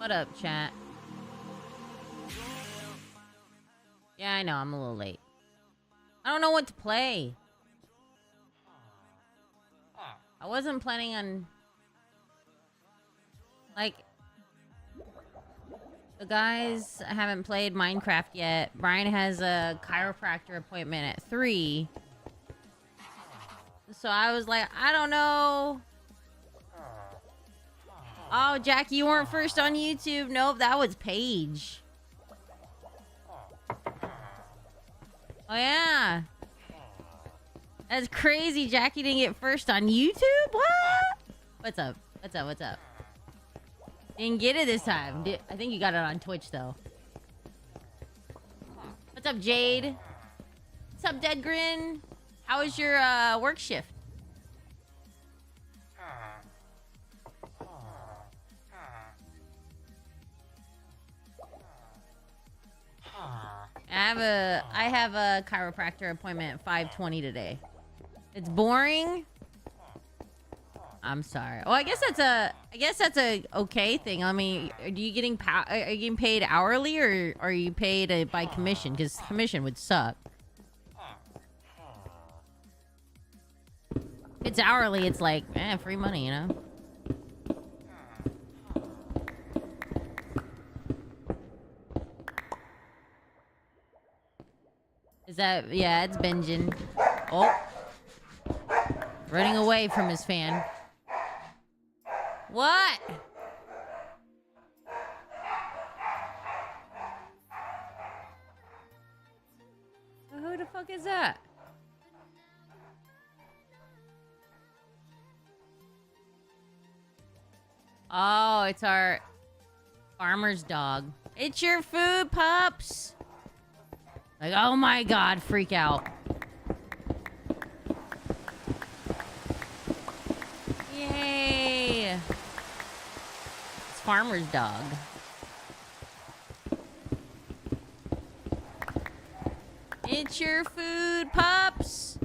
What up, chat? Yeah, I know, I'm a little late. I don't know what to play. I wasn't planning on... Like... The guys haven't played Minecraft yet. Brian has a chiropractor appointment at 3. So I was like, I don't know. Oh, Jack, you weren't first on YouTube. Nope, that was Paige. Oh, yeah. That's crazy. Jackie didn't get first on YouTube? What? What's up? What's up? What's up? Didn't get it this time. I think you got it on Twitch, though. What's up, Jade? What's up, Dead Grin? How was your work shift? I have a chiropractor appointment at 5:20 today. It's boring. I'm sorry. Oh, I guess that's a okay thing. I mean, are you getting paid hourly or are you paid by commission? Because commission would suck. If it's hourly, it's like, free money, you know? Is that... Yeah, it's binging. Oh. Running away from his fan. What? Who the fuck is that? Oh, it's our farmer's dog. It's your food, pups. Like, oh my god, freak out. Yay. It's farmer's dog. It's your food, pups.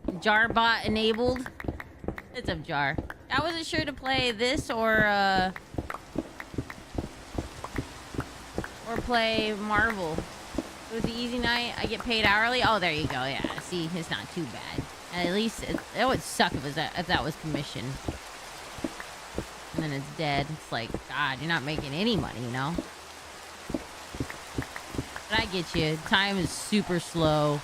Jarbot enabled. What's up, Jar? I wasn't sure to play this or play Marvel. It was an easy night. I get paid hourly. Oh, there you go. Yeah, see, it's not too bad. And at least it would suck if that was commission. And then it's dead. It's like, God, you're not making any money, you know? But I get you. Time is super slow.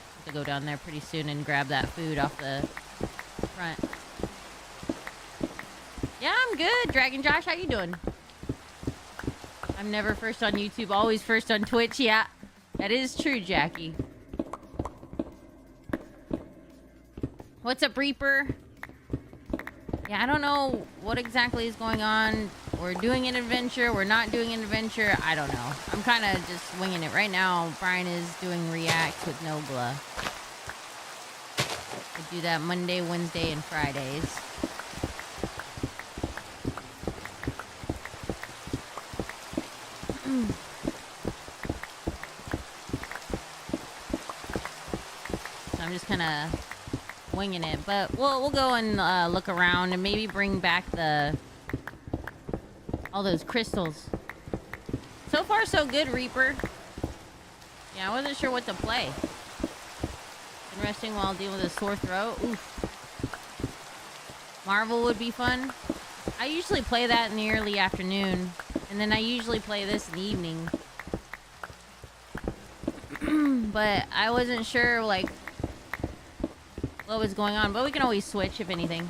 Have to go down there pretty soon and grab that food off the front. Yeah, I'm good. Dragon Josh, how you doing? I'm never first on YouTube, always first on Twitch. Yeah, that is true, Jackie. What's up, Reaper? Yeah, I don't know what exactly is going on. We're doing an adventure. We're not doing an adventure. I don't know. I'm kind of just winging it. Right now, Brian is doing reacts with Nogla. I do that Monday, Wednesday, and Fridays. So I'm just kind of winging it, but we'll go and look around and maybe bring back all those crystals. So far, so good, Reaper. Yeah, I wasn't sure what to play. Been resting while dealing with a sore throat. Oof. Marvel would be fun. I usually play that in the early afternoon, and then I usually play this in the evening. But I wasn't sure, like, what was going on, but we can always switch if anything.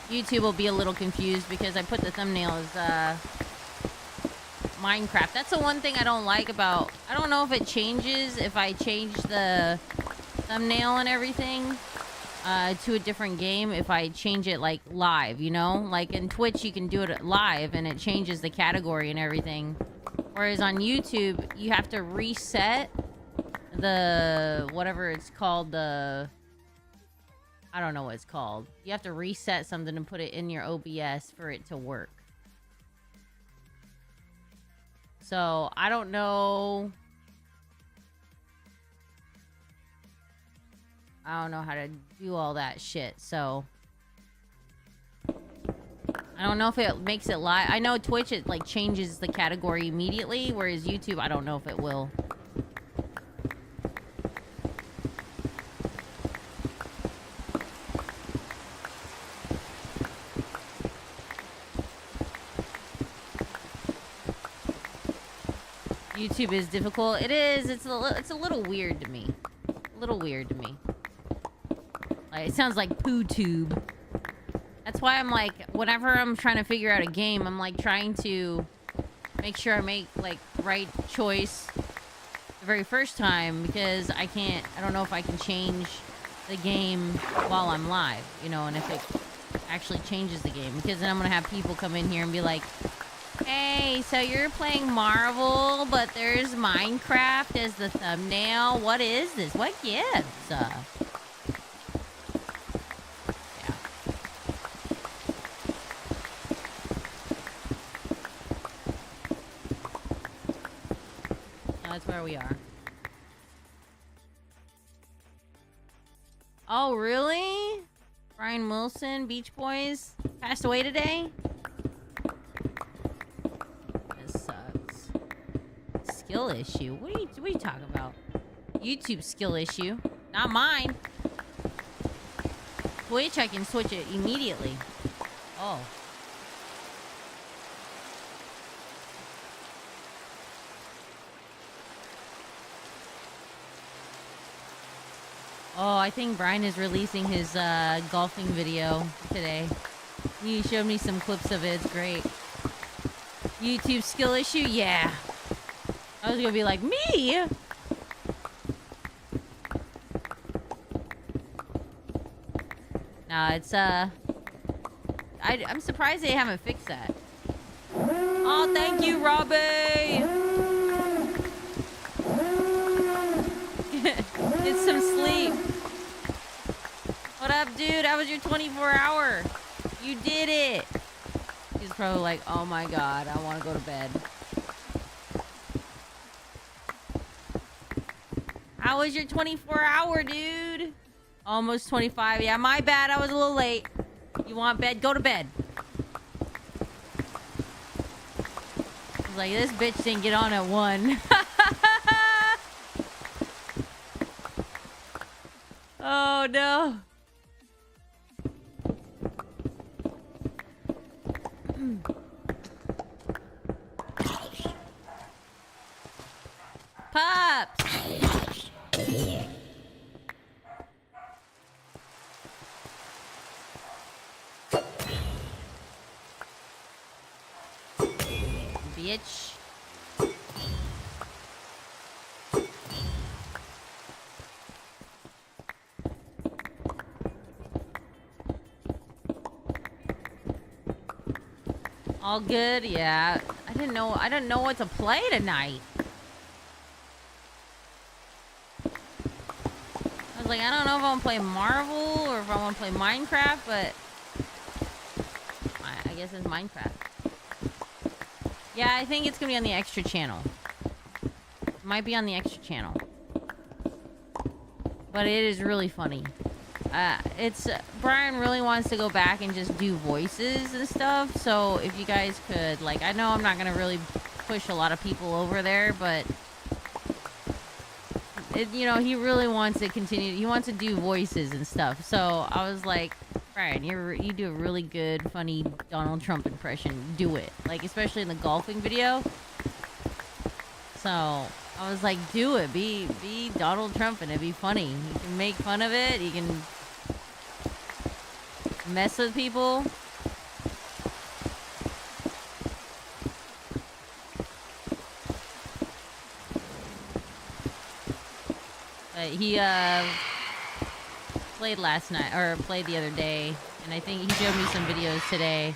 YouTube will be a little confused because I put the thumbnail as Minecraft. That's the one thing I don't like about... I don't know if it changes if I change the thumbnail and everything to a different game if I change it, like, live, you know? Like, in Twitch, you can do it live and it changes the category and everything. Whereas on YouTube, you have to reset the... whatever it's called, the... I don't know what it's called. You have to reset something and put it in your OBS for it to work. So, I don't know I don't know how to do all that shit, so I don't know if it makes it live. I know Twitch, it like changes the category immediately, whereas YouTube, I don't know if it will. YouTube is difficult. It is. It's a little weird to me. A little weird to me. Like, it sounds like poo tube. That's why I'm like, whenever I'm trying to figure out a game, I'm like trying to make sure I make like right choice the very first time, because I don't know if I can change the game while I'm live, you know, and if it actually changes the game, because then I'm gonna have people come in here and be like, hey, so you're playing Marvel, but there's Minecraft as the thumbnail. What is this? What gives? Yeah. That's where we are. Oh, really? Brian Wilson, Beach Boys, passed away today? Skill issue? What are you talking about? YouTube skill issue, not mine. Twitch, I can switch it immediately. Oh. Oh, I think Brian is releasing his golfing video today. He showed me some clips of it. It's great. YouTube skill issue? Yeah. I was gonna be like, me? Nah, it's, I'm surprised they haven't fixed that. Oh, thank you, Robbie! Get some sleep. What up, dude? How was your 24-hour? You did it! He's probably like, oh my god, I want to go to bed. How was your 24-hour, dude? Almost 25. Yeah, my bad. I was a little late. You want bed? Go to bed. He's like, this bitch didn't get on at 1. Oh, no. Pups! Bitch. All good? Yeah. I didn't know what to play tonight. I was like, I don't know if I want to play Marvel or if I want to play Minecraft, but I guess it's Minecraft. Yeah, I think it's gonna be on the extra channel. It might be on the extra channel. But it is really funny. Brian really wants to go back and just do voices and stuff. So if you guys could, like, I know I'm not gonna really push a lot of people over there, but you know, he really wants to continue. He wants to do voices and stuff. So I was like, Brian, you do a really good, funny Donald Trump impression. Do it, like, especially in the golfing video. So I was like, do it. Be Donald Trump and it'd be funny. You can make fun of it. You can mess with people. But he played last night, or played the other day, and I think he showed me some videos today.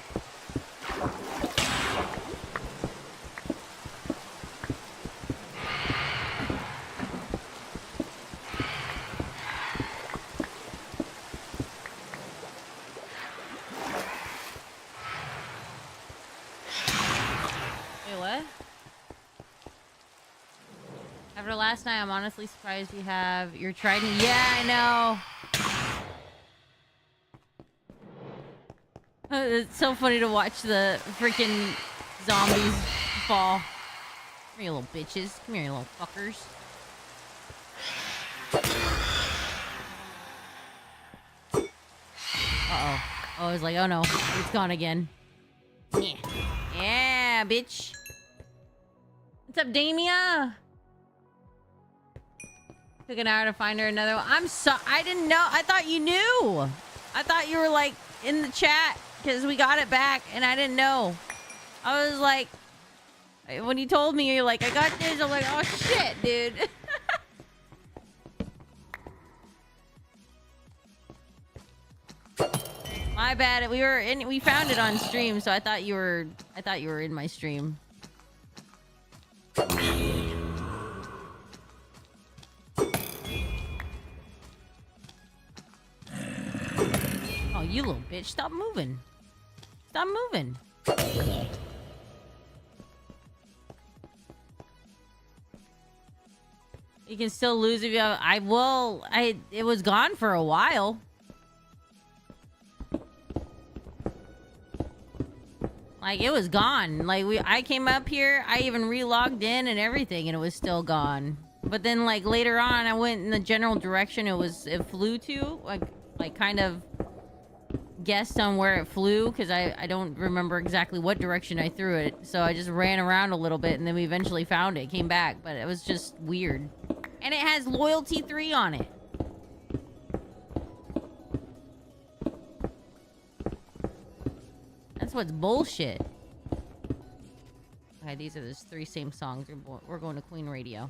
After last night, I'm honestly surprised you have your trident. Yeah, I know. It's so funny to watch the freaking zombies fall. Come here, you little bitches. Come here, you little fuckers. Uh-oh. Oh, I was like, oh no. It's gone again. Yeah. Yeah, bitch. What's up, Damia? Took an hour to find her another one. I didn't know. I thought you knew. I thought you were like in the chat because we got it back and I didn't know. I was like, when you told me, you're like, I got this. I'm like, oh shit, dude. My bad. We found it on stream, so I thought you were in my stream. Oh, you little bitch. Stop moving. Stop moving. You can still lose if you have... It was gone for a while. Like, it was gone. Like, I came up here, I even re-logged in and everything, and it was still gone. But then, like, later on, I went in the general direction it flew to. Like, kind of guessed on where it flew, because I don't remember exactly what direction I threw it. So I just ran around a little bit, and then we eventually found it. Came back, but it was just weird. And it has Loyalty 3 on it. That's what's bullshit. Okay, these are the 3 same songs. We're going to Queen Radio.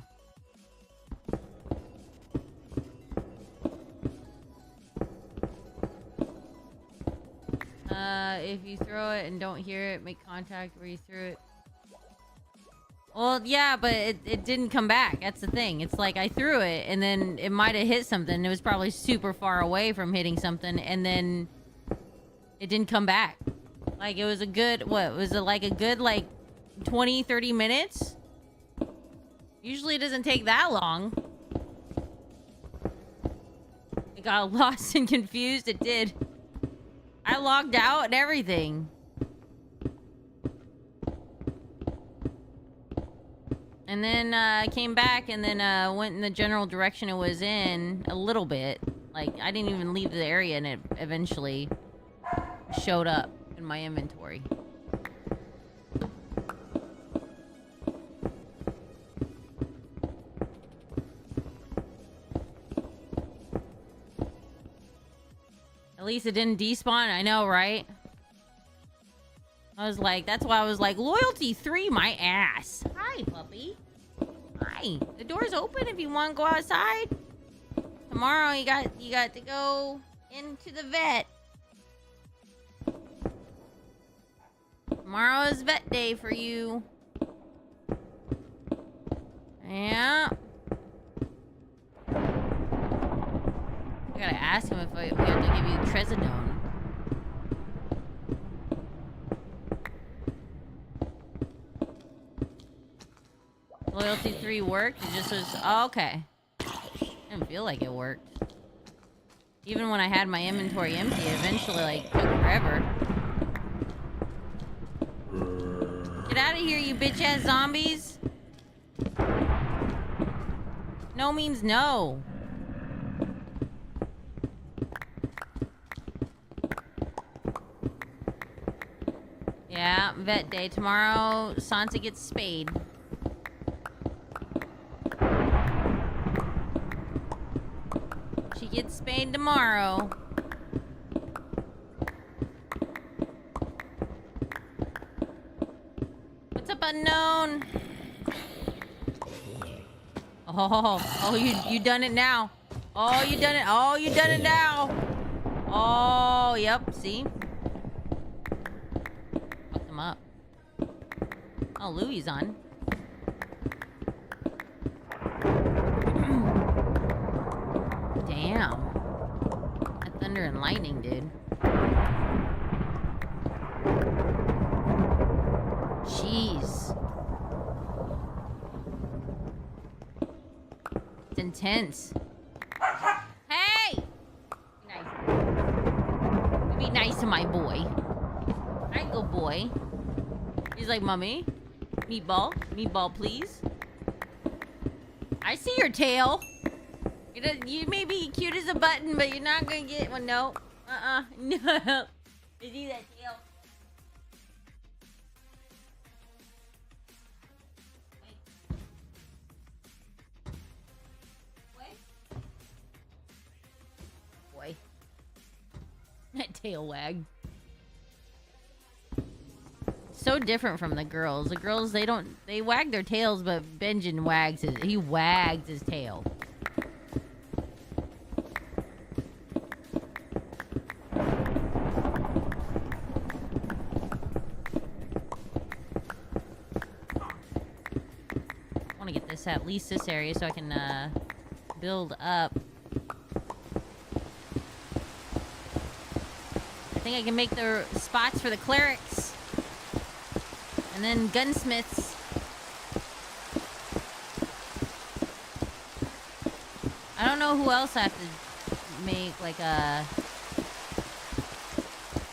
If you throw it and don't hear it, make contact where you threw it. Well, yeah, but it didn't come back. That's the thing. It's like I threw it, and then it might have hit something. It was probably super far away from hitting something, and then it didn't come back. Like, it was a good, what? Was it like a good, like, 20, 30 minutes? Usually it doesn't take that long. It got lost and confused. It did. I logged out and everything. And then I came back and then went in the general direction it was in a little bit. Like, I didn't even leave the area and it eventually showed up in my inventory. At least it didn't despawn. I know, right? I was like, that's why I was like, Loyalty 3, my ass. Hi, puppy. Hi. The door's open if you want to go outside. Tomorrow you got to go into the vet. Tomorrow is vet day for you. Yeah. I gotta ask him if we have to give you Trazodone. Loyalty 3 worked? It just was... Oh, okay. Didn't feel like it worked. Even when I had my inventory empty, it eventually, like, took forever. Get out of here, you bitch-ass zombies! No means no. Yeah, vet day. Tomorrow, Sansa gets spayed. She gets spayed tomorrow. What's up, unknown? Oh, you done it now. Oh, you done it. Oh, you done it now. Oh, yep, see? Fuck them up. Oh, Louis on. Damn. That thunder and lightning, dude. Jeez. intense. Hey! Be nice to my boy. Alright, good boy. He's like, Mommy, meatball. Meatball, please. I see your tail. You may be cute as a button, but you're not gonna get one. No. No. You see that tail? Boy. That tail wag. So different from the girls. The girls, they wag their tails, but Benjamin wags he wags his tail. I want to get this, at least this area, so I can build up. I think I can make the spots for the clerics. And then gunsmiths. I don't know who else I have to make, like,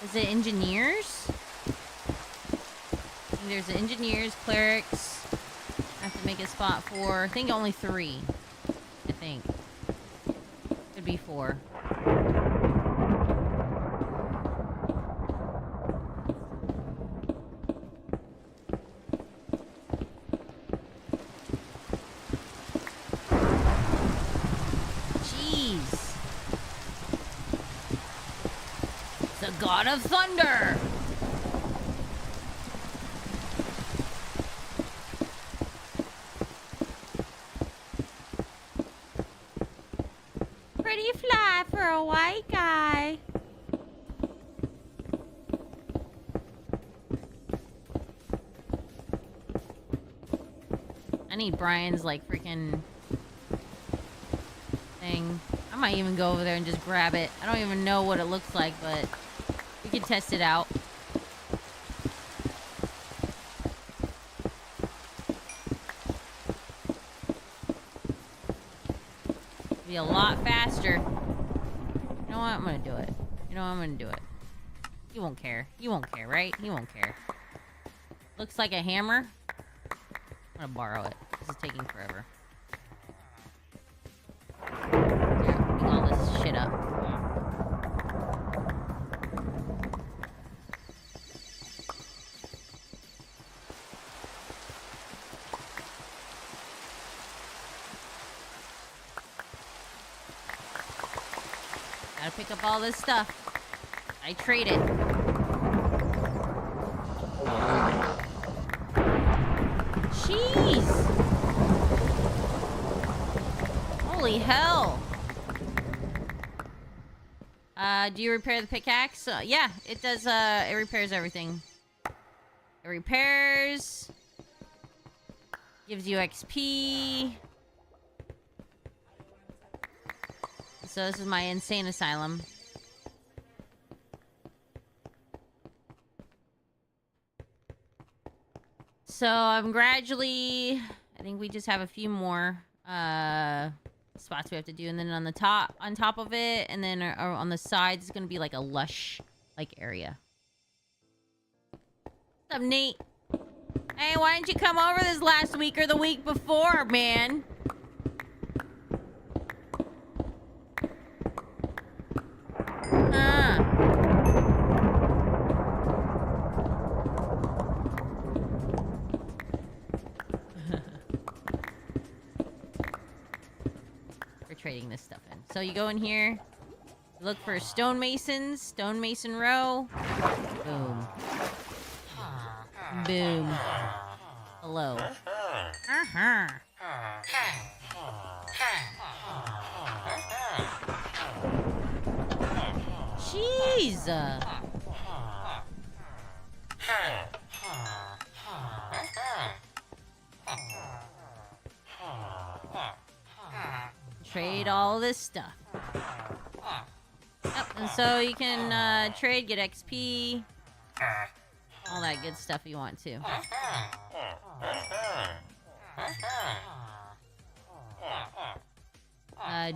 is it engineers? I think there's engineers, clerics. I have to make a spot for, I think only 3. I think. Could be 4. God of Thunder! Pretty fly for a white guy. I need Brian's, like, freaking thing. I might even go over there and just grab it. I don't even know what it looks like, but we can test it out. Be a lot faster. You know what? I'm gonna do it. You know what? I'm gonna do it. You won't care. You won't care, right? You won't care. Looks like a hammer. I'm gonna borrow it. This is taking forever. Here, pick all this shit up. Gotta pick up all this stuff. I trade it. Jeez! Holy hell! Do you repair the pickaxe? Yeah, it does, it repairs everything. It repairs. Gives you XP. So this is my insane asylum. So I'm gradually... I think we just have a few more spots we have to do. And then on top of it, and then on the sides, it's going to be like a lush, like, area. What's up, Nate? Hey, why didn't you come over this last week or the week before, man? We're trading this stuff in. So you go in here, look for stonemason row. Boom. Boom. Hello. Jeez. Trade all this stuff. Yep, and so you can trade, get XP, all that good stuff you want to.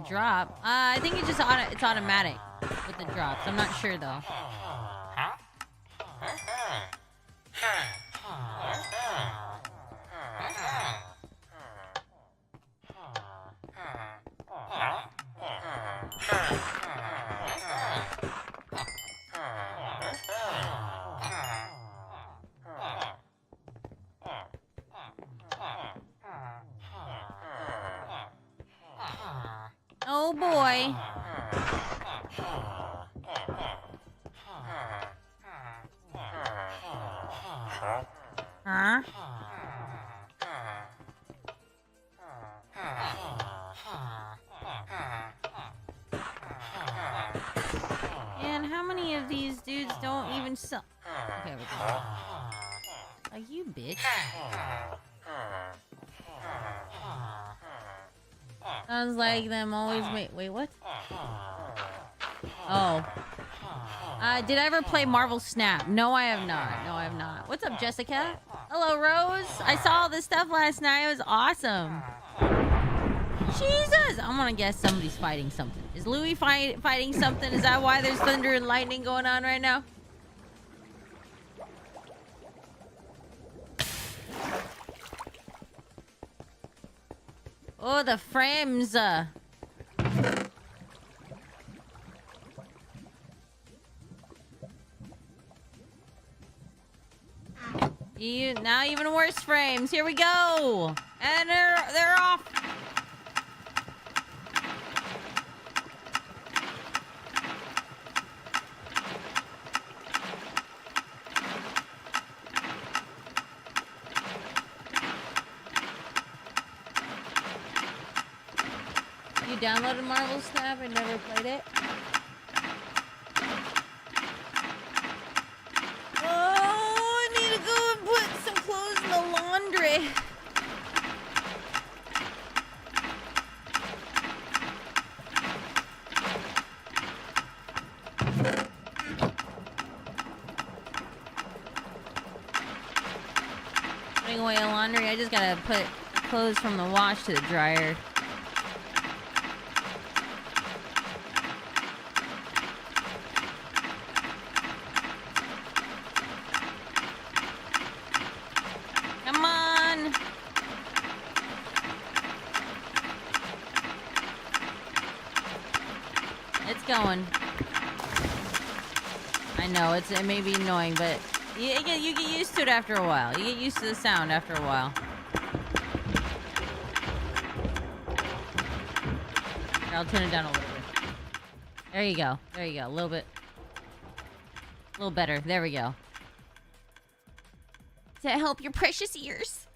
drop. I think it just it's automatic with the drops. I'm not sure though. Oh boy. Huh? And how many of these dudes don't even sell? Okay, we go. Like you, bitch. Sounds like them always make. Wait, what? Oh. Did I ever play Marvel Snap? No, I have not. No, I have not. What's up, Jessica? Hello, Rose. I saw all this stuff last night. It was awesome. Jesus! I'm gonna guess somebody's fighting something. Is Louis fighting something? Is that why there's thunder and lightning going on right now? Oh, the frames. Now even worse frames. Here we go. And they're off. You downloaded Marvel Snap and never played it? Oh, I need to go and put some clothes in the laundry. Putting away the laundry, I just gotta put clothes from the wash to the dryer. Come on! It's going. I know, it may be annoying, but you get used to it after a while. You get used to the sound after a while. Here, I'll turn it down a little bit. There you go. There you go. A little bit. A little better. There we go. To help your precious ears.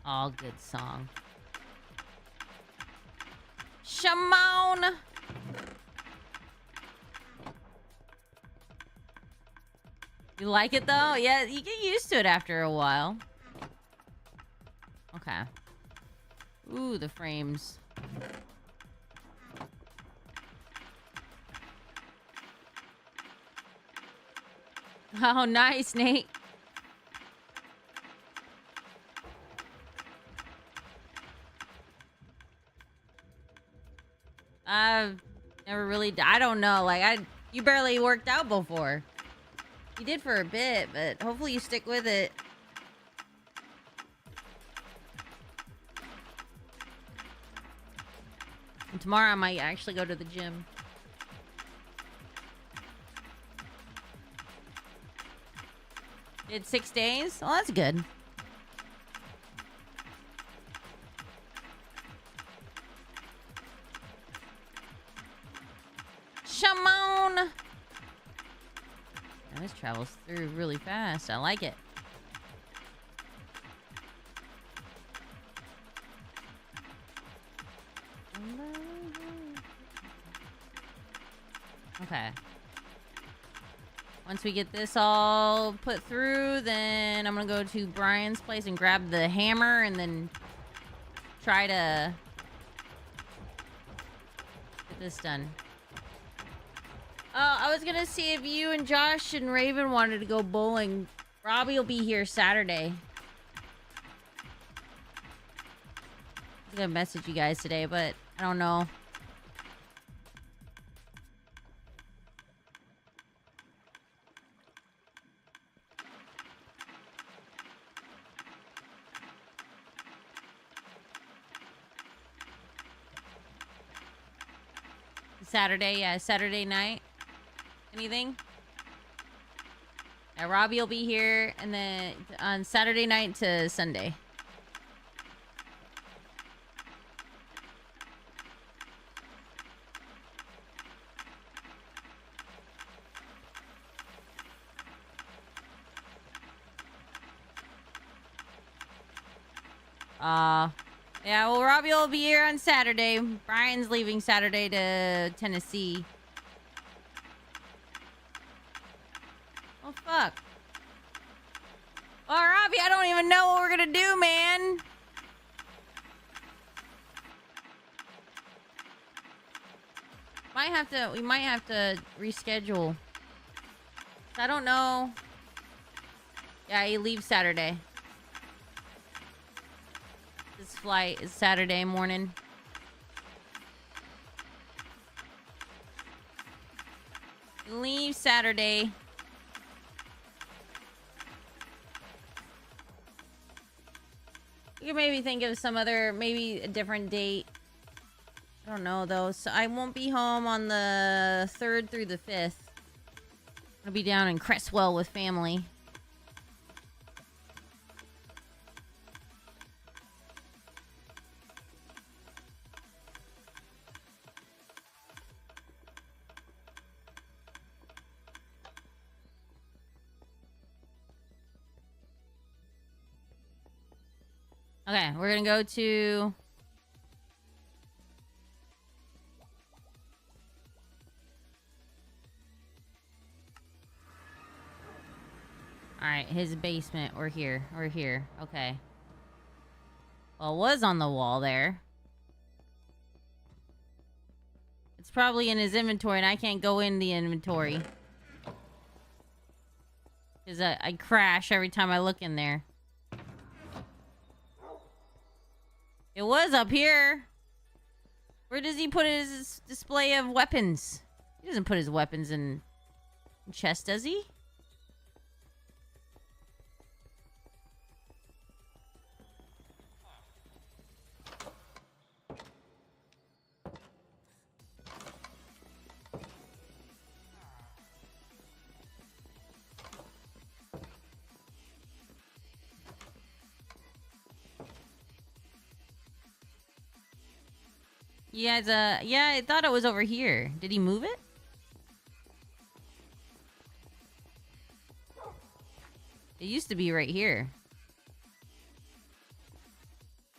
All good song. Shimon! You like it though? Yeah, you get used to it after a while. Okay. Ooh, the frames. Oh, nice, Nate. I've never really... I don't know. Like, you barely worked out before. You did for a bit, but hopefully you stick with it. And tomorrow I might actually go to the gym. Did 6 days? Oh, that's good. Shimon! Oh, this travels through really fast. I like it. Okay. Once we get this all put through, then I'm gonna go to Brian's place and grab the hammer and then try to get this done. I was gonna see if you and Josh and Raven wanted to go bowling. Robbie will be here Saturday. I was gonna message you guys today, but I don't know. Saturday, yeah, Saturday night. Anything? Yeah, Robbie will be here, and then on Saturday night to Sunday. Yeah, well, Robbie will be here on Saturday. Brian's leaving Saturday to Tennessee. Oh, fuck. Oh, Robbie, I don't even know what we're gonna do, man. We might have to reschedule. I don't know. Yeah, he leaves Saturday. His flight is Saturday morning. He leaves Saturday. We could maybe think of some other, maybe a different date. I don't know, though. So I won't be home on the 3rd through the 5th. I'll be down in Cresswell with family. Okay, we're gonna go to... Alright, his basement. We're here. We're here. Okay. Well, it was on the wall there. It's probably in his inventory, and I can't go in the inventory. Because I crash every time I look in there. It was up here. Where does he put his display of weapons? He doesn't put his weapons in chest, does he? Yeah, yeah, I thought it was over here. Did he move it? It used to be right here.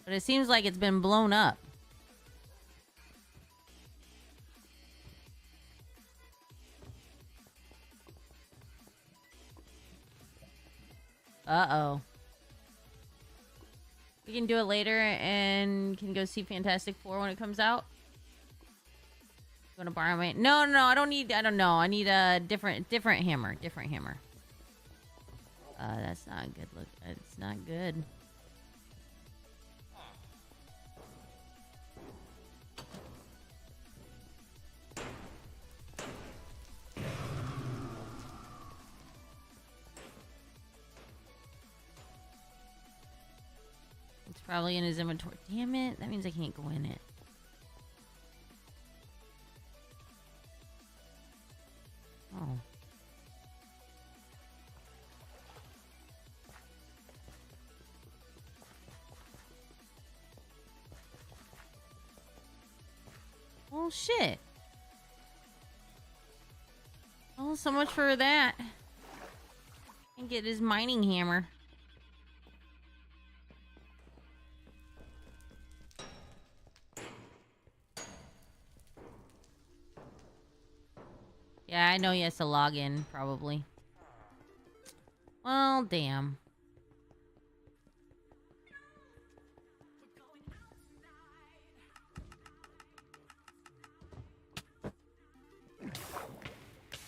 But it seems like it's been blown up. Uh-oh. We can do it later and can go see Fantastic Four when it comes out. You want to borrow my... No, I don't need... I don't know. I need a different hammer. Different hammer. That's not good. Look, it's not good. It's probably in his inventory. Damn it. That means I can't go in it. Oh. Well, shit. Oh, so much for that. And get his mining hammer. Yeah, I know he has to log in, probably. Well, damn.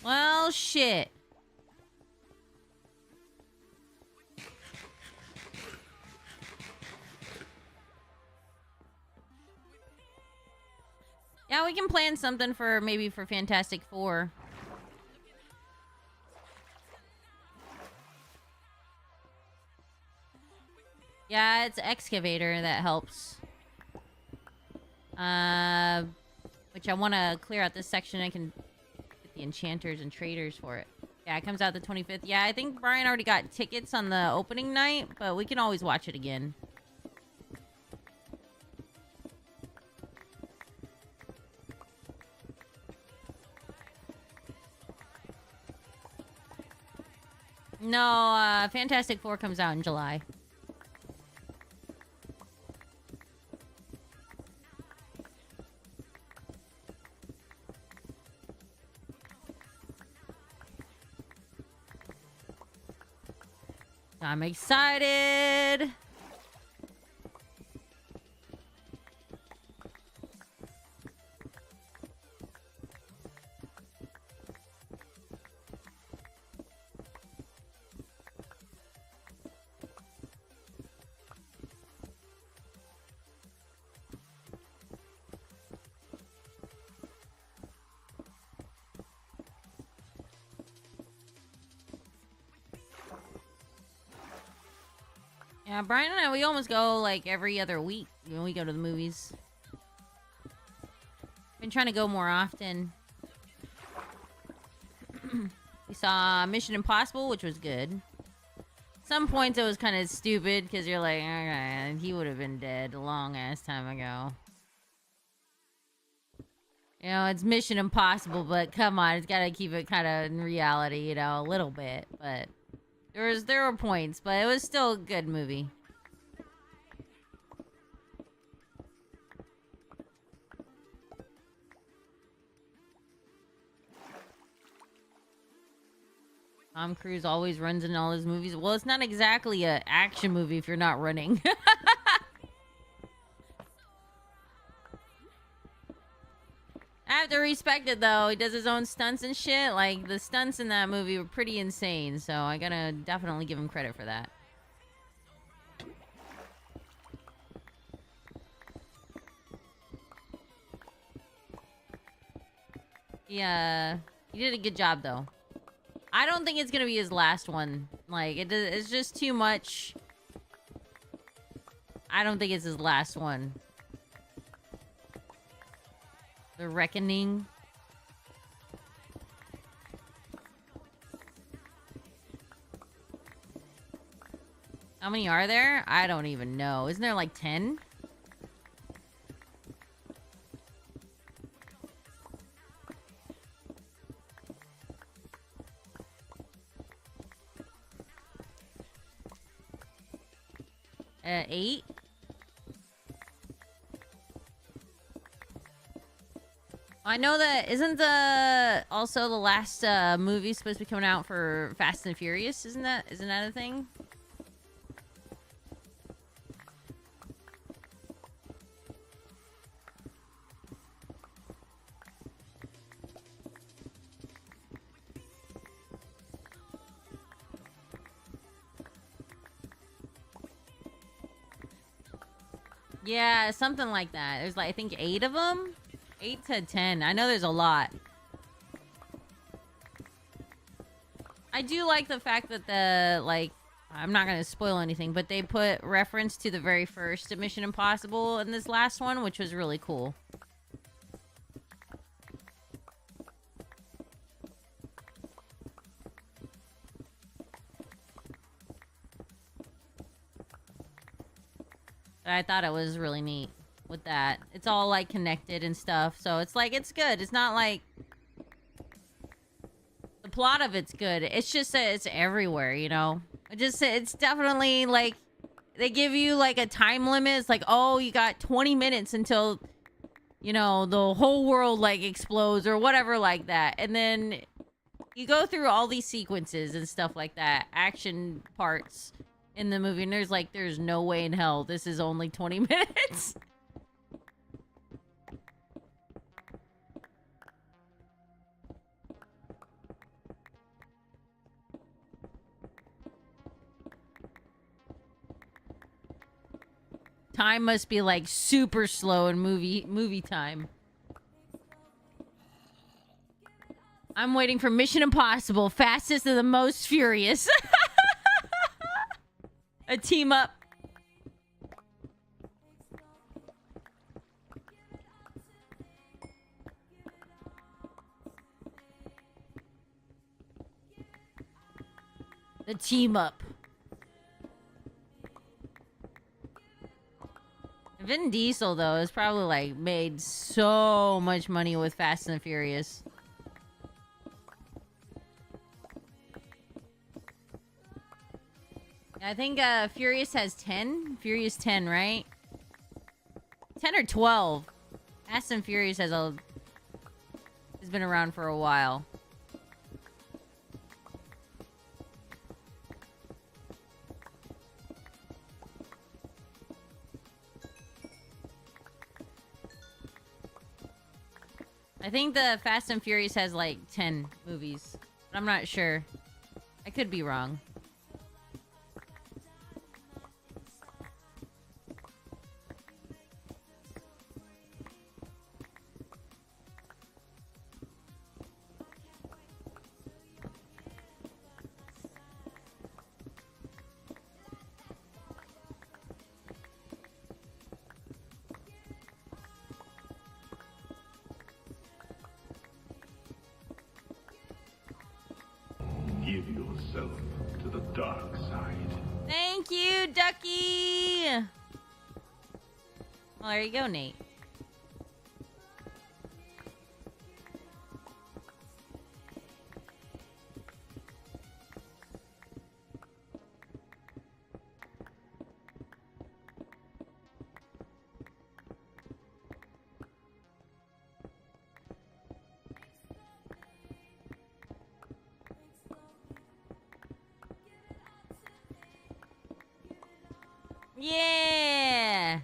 Well, shit. Yeah, we can plan something for maybe for Fantastic Four. Yeah, it's excavator that helps. Which I want to clear out this section. I can get the enchanters and traders for it. Yeah, it comes out the 25th. Yeah, I think Brian already got tickets on the opening night, but we can always watch it again. No, Fantastic Four comes out in July. I'm excited. Yeah, Brian and I, we almost go like every other week when we go to the movies. Been trying to go more often. We saw Mission Impossible, which was good. Some points it was kind of stupid because you're like, okay, he would have been dead a long ass time ago. You know, it's Mission Impossible, but come on, it's got to keep it kind of in reality, you know, a little bit. But there were points, but it was still a good movie. Tom Cruise always runs in all his movies. Well, it's not exactly an action movie if you're not running. I have to respect it, though. He does his own stunts and shit. Like, the stunts in that movie were pretty insane, so I gotta definitely give him credit for that. Yeah, he did a good job, though. I don't think it's gonna be his last one. Like, it's just too much. I don't think it's his last one. The Reckoning. How many are there? I don't even know. Isn't there like 10? Eight? I know that isn't also the last movie supposed to be coming out for Fast and Furious? Isn't that a thing? Yeah, something like that. There's like I think 8 of them. 8 to 10. I know there's a lot. I do like the fact that I'm not going to spoil anything, but they put reference to the very first Mission Impossible in this last one, which was really cool. I thought it was really neat with that. It's all like connected and stuff, so it's like it's good. It's not like the plot of it's good. It's just that it's everywhere, you know. It's definitely like they give you like a time limit. It's like, oh, you got 20 minutes until, you know, the whole world like explodes or whatever like that, and then you go through all these sequences and stuff like that, action parts in the movie, and there's no way in hell this is only 20 minutes. Time must be like super slow in movie time. I'm waiting for Mission Impossible, Fastest and the Most Furious. A team up. The team up. Vin Diesel, though, has probably, like, made so much money with Fast and Furious. I think Furious has 10. Furious 10, right? 10 or 12. Fast and Furious has been around for a while. I think the Fast and Furious has like 10 movies. But I'm not sure. I could be wrong. Give yourself to the dark side. Thank you, Ducky! Well, there you go, Nate. Yeah!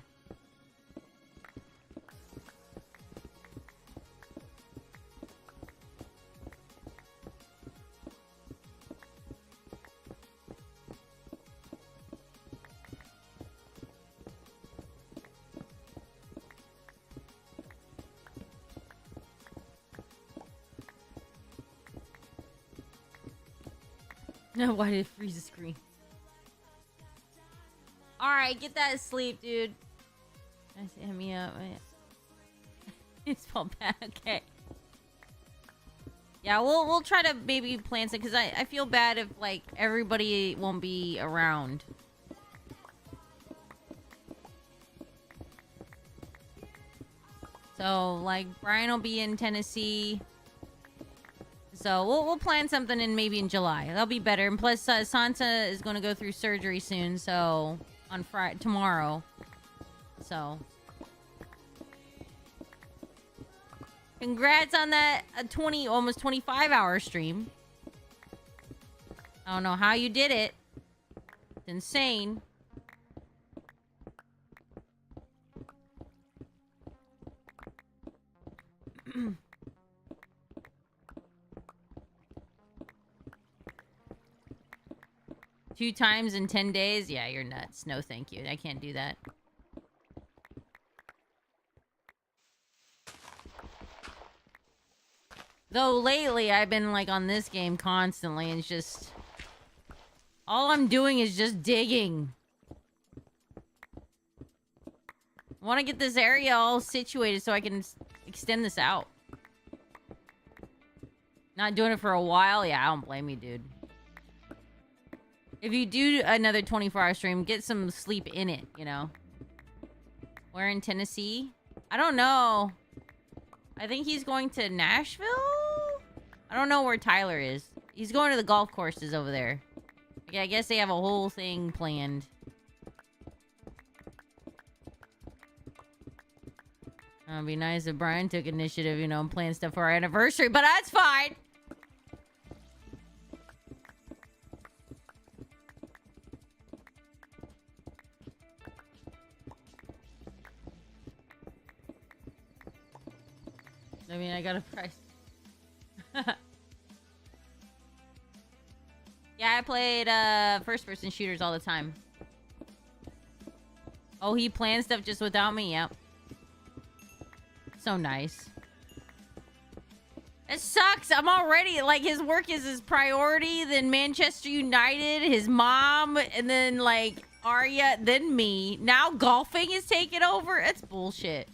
No, why did it freeze the screen? Alright, get that sleep, dude. Hit me up. It's all bad. Okay. Yeah, we'll try to maybe plan something, because I feel bad if, like, everybody won't be around. So, like, Brian will be in Tennessee. So, we'll plan something maybe in July. That'll be better. And plus, Sansa is going to go through surgery soon, so... on Friday, tomorrow. So. Congrats on that 20, almost 25-hour stream. I don't know how you did it. It's insane. Two times in 10 days? Yeah, you're nuts. No, thank you. I can't do that. Though lately, I've been, like, on this game constantly, and it's just... all I'm doing is just digging. I want to get this area all situated so I can extend this out. Not doing it for a while? Yeah, I don't blame you, dude. If you do another 24-hour stream, get some sleep in it, you know? We're in Tennessee? I don't know. I think he's going to Nashville? I don't know where Tyler is. He's going to the golf courses over there. Yeah, I guess they have a whole thing planned. It'd be nice if Brian took initiative, you know, and planned stuff for our anniversary, but that's fine. I mean, I got a price. Yeah, I played first-person shooters all the time. Oh, he planned stuff just without me. Yep. So nice. It sucks. I'm already like his work is his priority, then Manchester United, his mom, and then like Arya, then me. Now golfing is taking over. It's bullshit.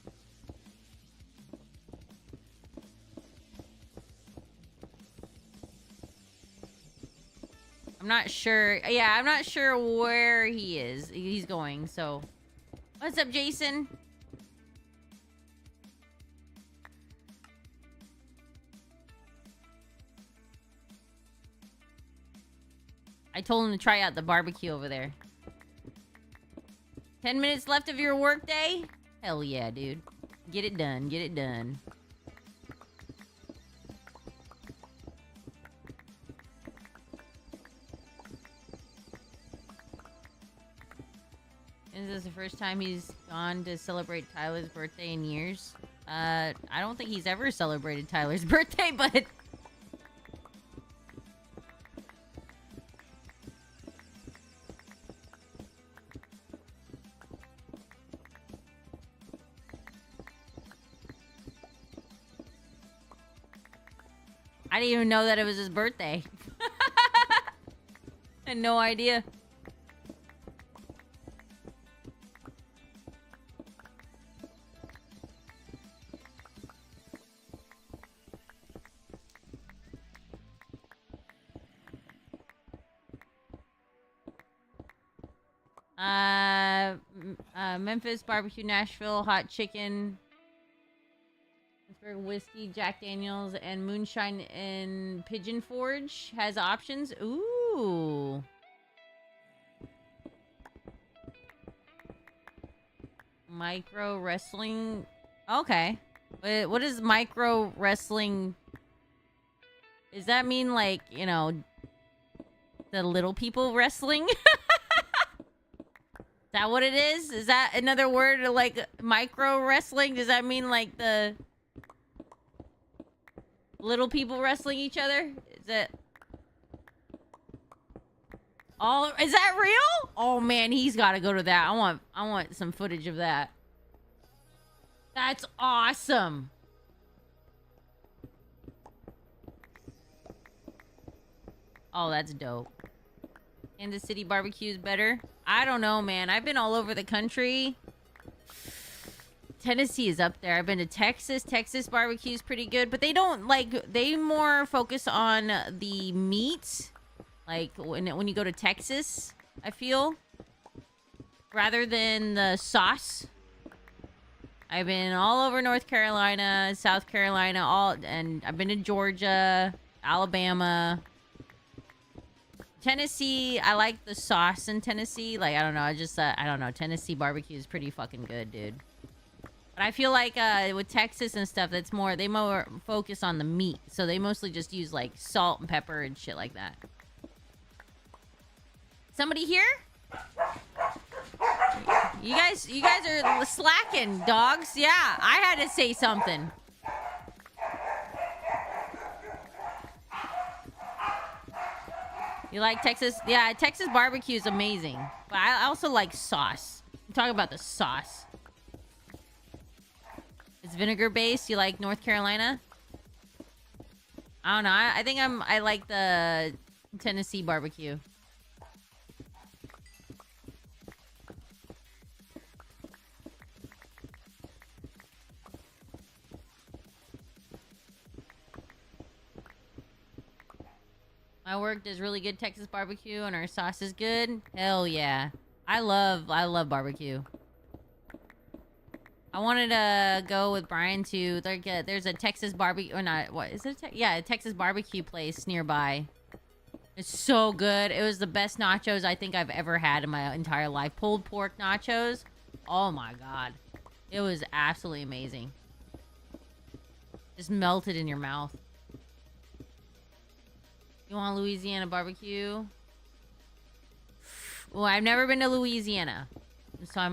I'm not sure. Yeah, I'm not sure where he is. He's going. So, what's up, Jason? I told him to try out the barbecue over there. 10 minutes left of your workday? Hell yeah, dude. Get it done. Get it done. Is this the first time he's gone to celebrate Tyler's birthday in years? I don't think he's ever celebrated Tyler's birthday, but... I didn't even know that it was his birthday. I had no idea. Memphis barbecue, Nashville hot chicken, Pittsburgh whiskey, Jack Daniels, and moonshine and Pigeon Forge has options. Ooh. Micro wrestling. Okay. What is micro wrestling? Does that mean like, you know, the little people wrestling? Is that what it is? Is that another word like micro wrestling? Does that mean like the little people wrestling each other? Is that all? Is that real? Oh man, he's got to go to that. I want some footage of that. That's awesome. Oh, that's dope. Kansas City barbecue is better. I don't know, man. I've been all over the country. Tennessee is up there. I've been to Texas. Texas barbecue is pretty good, but they don't like. They more focus on the meat, like when you go to Texas. I feel rather than the sauce. I've been all over North Carolina, South Carolina, and I've been to Georgia, Alabama. Tennessee, I like the sauce in Tennessee. Like, I don't know. I don't know. Tennessee barbecue is pretty fucking good, dude. But I feel like with Texas and stuff, they more focus on the meat. So they mostly just use like salt and pepper and shit like that. Somebody here? You guys are slacking, dogs. Yeah, I had to say something. You like Texas? Yeah, Texas barbecue is amazing. But I also like sauce. I'm talking about the sauce. It's vinegar based. You like North Carolina? I don't know. I think I like the Tennessee barbecue. My work does really good Texas barbecue, and our sauce is good. Hell yeah. I love barbecue. I wanted to go with Brian to there's a Texas barbecue, or not, what is it? Yeah, a Texas barbecue place nearby. It's so good. It was the best nachos I think I've ever had in my entire life. Pulled pork nachos. Oh my god. It was absolutely amazing. Just melted in your mouth. You want Louisiana barbecue? Well, I've never been to Louisiana, so I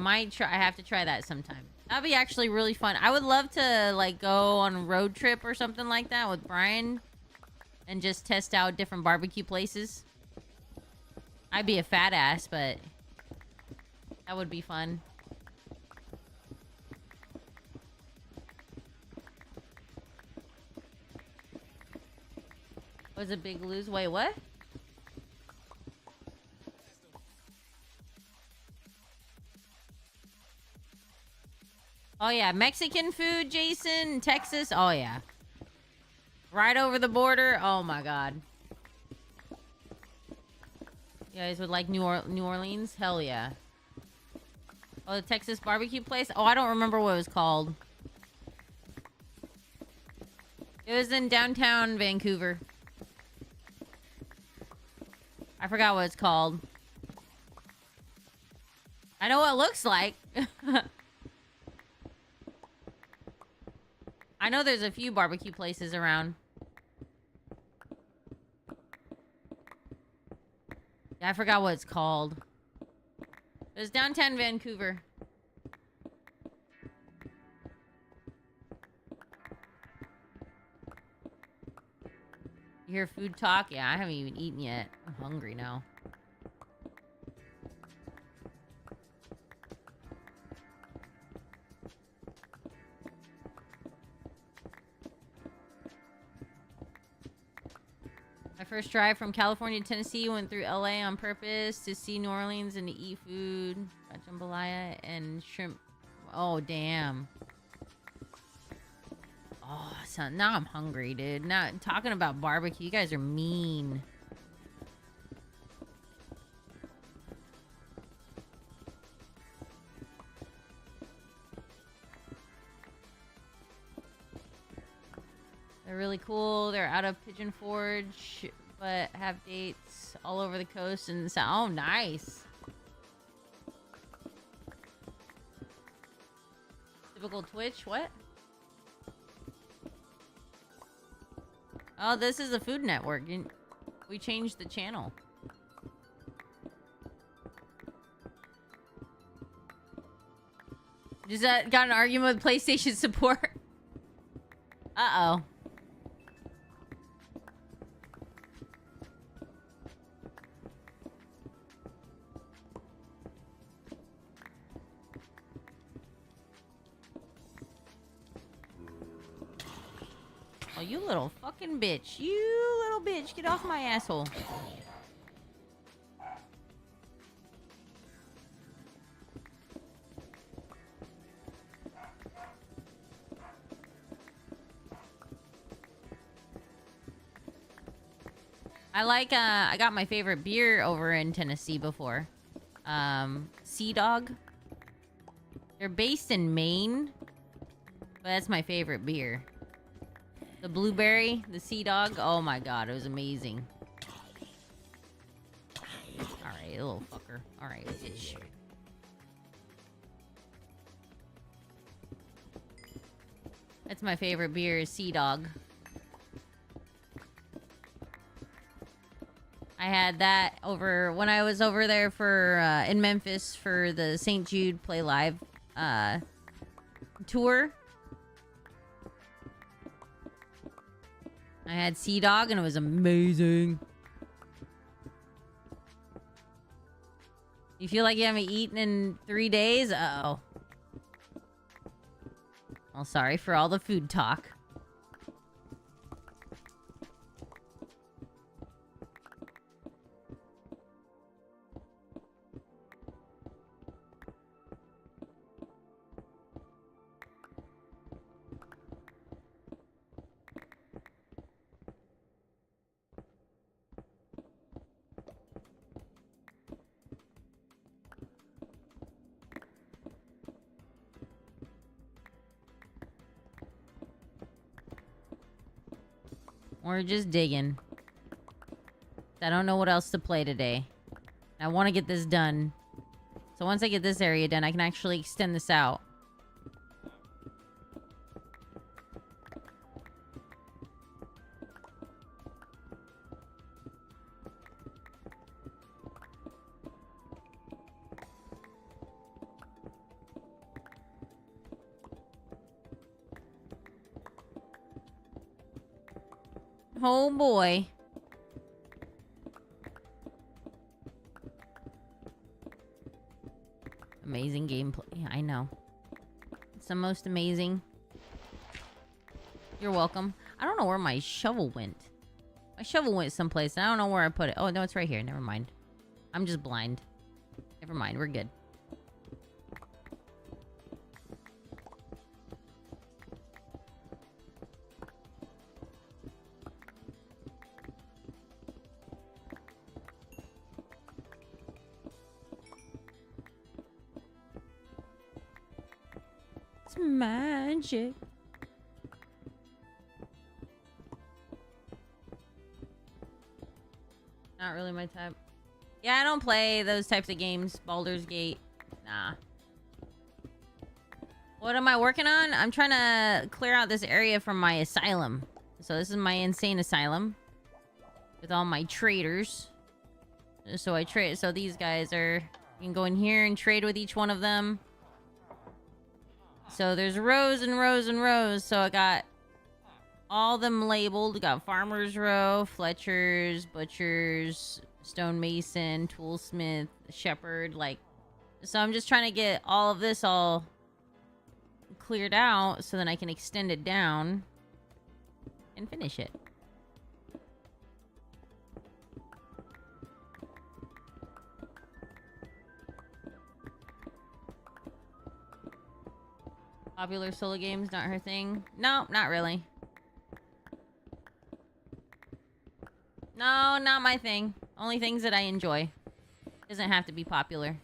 have to try that sometime. That'd be actually really fun. I would love to like go on a road trip or something like that with Brian and just test out different barbecue places. I'd be a fat ass, but that would be fun. Was a big lose. Wait, what? Oh yeah, Mexican food, Jason, Texas. Oh yeah. Right over the border. Oh my god. You guys would like New Orleans? Hell yeah. Oh, the Texas barbecue place? Oh, I don't remember what it was called. It was in downtown Vancouver. I forgot what it's called. I know what it looks like. I know there's a few barbecue places around. Yeah, I forgot what it's called. It was downtown Vancouver. You hear food talk? Yeah, I haven't even eaten yet. I'm hungry now. My first drive from California to Tennessee went through LA on purpose to see New Orleans and to eat food. Got jambalaya and shrimp. Oh, damn. Oh, son, now I'm hungry, dude. Now, talking about barbecue, you guys are mean. They're really cool. They're out of Pigeon Forge, but have dates all over the coast and so. Oh, nice. Typical Twitch. What? Oh, this is the Food Network. We changed the channel. Just got an argument with PlayStation support. Uh-oh. Oh, you little fucking bitch. You little bitch. Get off my asshole. I got my favorite beer over in Tennessee before. Sea Dog. They're based in Maine, but that's my favorite beer. The blueberry, the Sea Dog. Oh my god, it was amazing. Alright, little fucker. Alright, bitch. That's my favorite beer, is Sea Dog. I had that over when I was over there for in Memphis for the St. Jude Play Live tour. I had Sea Dog and it was amazing. You feel like you haven't eaten in 3 days? Uh-oh. Well, sorry for all the food talk. We're just digging. I don't know what else to play today. I want to get this done. So once I get this area done, I can actually extend this out. Oh boy. Amazing gameplay. Yeah, I know. It's the most amazing. You're welcome. I don't know where my shovel went. My shovel went someplace, and I don't know where I put it. Oh, no, it's right here. Never mind. I'm just blind. Never mind. We're good. It's magic. Not really my type. Yeah, I don't play those types of games. Baldur's Gate. Nah. What am I working on? I'm trying to clear out this area from my asylum. So this is my insane asylum. With all my traders. So I trade. So these guys are... You can go in here and trade with each one of them. So there's rows and rows and rows. So I got all them labeled. We got Farmer's Row, Fletcher's, Butcher's, Stonemason, Toolsmith, Shepherd. Like, so I'm just trying to get all of this all cleared out so then I can extend it down and finish it. Popular solo games, not her thing. No, not really. No, not my thing. Only things that I enjoy. Doesn't have to be popular.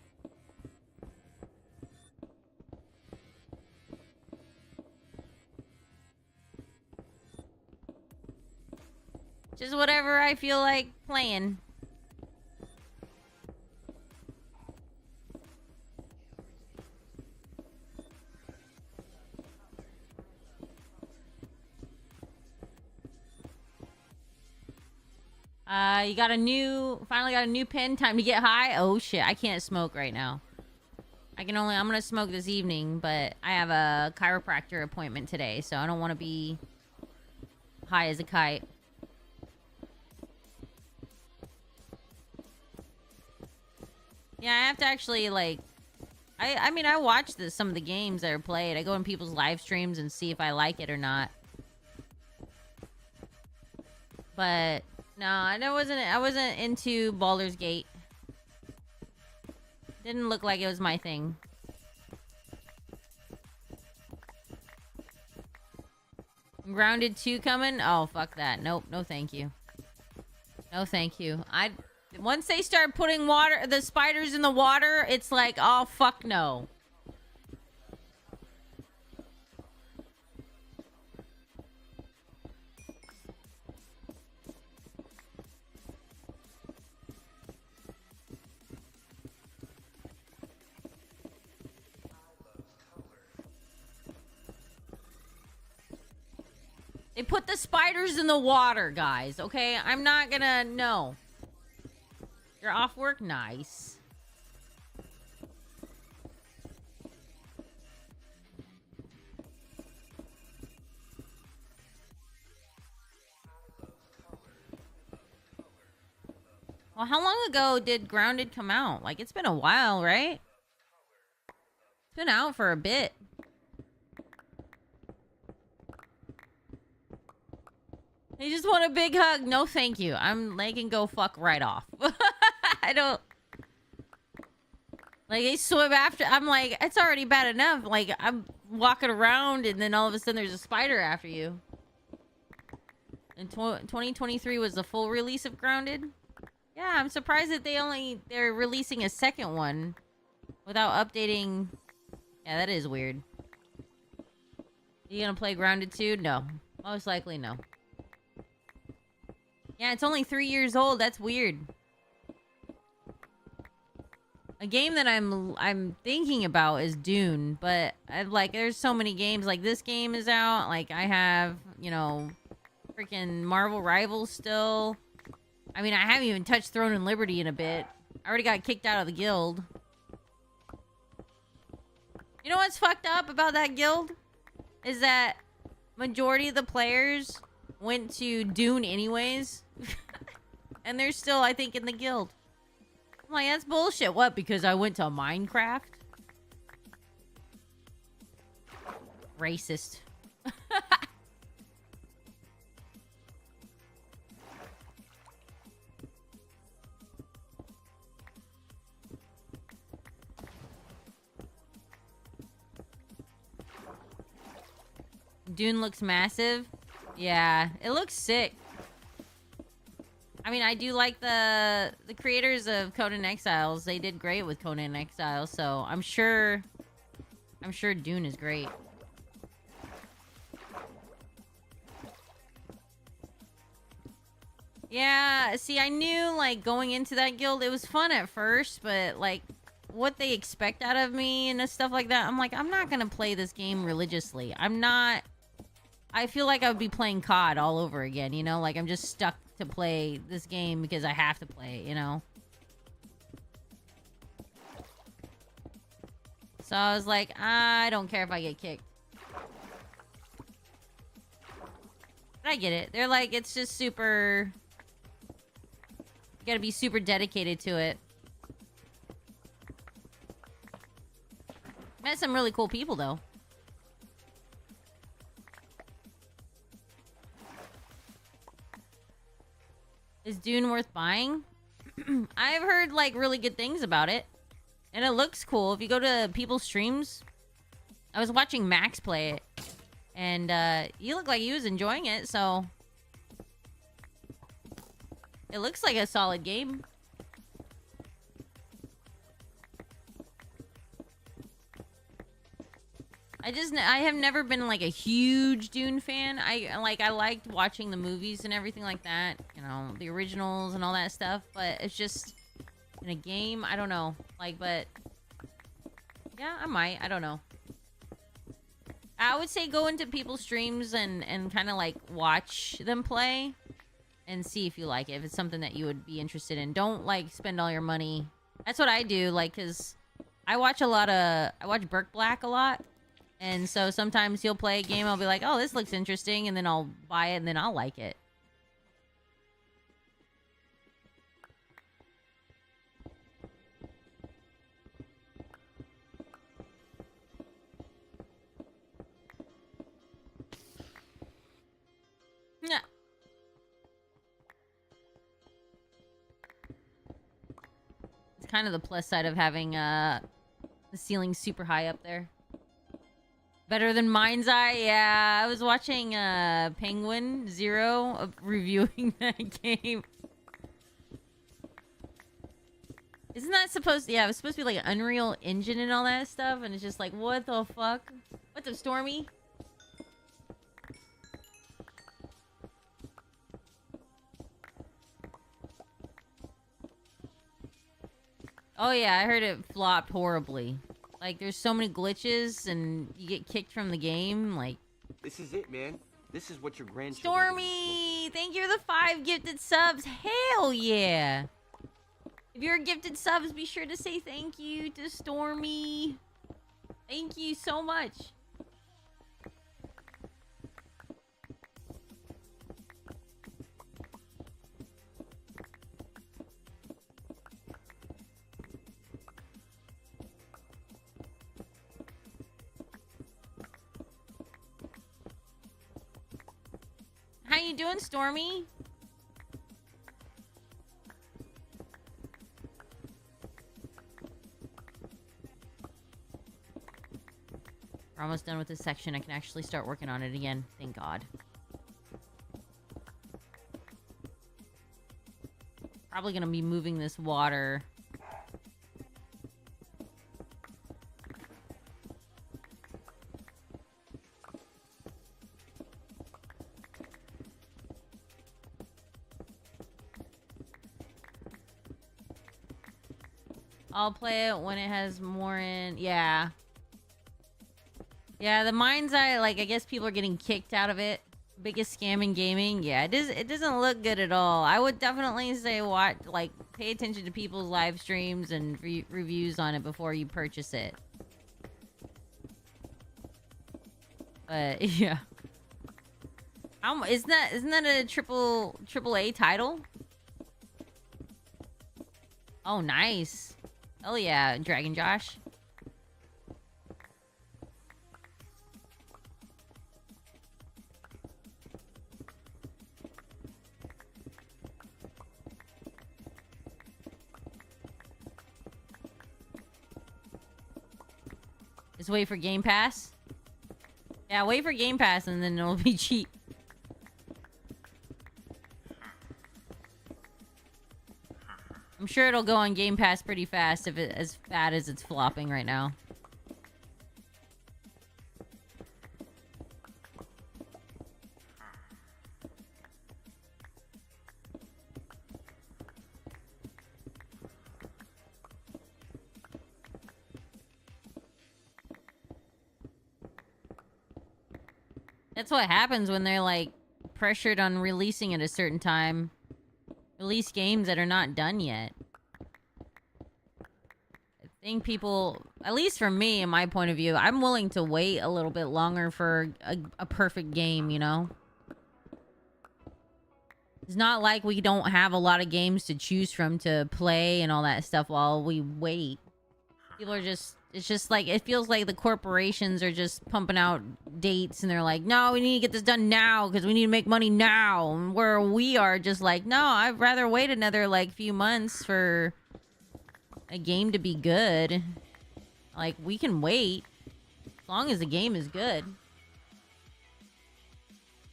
Just whatever I feel like playing. You got a new... Finally got a new pen. Time to get high. Oh, shit. I can't smoke right now. I'm gonna smoke this evening, but I have a chiropractor appointment today, so I don't want to be high as a kite. Yeah, I have to actually, like... I mean, I watch some of the games that are played. I go in people's live streams and see if I like it or not. But... No, I wasn't into Baldur's Gate. Didn't look like it was my thing. Grounded 2 coming? Oh, fuck that. Nope, no thank you. No thank you. Once they start putting the spiders in the water, it's like, oh, fuck no. They put the spiders in the water, guys, okay? I'm not gonna... No. You're off work? Nice. Well, how long ago did Grounded come out? Like, it's been a while, right? It's been out for a bit. They just want a big hug. No, thank you. They can go fuck right off. I don't... Like, they swim after... I'm like, it's already bad enough. Like, I'm walking around and then all of a sudden there's a spider after you. And 2023 was the full release of Grounded? Yeah, I'm surprised that they're releasing a second one without updating... Yeah, that is weird. You gonna play Grounded 2? No. Most likely no. Yeah, it's only 3 years old. That's weird. A game that I'm thinking about is Dune, but there's so many games. Like, this game is out. Like, I have, you know, freaking Marvel Rivals still. I mean, I haven't even touched Throne and Liberty in a bit. I already got kicked out of the guild. You know what's fucked up about that guild? Is that majority of the players went to Dune anyways. And they're still, I think, in the guild. I'm like, that's bullshit. What, because I went to Minecraft? Racist. Dune looks massive. Yeah, it looks sick. I mean, I do like the creators of Conan Exiles. They did great with Conan Exiles, so I'm sure Dune is great. Yeah, see, I knew, like, going into that guild, it was fun at first, but, like, what they expect out of me and stuff like that, I'm like, I'm not gonna play this game religiously. I feel like I would be playing COD all over again, you know? Like, I'm just stuck to play this game because I have to play, you know? So I was like, I don't care if I get kicked. But I get it. They're like, it's just super... You gotta be super dedicated to it. Met some really cool people, though. Is Dune worth buying? I've heard, like, really good things about it. And it looks cool. If you go to people's streams... I was watching Max play it. And, he looked like he was enjoying it, so... It looks like a solid game. I have never been, like, a huge Dune fan. I liked watching the movies and everything like that. You know, the originals and all that stuff. But it's just, in a game, I don't know. Like, but... Yeah, I might. I don't know. I would say go into people's streams and kind of, like, watch them play. And see if you like it. If it's something that you would be interested in. Don't, like, spend all your money. That's what I do, like, because I watch Burke Black a lot. And so sometimes he'll play a game, I'll be like, oh, this looks interesting, and then I'll buy it, and then I'll like it. Yeah. It's kind of the plus side of having the ceiling super high up there. Better than Mind's Eye? Yeah, I was watching Penguin Zero reviewing that game. Isn't that supposed to... Yeah, it was supposed to be like an Unreal Engine and all that stuff. And it's just like, what the fuck? What's up, Stormy? Oh yeah, I heard it flopped horribly. Like, there's so many glitches, and you get kicked from the game, like... This is it, man. This is what your grandchildren... Stormy! Thank you for the 5 gifted subs! Hell yeah! If you're gifted subs, be sure to say thank you to Stormy. Thank you so much. How you doing, Stormy? We're almost done with this section. I can actually start working on it again. Thank God. Probably gonna be moving this water. I'll play it when it has more in... Yeah. Yeah, the Mind's Eye, like, I guess people are getting kicked out of it. Biggest scam in gaming. Yeah, it doesn't look good at all. I would definitely say watch, like, pay attention to people's live streams and reviews on it before you purchase it. But, yeah. Isn't that a triple A title? Oh, nice. Oh yeah, Dragon Josh. Just wait for Game Pass. Yeah, wait for Game Pass and then it'll be cheap. I'm sure it'll go on Game Pass pretty fast if it as bad as it's flopping right now. That's what happens when they're like pressured on releasing at a certain time. Release games that are not done yet. I think people, at least for me, in my point of view, I'm willing to wait a little bit longer for a perfect game, you know? It's not like we don't have a lot of games to choose from to play and all that stuff while we wait. People are just, it's just like, it feels like the corporations are just pumping out dates and they're like, no, we need to get this done now because we need to make money now. And where we are just like, no, I'd rather wait another like few months for a game to be good. Like, we can wait as long as the game is good.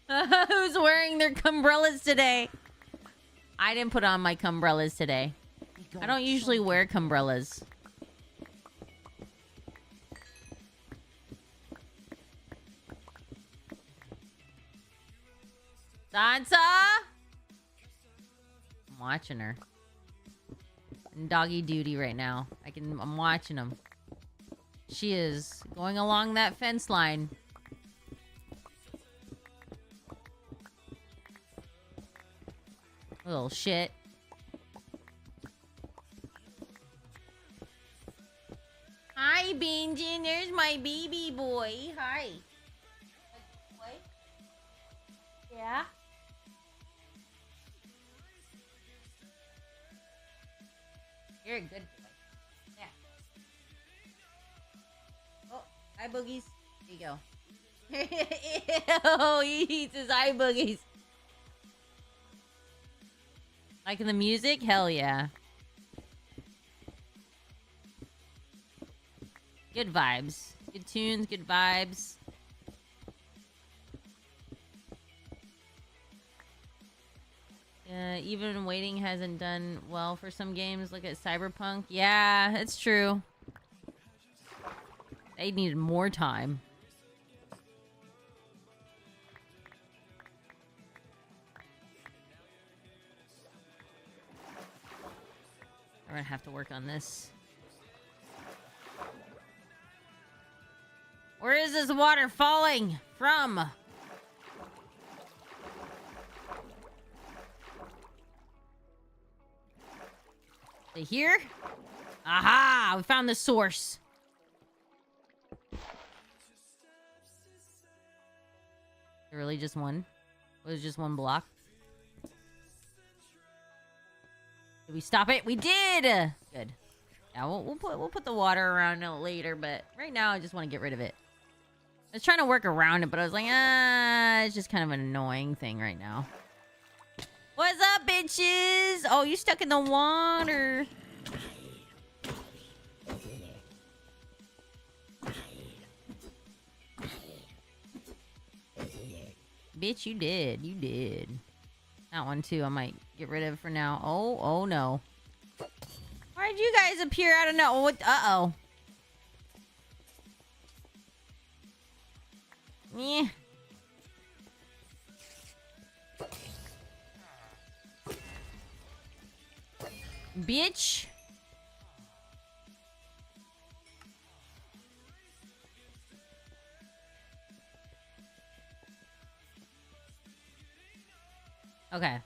Who's wearing their umbrellas today? I didn't put on my umbrellas today. I don't usually wear umbrellas. Sansa! I'm watching her. In doggy duty right now. I'm watching him. She is going along that fence line. Little shit. Hi, Benjin. There's my baby boy. Hi. Boy? Yeah? You're a good boy. Yeah. Oh, eye boogies. There you go. Ew, he eats his eye boogies. Liking the music? Hell yeah. Good vibes. Good tunes, good vibes. Even waiting hasn't done well for some games. Look at Cyberpunk. Yeah, it's true. They needed more time. I'm gonna have to work on this. Where is this water falling from? Is it here? Aha! We found the source. Really, just one? It was just one block. Did we stop it? We did. Good. Yeah, we'll put the water around it later, but right now I just want to get rid of it. I was trying to work around it, but I was like, it's just kind of an annoying thing right now. What's up, bitches? Oh, you stuck in the water. Bitch, you did. You did. That one, too, I might get rid of for now. Oh no. Why did you guys appear out of no? What? Uh-oh. Yeah. Bitch. Okay.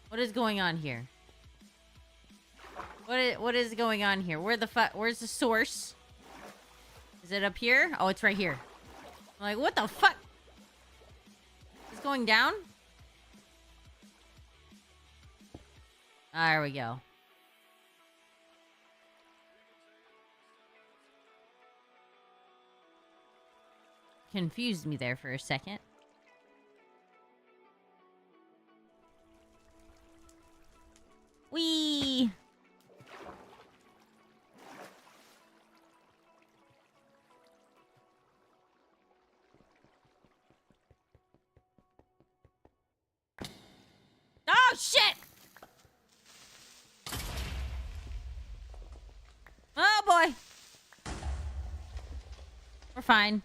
What is going on here? What is going on here? Where's the source? Is it up here? Oh, it's right here. I'm like, what the fuck? It's going down? There we go. Confused me there for a second. We're fine.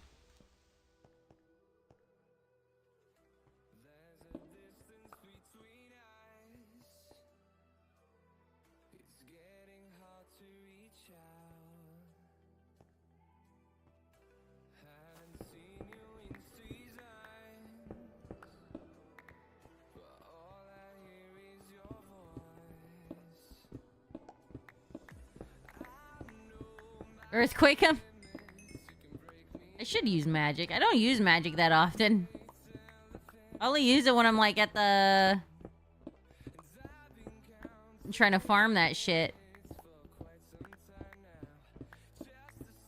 Earthquake him? I should use magic. I don't use magic that often. I only use it when I'm like at the... I'm trying to farm that shit.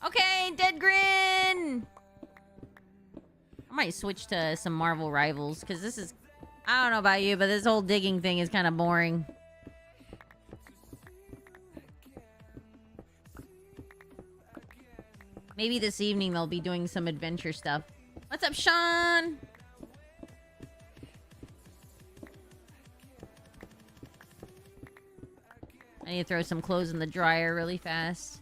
Okay, Dead Grin! I might switch to some Marvel Rivals, because this is... I don't know about you, but this whole digging thing is kind of boring. Maybe this evening they'll be doing some adventure stuff. What's up, Sean? I need to throw some clothes in the dryer really fast.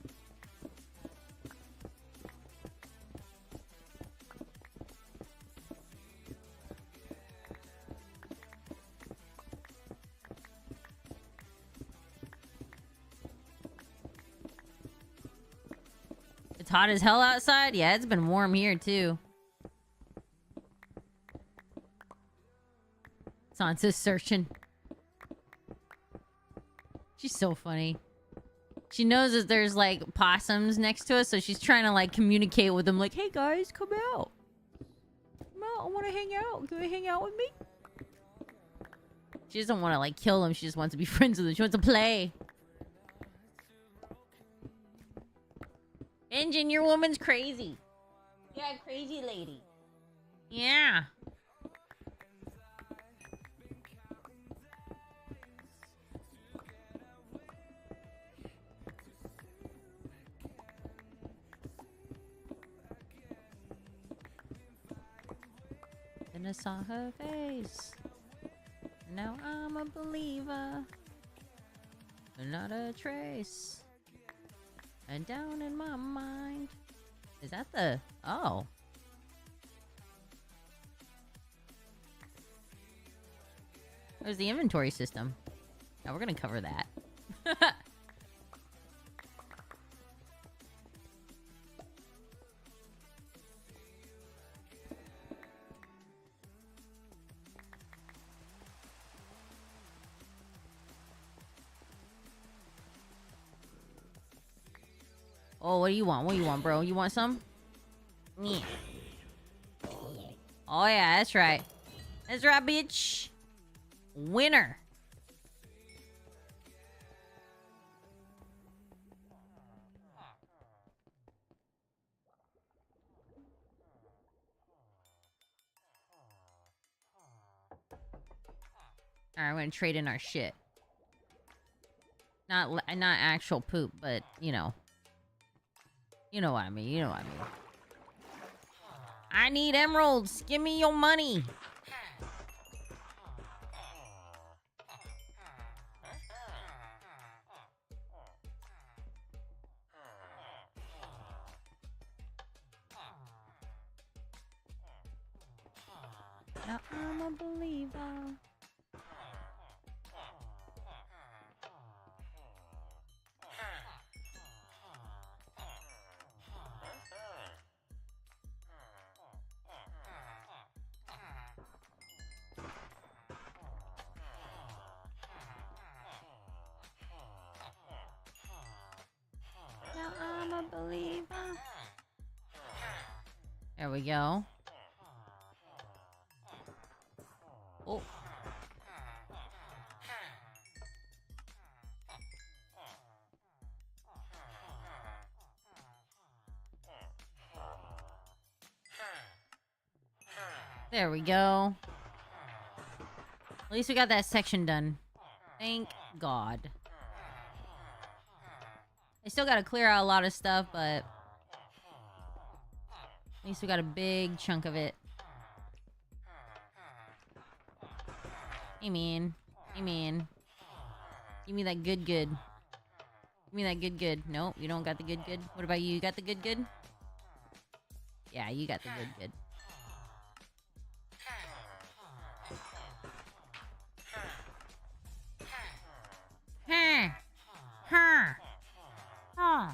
It's hot as hell outside? Yeah, it's been warm here, too. Sansa's searching. She's so funny. She knows that there's, like, possums next to us, so she's trying to, like, communicate with them. Like, hey, guys, come out. Come out. I want to hang out. Can you hang out with me? She doesn't want to, like, kill them. She just wants to be friends with them. She wants to play. Engine, your woman's crazy. Yeah, crazy lady. Yeah. Then I saw her face. Now I'm a believer. Not a trace. And down in my mind. Is that the... Oh. There's the inventory system. Now we're gonna cover that. Oh, what do you want? What do you want, bro? You want some? Yeah. Oh, yeah, that's right. That's right, bitch. Winner. Alright, we're gonna trade in our shit. Not actual poop, but, you know. You know what I mean. You know what I mean. I need emeralds. Give me your money. Now I'm a believer. Now I'm a believer. There we go. Oh. There we go. At least we got that section done. Thank God. I still gotta clear out a lot of stuff, but at least we got a big chunk of it. Hey, man. Hey, man. Give me that good. Give me that good. Nope, you don't got the good. What about you? You got the good? Yeah, you got the good. Huh. Huh. Huh.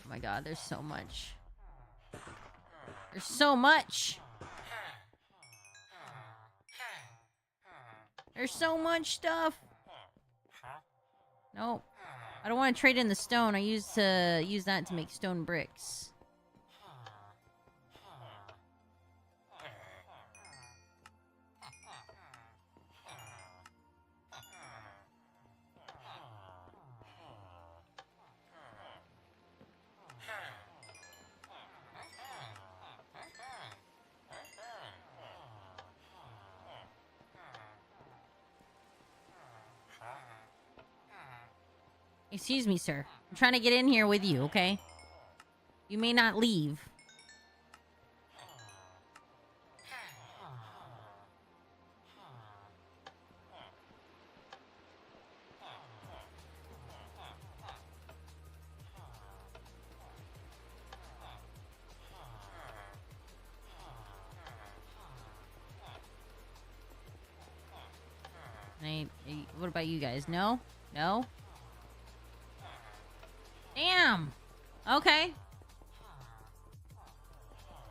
Oh my god, there's so much. There's so much. There's so much stuff. Nope. I don't want to trade in the stone. I used to use that to make stone bricks. Excuse me, sir. I'm trying to get in here with you, okay? You may not leave. What about you guys? No? No? Damn! Okay.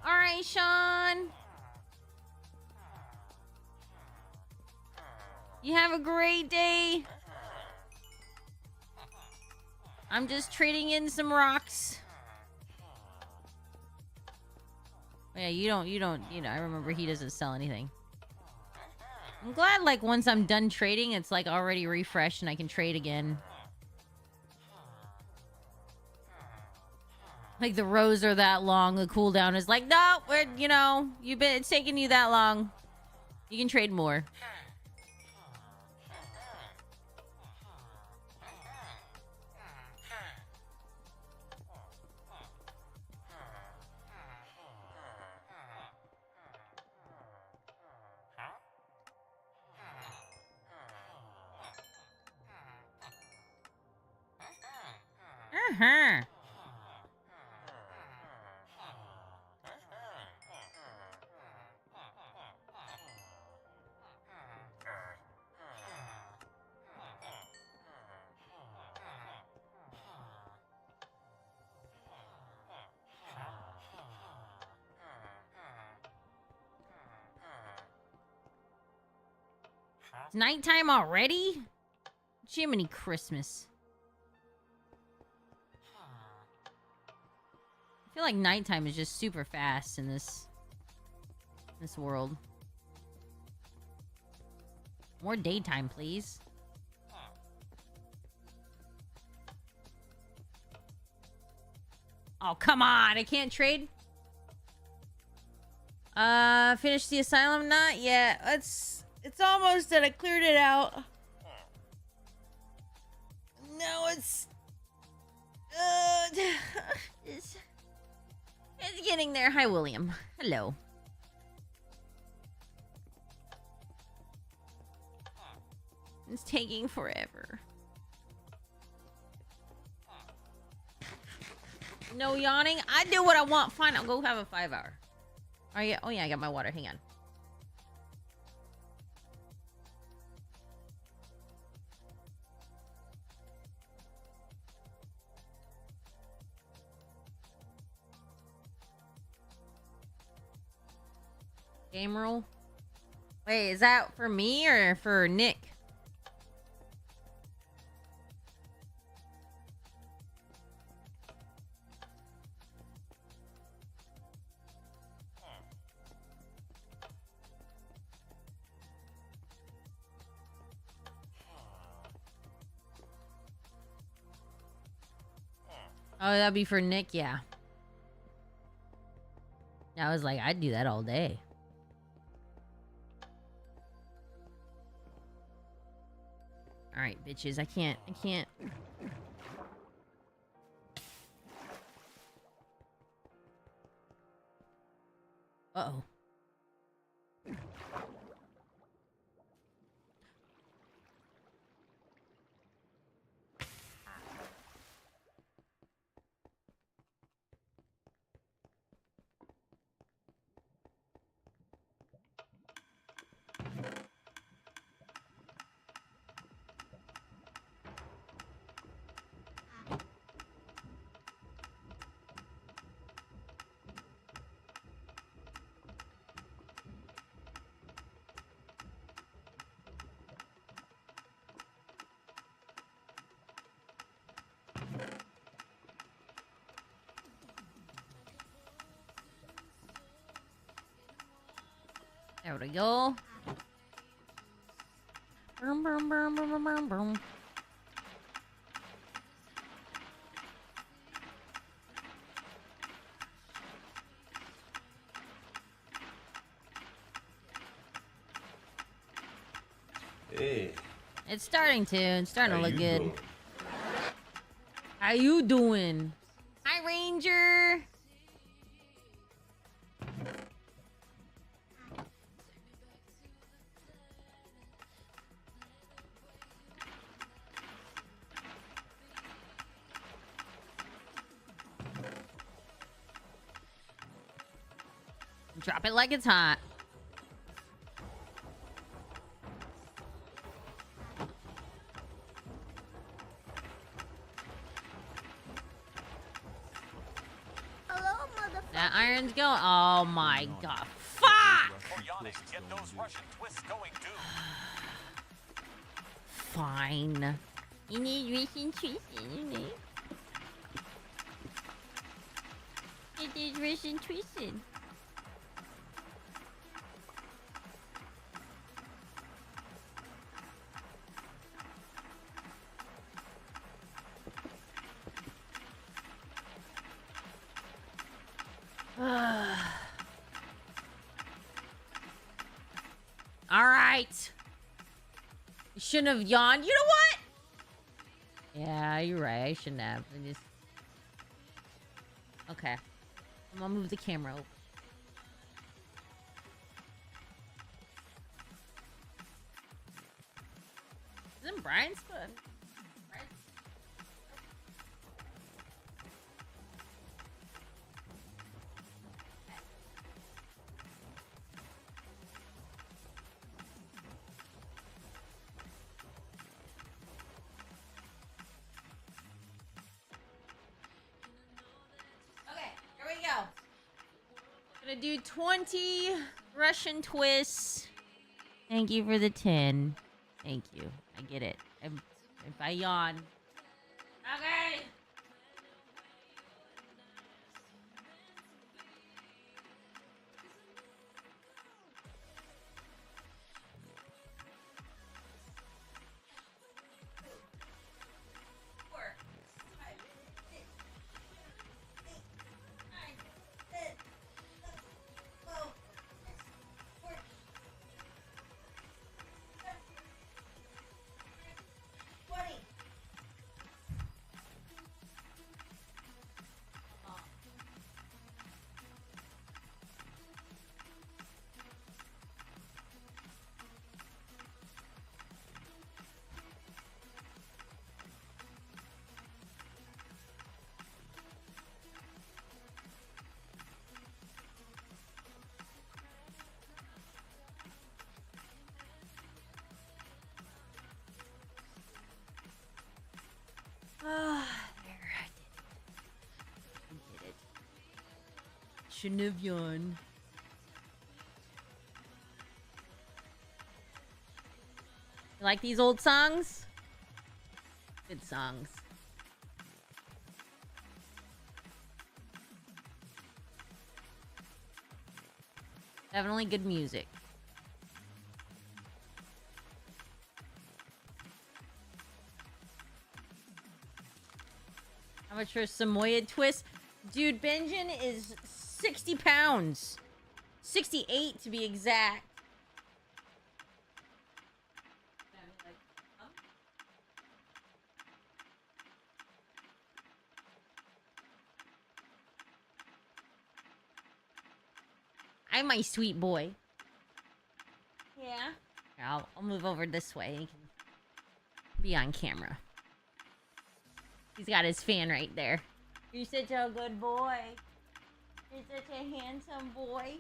Alright, Sean. You have a great day. I'm just trading in some rocks. Oh, yeah, you don't, I remember he doesn't sell anything. I'm glad, like, once I'm done trading, it's, like, already refreshed and I can trade again. Like, the rows are that long, the cooldown is like, no, it's taking you that long. You can trade more. Uh-huh. It's nighttime already? Jiminy Christmas. I feel like nighttime is just super fast in this world. More daytime, please. Oh, come on. I can't trade. Finish the asylum? Not yet. It's almost done. I cleared it out. No, it's getting there. Hi, William. Hello. It's taking forever. No yawning. I do what I want. Fine, I'll go have a 5-hour. Oh yeah, I got my water. Hang on. Game rule? Wait, is that for me or for Nick? Oh, that'd be for Nick, yeah. I was like, I'd do that all day. Alright, bitches, I can't. Uh-oh. There we go. Boom, boom, boom, boom, boom, boom, boom. Hey. It's starting to. It's starting to How look you good. doing? How you doing? Hi, Ranger. Drop it like it's hot. Hello, motherfucker. That iron's going. Oh my god. Fuck! Get those Russian twists going, dude. Fine. You need Russian twists, you need. It is Russian twisted. All right. You shouldn't have yawned. You know what? Yeah, you're right. I shouldn't have. I just... Okay. I'm gonna move the camera over. Isn't Brian's foot? Okay, here we go. Gonna do 20 Russian twists. Thank you for the 10. Thank you. I get it. If I yawn. Okay. There, I did it. Shouldn't have yawned. You like these old songs? Good songs. Definitely good music. How much for a Samoyed twist? Dude, Benjin is 60 pounds. 68 to be exact. Hi, my sweet boy. Yeah? Here, I'll move over this way. He can be on camera. He's got his fan right there. You're such a good boy. You're such a handsome boy.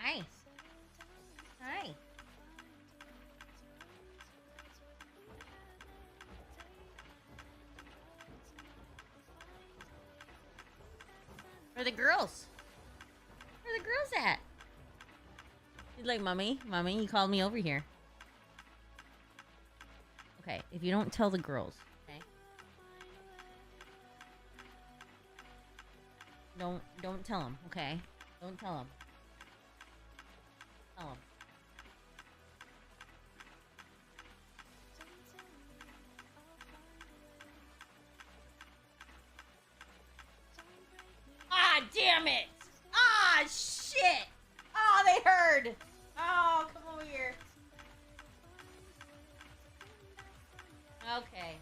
Hi. Hi. Where are the girls? Where are the girls at? He's like, Mommy, you called me over here. Okay, if you don't tell the girls, okay? Don't tell them, okay? Don't tell them. Tell them. Ah, damn it! Ah, shit! Oh, they heard! Oh, come over here. Okay.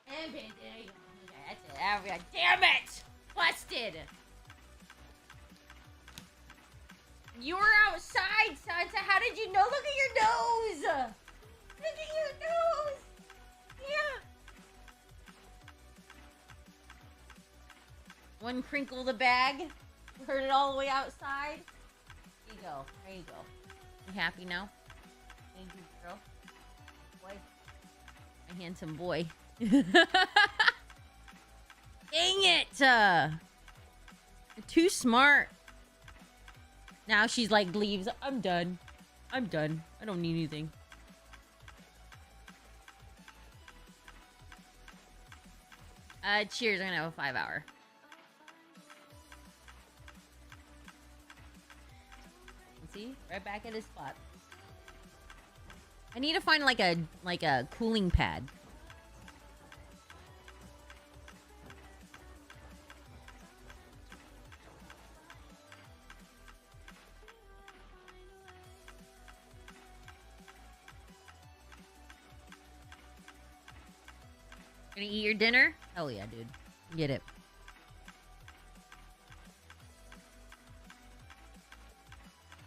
And there you go. Okay, that's it. There we go. Damn it! Busted! You were outside, son, so how did you know? Look at your nose! Look at your nose! Yeah! One crinkle of the bag. Heard it all the way outside. There you go. There you go. You happy now? Thank you, girl. Boy. My handsome boy. Dang it! You're too smart. Now she's like, leaves. I'm done. I'm done. I don't need anything. Cheers. I'm gonna have a 5-hour. See? Right back at his spot. I need to find like a cooling pad. Gonna eat your dinner? Oh yeah, dude. Get it.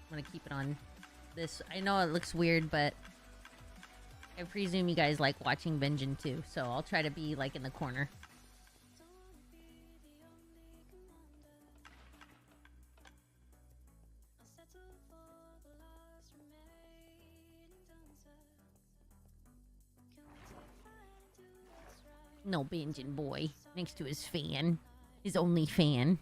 I'm gonna keep it on this. I know it looks weird, but I presume you guys like watching Benjen too, so I'll try to be like in the corner. No, Benjen boy next to his fan, his only fan.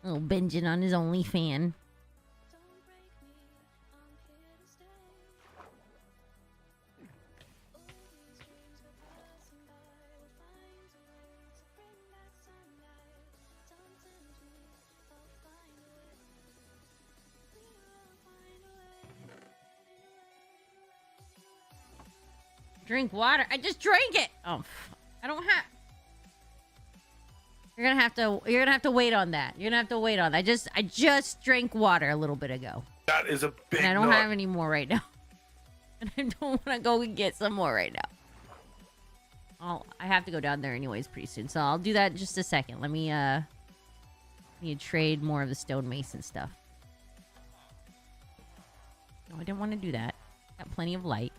Little Benjen on his only fan. Drink water. I just drank it. Oh, I don't have. You're gonna have to wait on that. You're gonna have to wait on that. I just drank water a little bit ago. That is a big. And I don't have any more right now. And I don't want to go and get some more right now. I have to go down there anyways pretty soon, so I'll do that in just a second. Let me need to trade more of the stonemason stuff. No, I didn't want to do that. Got plenty of light.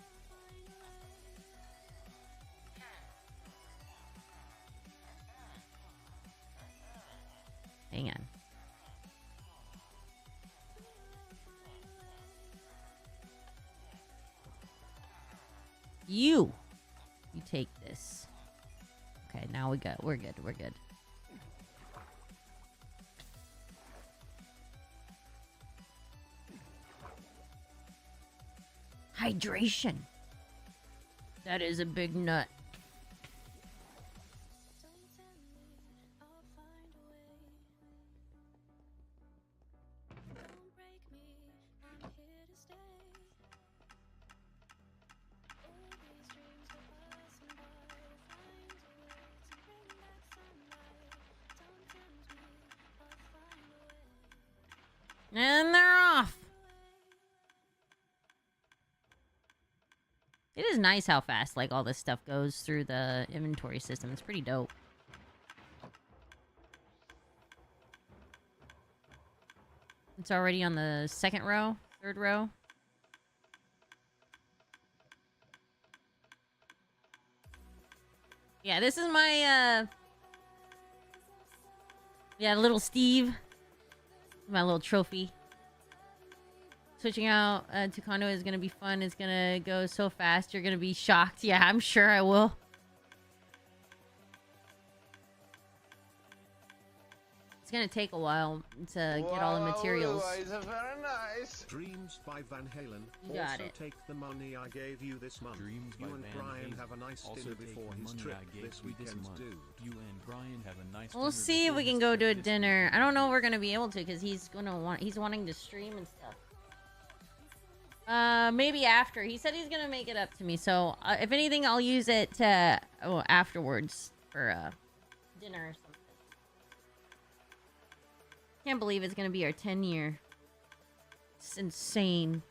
Hang on. You take this. Okay, now we're good. We're good. Hydration. That is a big nut. And they're off. It is nice how fast like all this stuff goes through the inventory system. It's pretty dope. It's already on the second row, third row. Yeah, this is my yeah, little Steve. My little trophy. Switching out to condo is gonna be fun. It's gonna go so fast. You're gonna be shocked. Yeah, I'm sure I will. It's gonna take a while to get all the materials. Very nice. Dreams by Van Halen. You got Also it. take the money I gave you this month. Dreams you by and Van Brian Halen. have a nice Also dinner take before the his money trip I gave this you this weekend, month. dude. You and Brian have a nice We'll dinner see if before we can his go trip to a this dinner. weekend, I don't know if dude. we're gonna be able to because he's wanting to stream and stuff. Maybe after. He said he's gonna make it up to me. So if anything, I'll use it to afterwards for dinner or something. Can't believe it's gonna be our 10-year. It's insane.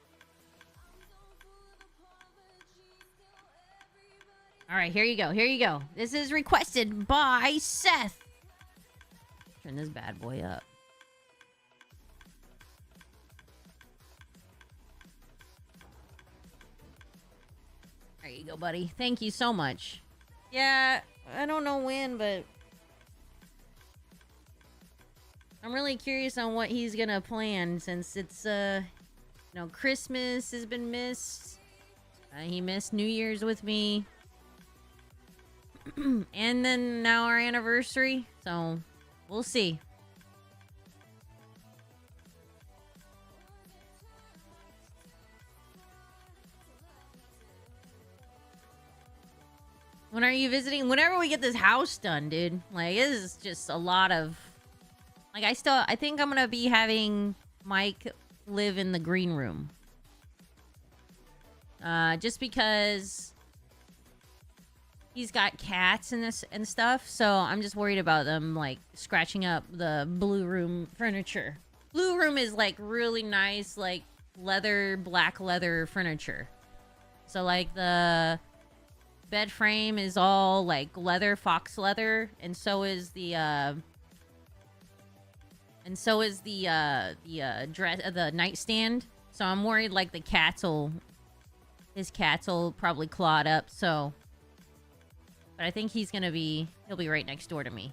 All right, here you go. Here you go. This is requested by Seth. Turn this bad boy up. There you go, buddy. Thank you so much. Yeah, I don't know when, but I'm really curious on what he's gonna plan since it's Christmas has been missed. He missed New Year's with me. And then now our anniversary. So we'll see. When are you visiting? Whenever we get this house done, dude. Like, this is just a lot of... Like, I think I'm gonna be having Mike live in the green room. Just because he's got cats and this and stuff, so I'm just worried about them, like, scratching up the blue room furniture. Blue room is, like, really nice, like, black leather furniture. So, like, the bed frame is all like leather, fox leather, and so is the the nightstand. So I'm worried like his cats will probably claw it up. So, but I think he'll be right next door to me,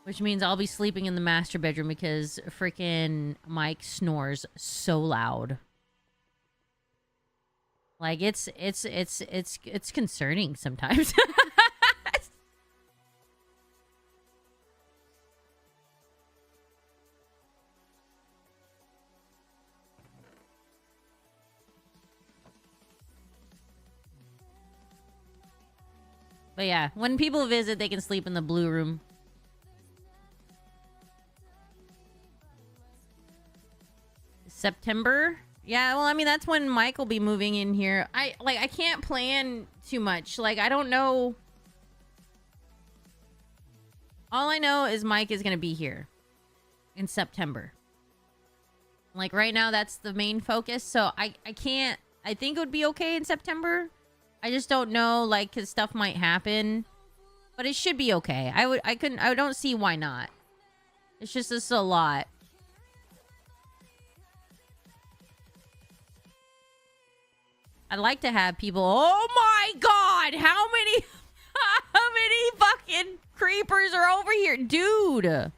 which means I'll be sleeping in the master bedroom because freaking Mike snores so loud. Like, it's concerning sometimes. But yeah, when people visit, they can sleep in the blue room. September? Yeah, well, I mean, that's when Mike will be moving in here. I can't plan too much. Like, I don't know. All I know is Mike is going to be here in September. Like, right now, that's the main focus. So, I can't... I think it would be okay in September. I just don't know, like, because stuff might happen. But it should be okay. I don't see why not. It's just a lot. I'd like to have people... Oh my god! How many... How many fucking creepers are over here? Dude!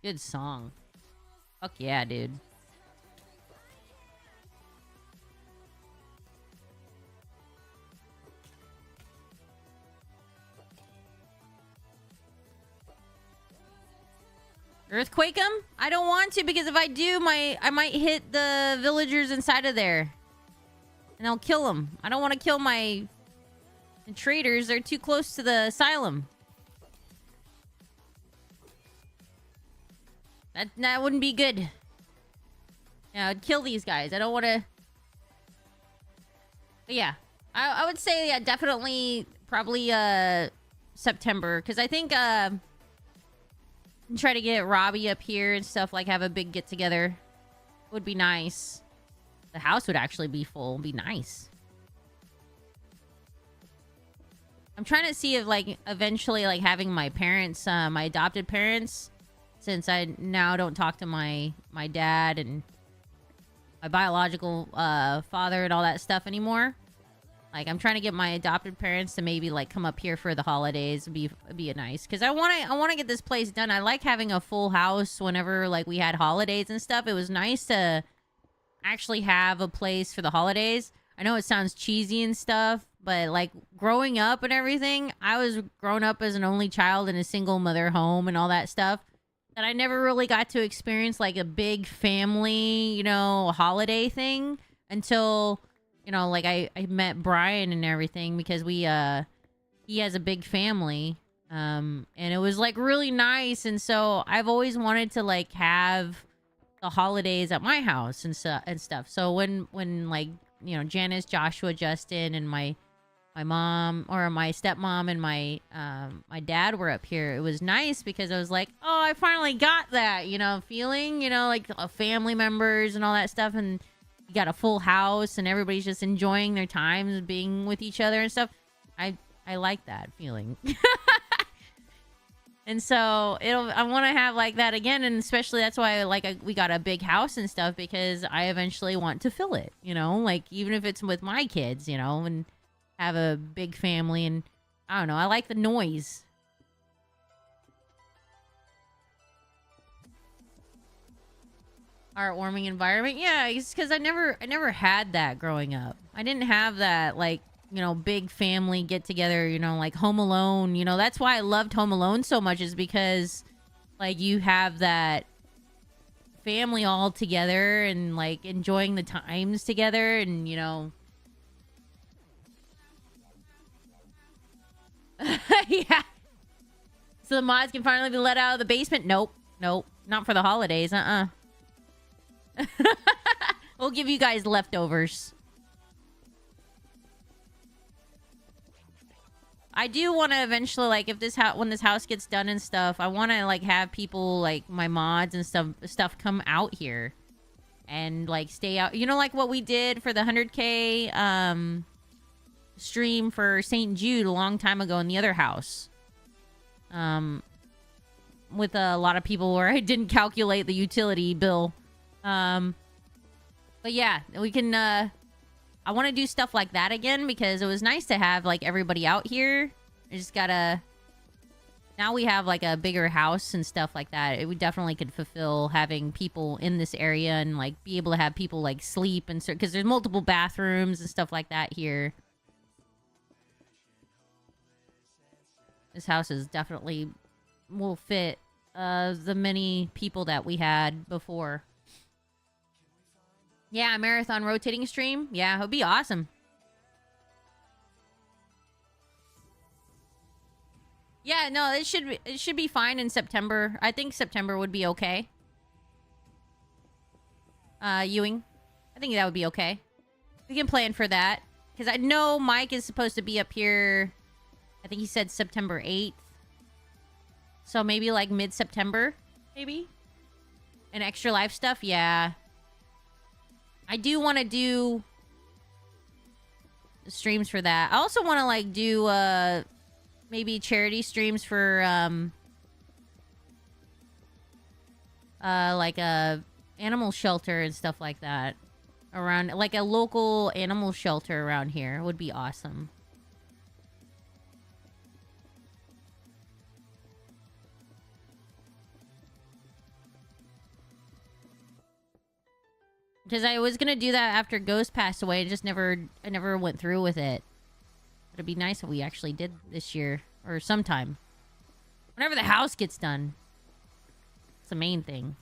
Good song. Fuck yeah, dude. Earthquake them? I don't want to, because if I do, I might hit the villagers inside of there. And I'll kill them. I don't want to kill my traders. They're too close to the asylum. That wouldn't be good. Yeah, I'd kill these guys. I don't want to... But yeah. I would say, yeah, definitely, probably, September. Because I think, try to get Robbie up here and stuff, like have a big get-together. Would be nice. The house would actually be full. Would be nice. I'm trying to see if, like, eventually, like, having my parents, my adopted parents, since I now don't talk to my dad and my biological father and all that stuff anymore. Like, I'm trying to get my adopted parents to maybe like come up here for the holidays. Be nice, because I want to get this place done. I like having a full house whenever like we had holidays and stuff. It was nice to actually have a place for the holidays. I know it sounds cheesy and stuff, but like growing up and everything, I was grown up as an only child in a single mother home and all that stuff. And I never really got to experience like a big family, you know, holiday thing until, you know, like I met Brian and everything, because he has a big family. And it was like really nice. And so I've always wanted to like have the holidays at my house and stuff. So when like, you know, Janice, Joshua, Justin, and my mom or my stepmom and my dad were up here, it was nice because I was like, oh, I finally got that, you know, feeling, you know, like family members and all that stuff. And you got a full house and everybody's just enjoying their times being with each other and stuff. I like that feeling. And so I want to have like that again, and especially that's why we got a big house and stuff, because I eventually want to fill it, you know, like even if it's with my kids, you know, and have a big family. And I don't know, I like the noise. Heartwarming environment, yeah, it's because I never had that growing up. I didn't have that, like, you know, big family get together, you know, like Home Alone, you know. That's why I loved Home Alone so much, is because like you have that family all together and like enjoying the times together, and you know. Yeah. So the mods can finally be let out of the basement. Nope, not for the holidays. We'll give you guys leftovers. I do want to eventually, like, if when this house gets done and stuff, I want to like have people like my mods and stuff come out here and like stay out. You know, like what we did for the 100K stream for St. Jude a long time ago in the other house. With a lot of people where I didn't calculate the utility bill. But yeah, we can I want to do stuff like that again, because it was nice to have like everybody out here. I just gotta, now we have like a bigger house and stuff like that. We definitely could fulfill having people in this area and like be able to have people like sleep and because there's multiple bathrooms and stuff like that here. This house is definitely will fit the many people that we had before. Yeah, a marathon rotating stream. Yeah, it would be awesome. Yeah, no, it should be fine in September. I think September would be okay. Ewing, I think that would be okay. We can plan for that, because I know Mike is supposed to be up here. I think he said September 8th. So maybe like mid-September, maybe. And Extra Life stuff, yeah. I do want to do streams for that. I also want to like do maybe charity streams for like a animal shelter and stuff like that around, like a local animal shelter around here would be awesome. Because I was gonna do that after Ghost passed away. I never went through with it. It'd be nice if we actually did this year or sometime. Whenever the house gets done. It's the main thing.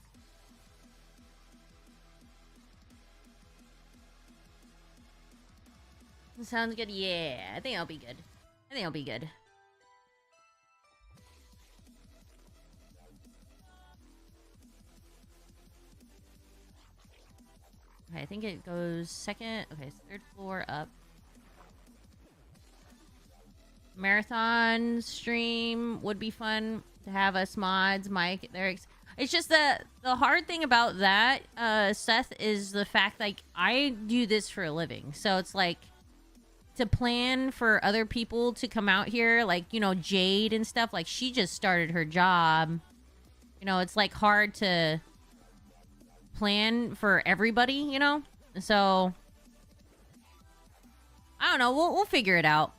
Sounds good. Yeah, I think I'll be good. I think I'll be good. Okay, I think it goes second. Okay, third floor up. Marathon stream would be fun to have us mods, Mike, there. It's just the hard thing about that, Seth, is the fact like I do this for a living, so it's like to plan for other people to come out here, like, you know, Jade and stuff. Like, she just started her job. You know, it's like hard to plan for everybody, you know? So I I don't know. We'll figure it out.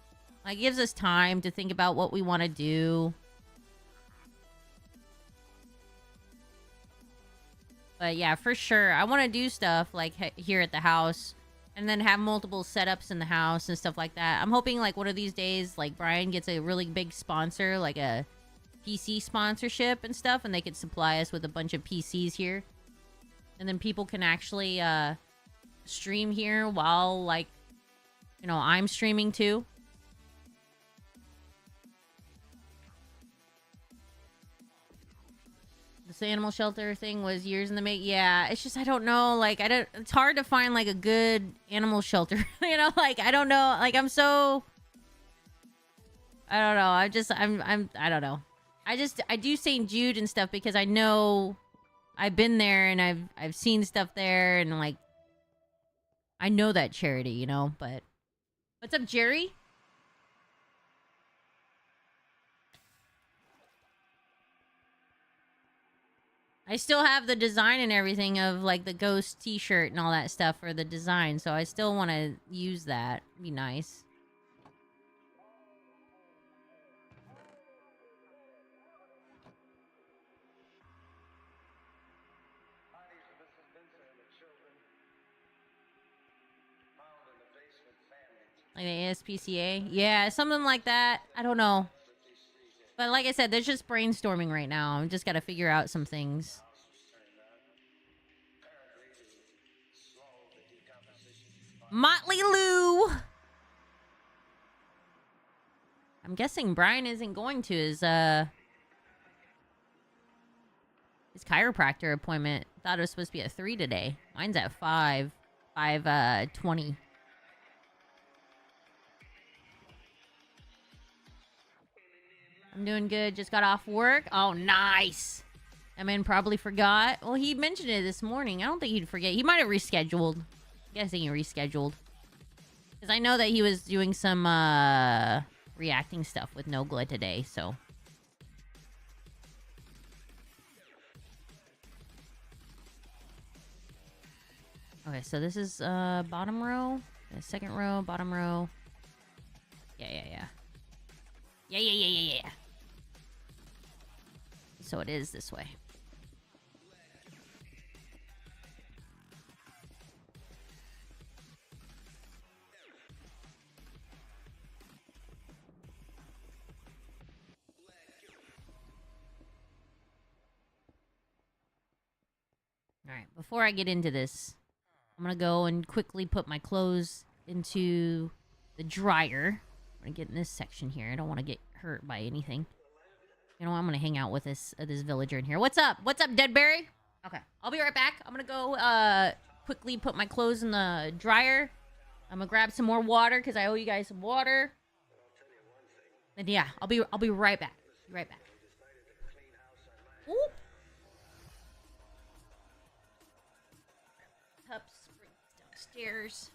Like, it gives us time to think about what we want to do. But yeah, for sure. I want to do stuff like here at the house. And then have multiple setups in the house and stuff like that. I'm hoping like one of these days, like Brian gets a really big sponsor, like a PC sponsorship and stuff. And they could supply us with a bunch of PCs here. And then people can actually stream here while like, you know, I'm streaming too. This animal shelter thing was years in the make. Yeah, it's just I don't know. Like it's hard to find like a good animal shelter. You know, like I don't know. Like I don't know. I don't know. I do St. Jude and stuff because I know I've been there and I've seen stuff there and like I know that charity, you know. But what's up, Jerry? I still have the design and everything of like the ghost t-shirt and all that stuff for the design, so I still want to use that. Be nice. Like the ASPCA? Yeah, something like that. I don't know. But like I said, there's just brainstorming right now. I'm just got to figure out some things. Motley Lou! I'm guessing Brian isn't going to his chiropractor appointment. Thought it was supposed to be at 3 today. Mine's at 5:20. I'm doing good. Just got off work. Oh, nice. I mean, probably forgot. Well, he mentioned it this morning. I don't think he'd forget. He might have rescheduled. I'm guessing he rescheduled. Because I know that he was doing some reacting stuff with Nogla today, so. Okay, so this is bottom row. Second row, bottom row. Yeah. Yeah. So it is this way. Alright, before I get into this, I'm gonna go and quickly put my clothes into the dryer. I'm gonna get in this section here. I don't want to get hurt by anything. You know what? I'm gonna hang out with this villager in here. What's up? What's up, Deadberry? Okay, I'll be right back. I'm gonna go quickly put my clothes in the dryer. I'm gonna grab some more water because I owe you guys some water. And yeah, I'll be right back. Be right back. Oop. Cups downstairs.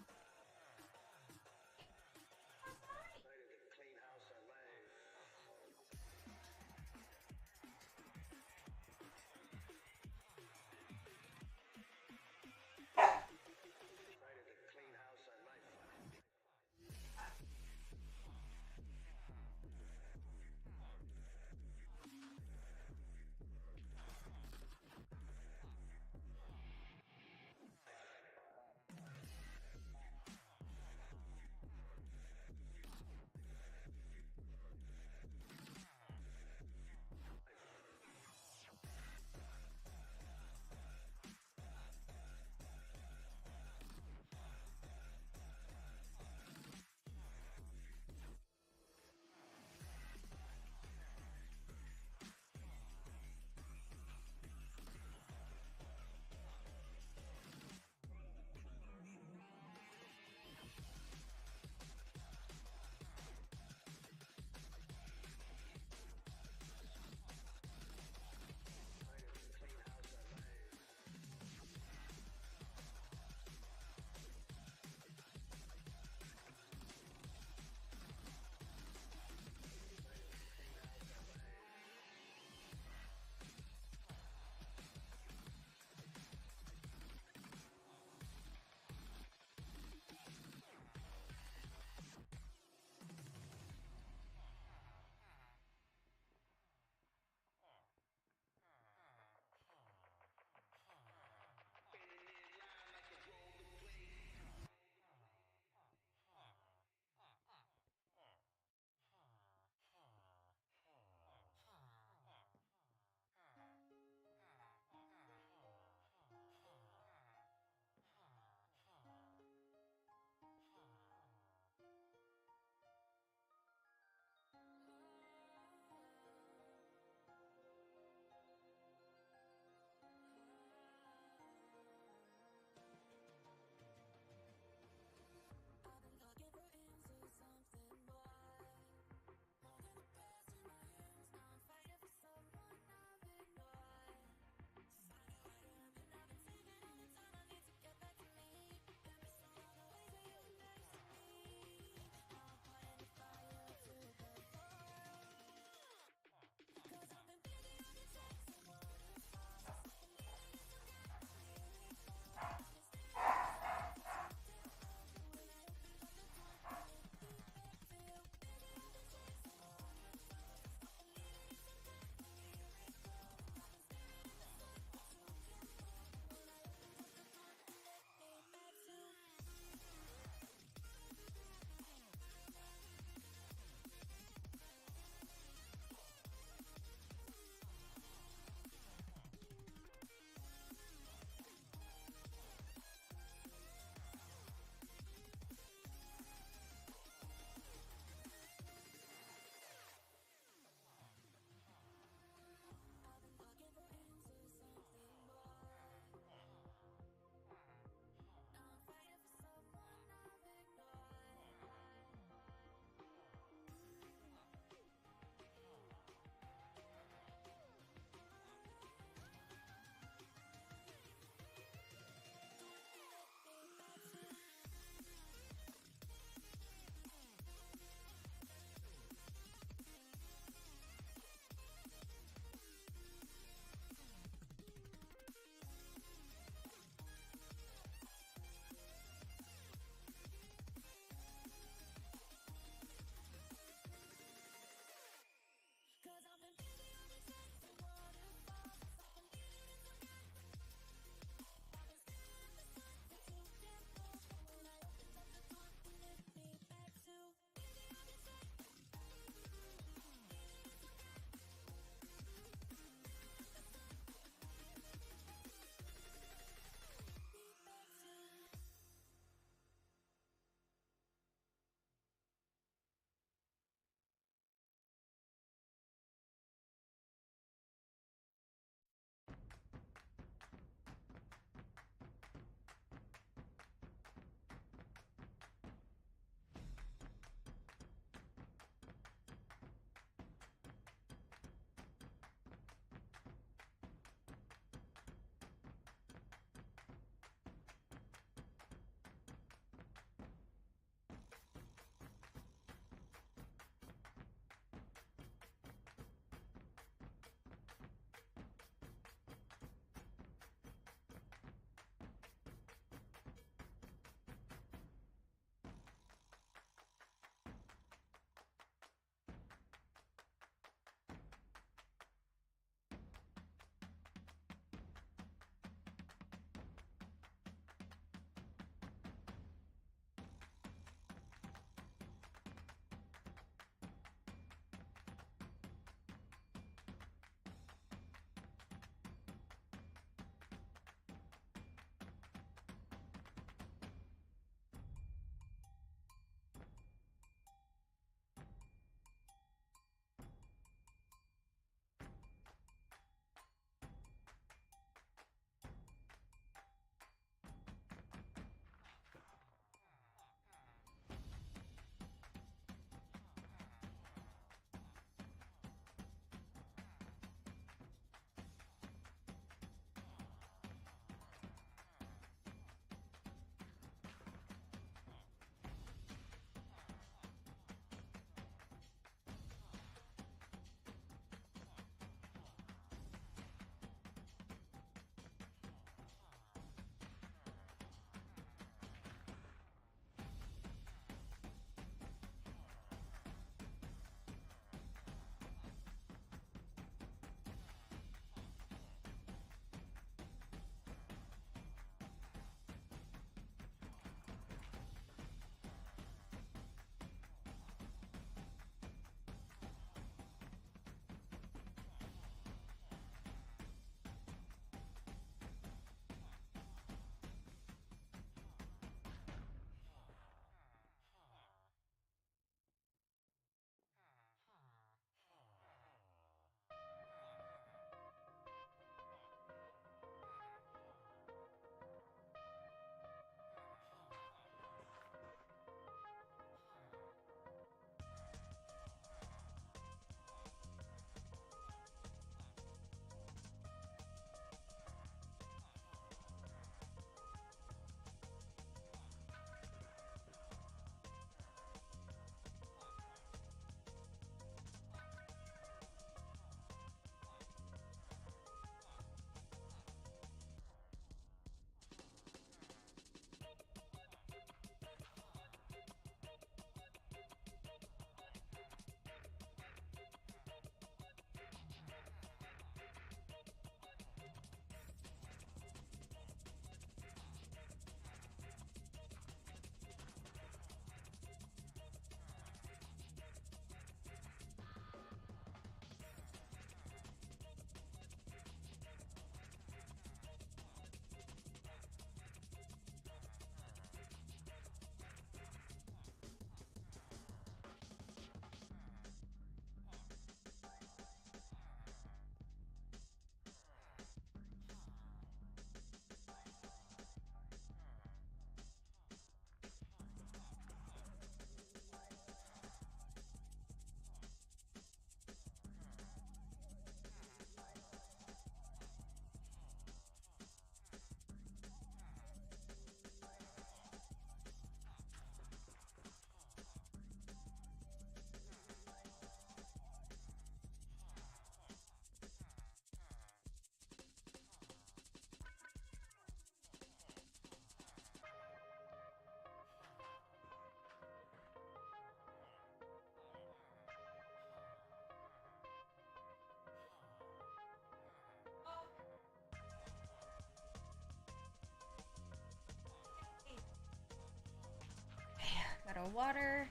more water.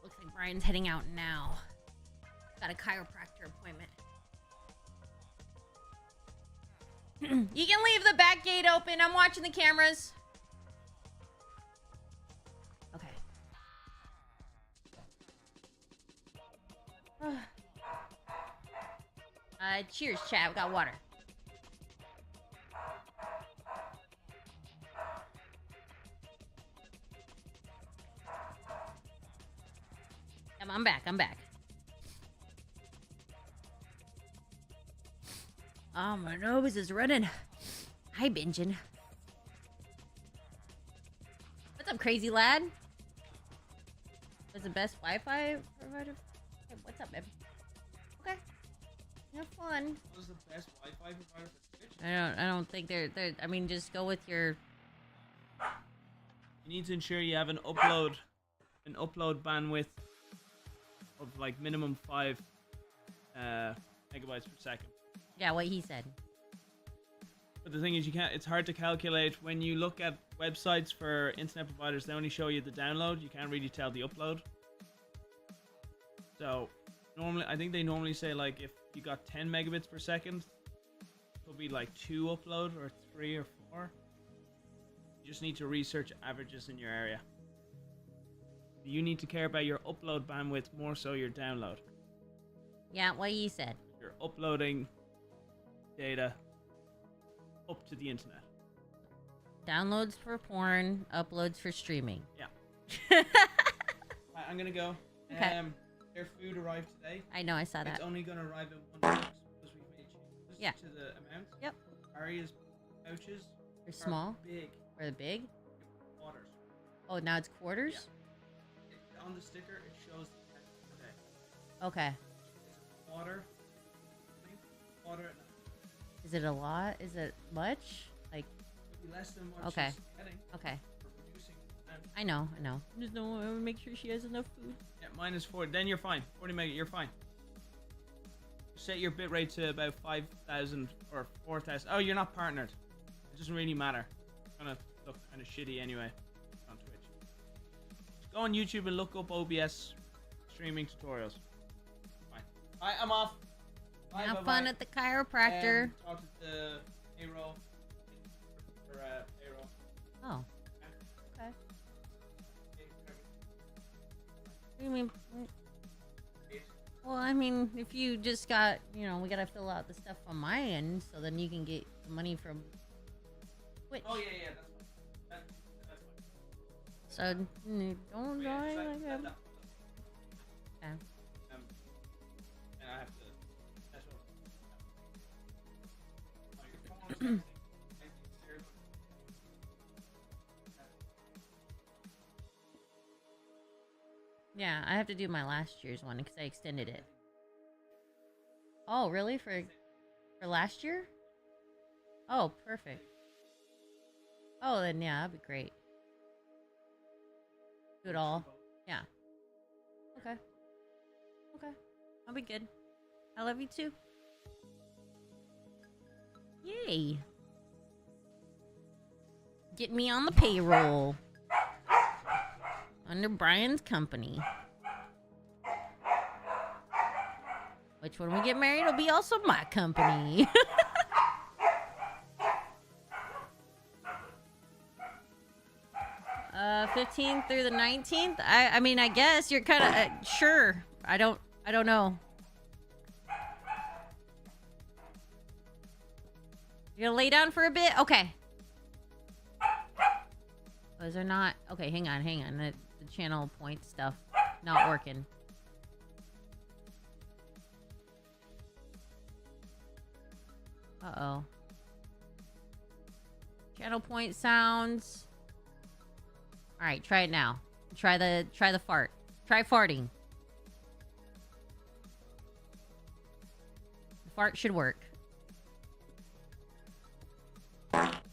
Looks like Brian's heading out now. Got a chiropractor appointment. You can leave the back gate open. I'm watching the cameras. Okay. Cheers, chat. We got water. I'm back. I'm back. Oh, my nose is running. Hi, binging. What's up, crazy lad? What's the best Wi-Fi provider? Hey, what's up, babe? Okay. Have fun. What's the best Wi-Fi provider for Twitch? I don't think they're. I mean, just go with your. You need to ensure you have an upload bandwidth of like minimum 5 megabytes per second. Yeah, what he said. But the thing is, it's hard to calculate when you look at websites for internet providers. They only show you the download. You can't really tell the upload. So I think they normally say like if you got 10 megabits per second, it'll be like 2 upload or 3 or 4. You just need to research averages in your area. You need to care about your upload bandwidth more so your download. Yeah, what he said. You're uploading data up to the internet. Downloads for porn, uploads for streaming. Yeah. Right, I'm gonna go. Okay. Their food arrived today. I know, I saw that. It's only gonna arrive in 1 box because we've made changes Yeah. to the amount. Yep. Aria's pouches They're are small. big. Or the big? Waters. Oh, now it's quarters? Yeah. On the sticker, it shows the amount per day. Okay. It's water. Water. Is it a lot? Is it much? Like, It'll be less than what okay. she's getting. Okay. For reducing the amount. I know. Just don't make sure she has enough food. Yeah, minus 4. Then you're fine. 40 meg, you're fine. Set your bitrate to about 5,000 or 4,000. Oh, you're not partnered. It doesn't really matter. It's gonna look kind of shitty anyway on Twitch. Just go on YouTube and look up OBS streaming tutorials. Fine. Alright, I'm off. Bye, Have bye, fun bye. at the chiropractor. Talk to the payroll. For payroll. Oh. Okay. What do you mean? Well, I mean, if you just got, we gotta fill out the stuff on my end, so then you can get the money from Twitch. Oh yeah, that's fine. So don't die like that. Okay. And I have to. That's what. Yeah, I have to do my last year's one because I extended it. Oh, really? For last year? Oh, perfect. Oh, then yeah, that'd be great. Do it all. Yeah. Okay. Okay. I'll be good. I love you too. Yay. Get me on the payroll. Under Brian's company. Which when we get married will be also my company. 15th through the 19th? I mean, I guess you're kind of sure. I don't know. You're gonna lay down for a bit? Okay. Those are not... Okay, hang on. The channel point stuff not working. Uh-oh. Channel point sounds. Alright, try it now. Try the fart. Try farting. The fart should work.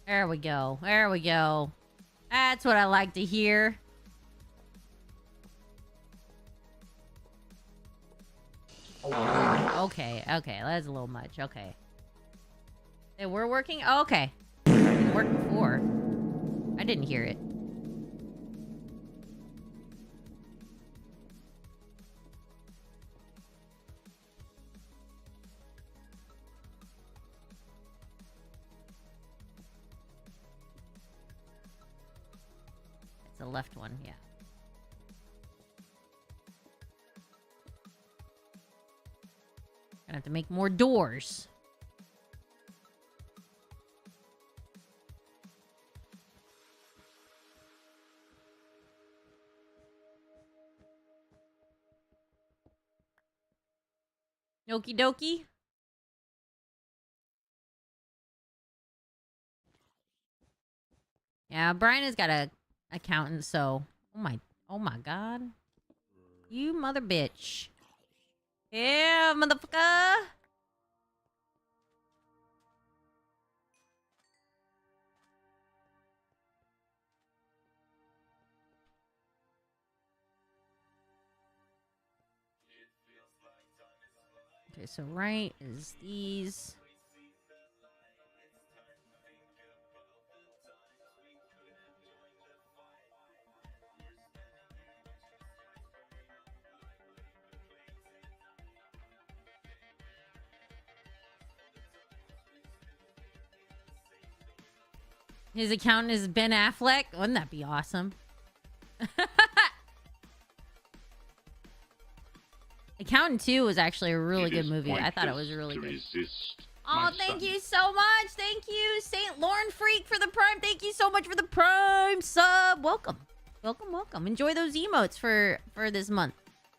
There we go. That's what I like to hear. Okay, that's a little much. Okay. They were working? Oh, okay. It didn't work before. I didn't hear it. the left one, yeah. Gonna have to make more doors. Okie dokie. Yeah, Brian has got a accountant, so oh my god. You mother bitch. Yeah, motherfucker. Okay, so right is these. His accountant is Ben Affleck. Wouldn't that be awesome? Accountant 2 was actually a really good movie. I thought it was really good. Oh, thank you so much. Thank you, St. Lauren Freak, for the Prime. Thank you so much for the Prime sub. Welcome. Welcome, welcome. Enjoy those emotes for this month.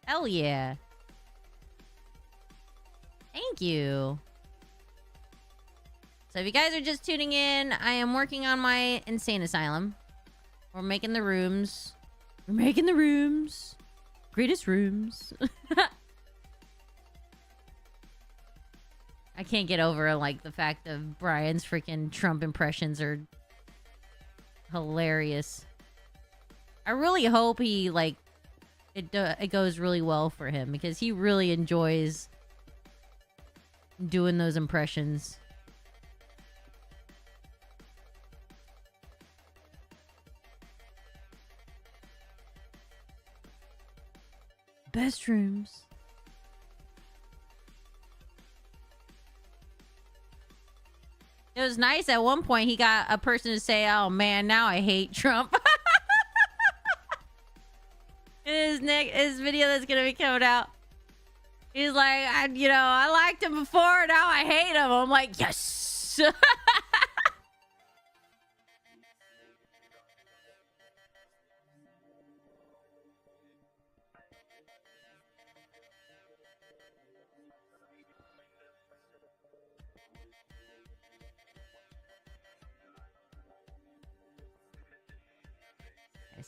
Hell yeah. Thank you. So if you guys are just tuning in, I am working on my insane asylum. We're making the rooms. We're making the rooms. Greatest rooms. I can't get over, like, the fact that Brian's freaking Trump impressions are hilarious. I really hope he, like, it goes really well for him, because he really enjoys doing those impressions. Best rooms. It was nice at one point he got a person to say, "Oh man, now I hate Trump." In his video that's gonna be coming out, he's like, I liked him before, now I hate him. I'm like, yes.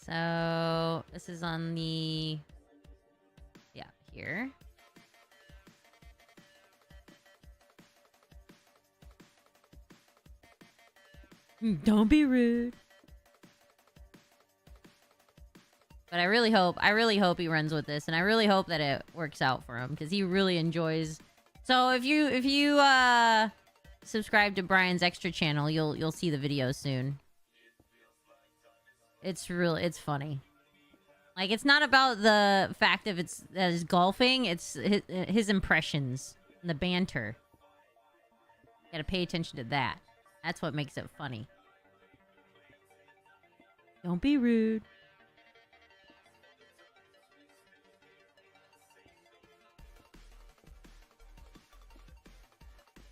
So this is on the, here. Don't be rude. But I really hope he runs with this, and I really hope that it works out for him, because he really enjoys. So if you subscribe to Brian's extra channel, you'll see the video soon. It's funny. Like, it's not about the fact that it's golfing, it's his impressions and the banter. Gotta pay attention to that. That's what makes it funny. Don't be rude.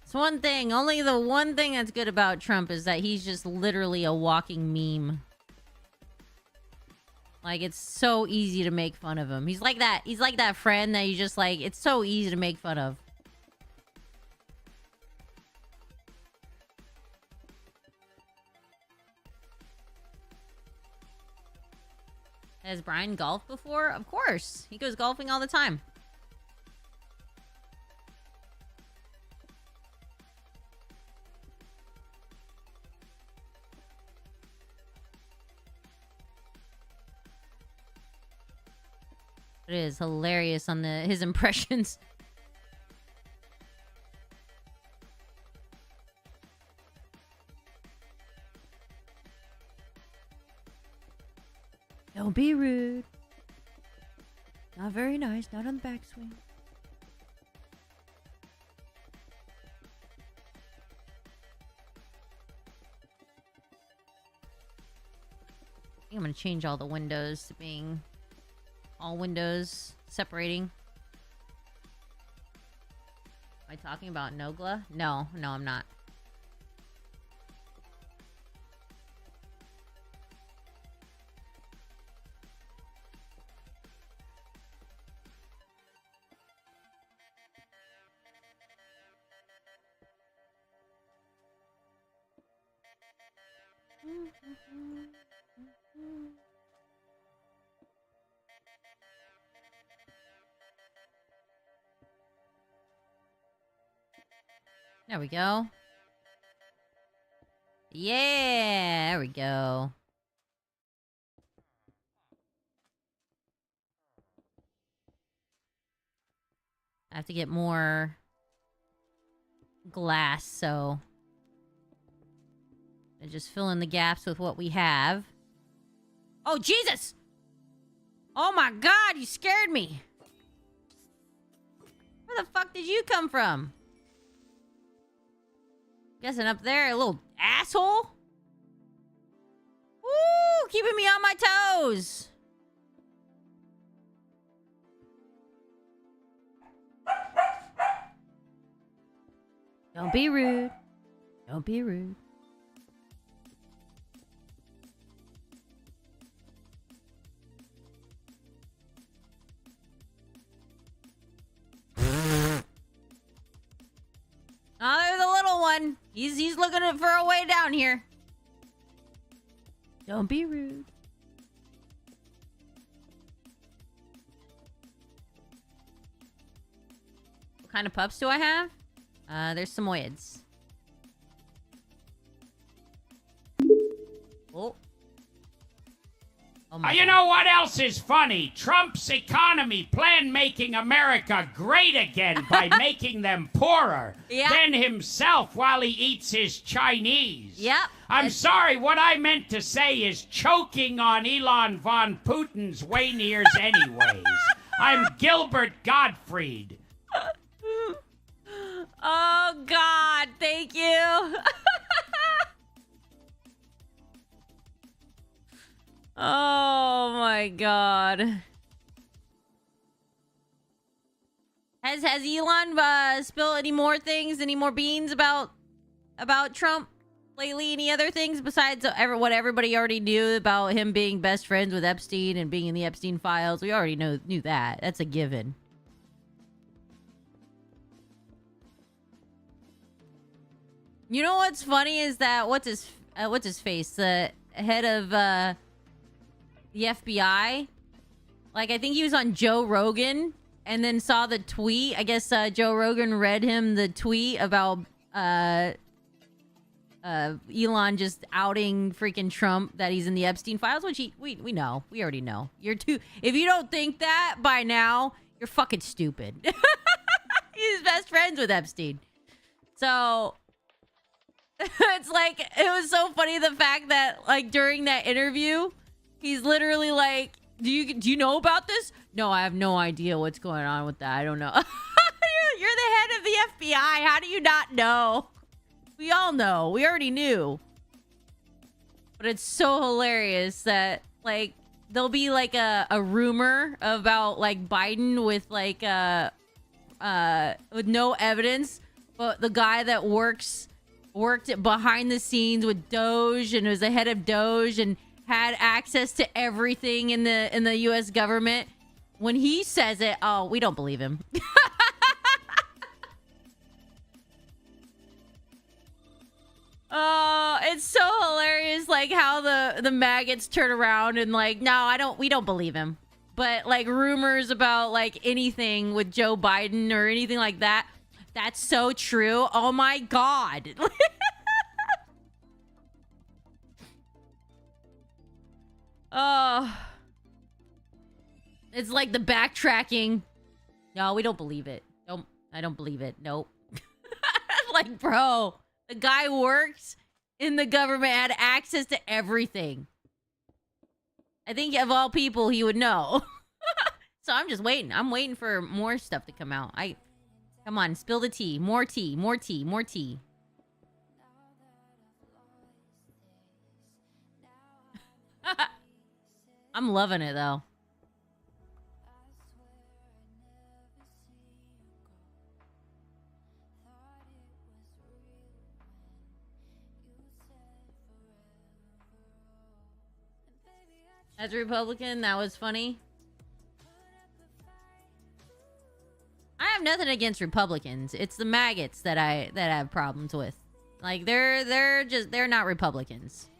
It's one thing, only the one thing that's good about Trump is that he's just literally a walking meme. Like, it's so easy to make fun of him. He's like that friend that you just, like, it's so easy to make fun of. Has Brian golfed before? Of course. He goes golfing all the time. It is hilarious on his impressions. Don't be rude. Not very nice. Not on the backswing. think I'm gonna change all the windows to being all windows separating. Am I talking about Nogla? No, I'm not. There we go. Yeah, there we go. I have to get more glass, so I just fill in the gaps with what we have. Oh, Jesus! Oh my God, you scared me. Where the fuck did you come from? Guessing up there, a little asshole? Woo! Keeping me on my toes! Don't be rude. Don't be rude. Oh, there's a little one. He's looking for a way down here. Don't be rude. What kind of pups do I have? There's Samoyeds. Oh. Oh my You God. know what else is funny? Trump's economy plan making America great again by making them poorer Yeah. than himself while he eats his Chinese. Yep. I'm sorry, what I meant to say is choking on Elon von Putin's Waynears anyways. I'm Gilbert Gottfried. Oh God, thank you. Oh my God. Has Elon spilled any more things, any more beans about Trump lately? Any other things besides what everybody already knew about him being best friends with Epstein and being in the Epstein files? We already knew that. That's a given. You know what's funny is that what's his face, the head of the FBI, like I think he was on Joe Rogan and then saw the tweet. I guess Joe Rogan read him the tweet about Elon just outing freaking Trump that he's in the Epstein files, which we know. We already know. If you don't think that by now, you're fucking stupid. He's best friends with Epstein. So it's like, it was so funny the fact that like during that interview, he's literally like, do you know about this? No, I have no idea what's going on with that. I don't know. You're the head of the FBI. How do you not know? We all know. We already knew. But it's so hilarious that like there'll be like a rumor about like Biden with like with no evidence, but the guy that worked behind the scenes with Doge and was the head of Doge and had access to everything in the US government. When he says it, oh, we don't believe him. Oh, it's so hilarious, like how the maggots turn around and like, no, we don't believe him. But like rumors about like anything with Joe Biden or anything like that, that's so true. Oh my God. Oh, it's like the backtracking. No, we don't believe it. I don't believe it. Nope. Like, bro, the guy works in the government, had access to everything. I think of all people, he would know. So I'm just waiting. I'm waiting for more stuff to come out. Come on, spill the tea. More tea, more tea, more tea. I'm loving it though. As a Republican, that was funny. I have nothing against Republicans. It's the maggots that I have problems with. Like they're not Republicans.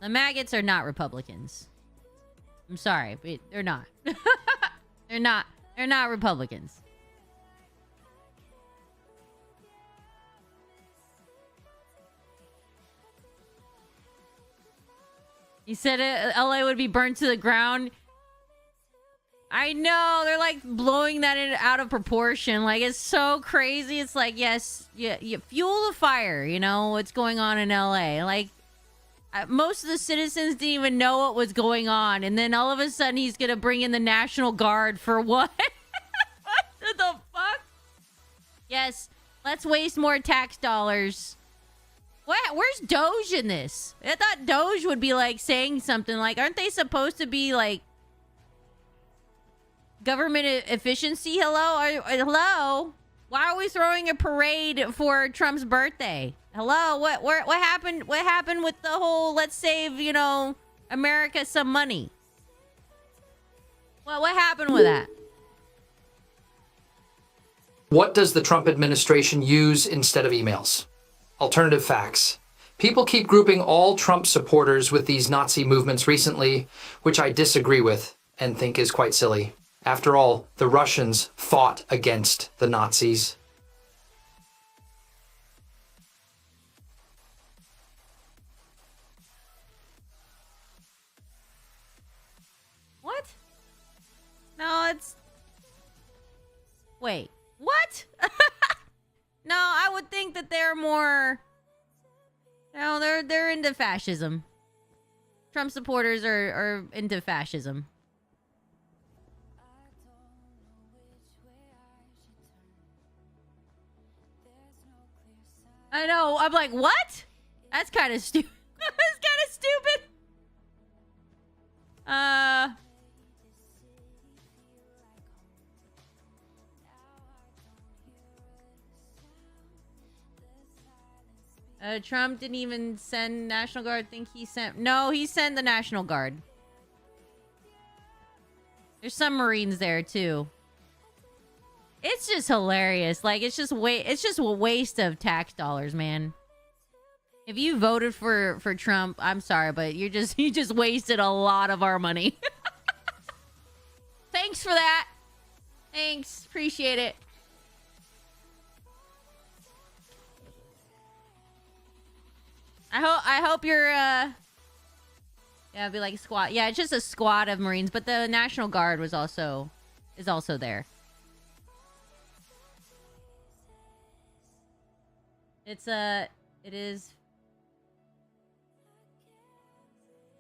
The maggots are not Republicans. I'm sorry, but they're not. They're not Republicans. He said LA would be burnt to the ground. I know, they're like blowing that out of proportion. Like, it's so crazy. It's like, yes, you fuel the fire, you know, what's going on in LA. Like, most of the citizens didn't even know what was going on. And then all of a sudden he's going to bring in the National Guard for what? What the fuck? Yes, let's waste more tax dollars. What? Where's Doge in this? I thought Doge would be like saying something like, aren't they supposed to be like government efficiency? Hello? Why are we throwing a parade for Trump's birthday? Hello? What happened? What happened with the whole let's save, you know, America some money? What happened with that? What does the Trump administration use instead of emails? Alternative facts. People keep grouping all Trump supporters with these Nazi movements recently, which I disagree with and think is quite silly. After all, the Russians fought against the Nazis. What? No, it's... Wait, what? No, I would think that they're more... No, they're into fascism. Trump supporters are into fascism. I know, I'm like, what? That's kind of stupid. That's kind of stupid. Trump didn't even send National Guard. Think he sent... No, he sent the National Guard. There's some Marines there, too. It's just hilarious. Like, it's just a waste of tax dollars, man. If you voted for Trump, I'm sorry, but you just wasted a lot of our money. Thanks for that. Thanks. Appreciate it. I hope you're yeah, it'd be like a squad. Yeah, it's just a squad of Marines, but the National Guard is also there. It is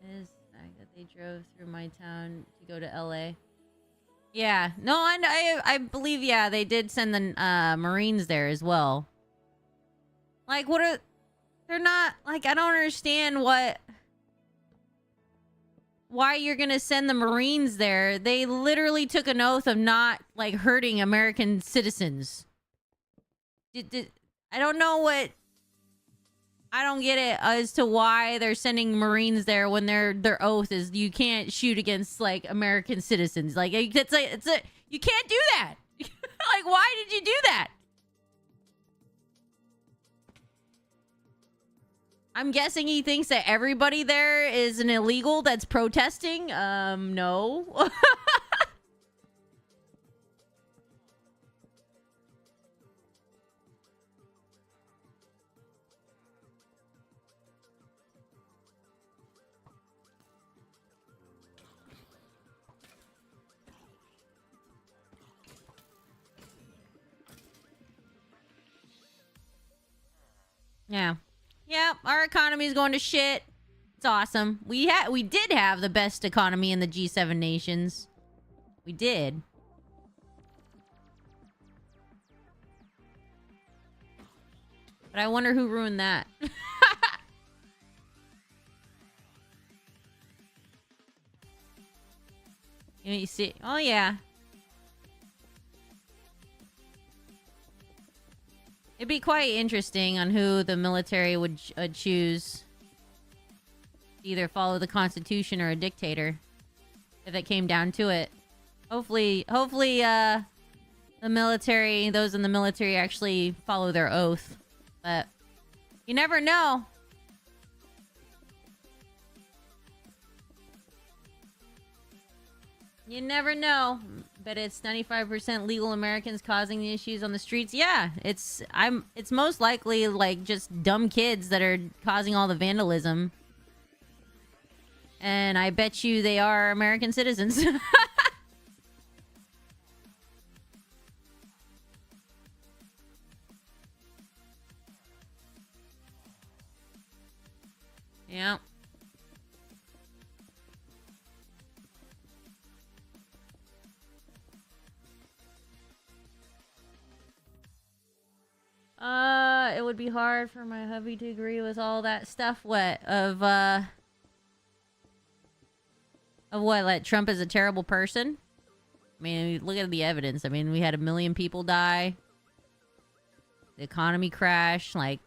the fact that they drove through my town to go to LA. Yeah, no, I believe, yeah, they did send the Marines there as well. Like, they're not, like, I don't understand why you're gonna send the Marines there. They literally took an oath of not, like, hurting American citizens. I don't know what... I don't get it as to why they're sending Marines there when their oath is you can't shoot against, like, American citizens. Like, you can't do that. Like, why did you do that? I'm guessing he thinks that everybody there is an illegal that's protesting. No. Yeah. Yeah, our economy is going to shit. It's awesome. We did have the best economy in the G7 nations. We did. But I wonder who ruined that. You see? Oh, yeah. It'd be quite interesting on who the military would choose. Either follow the Constitution or a dictator. If it came down to it. Hopefully, the military, those in the military actually follow their oath. But you never know. You never know. But it's 95% legal Americans causing the issues on the streets. Yeah, it's most likely like just dumb kids that are causing all the vandalism. And I bet you they are American citizens. Yeah. It would be hard for my hubby to agree with all that stuff. What? Of what? Like, Trump is a terrible person? I mean, look at the evidence. I mean, we had 1 million people die. The economy crashed. Like,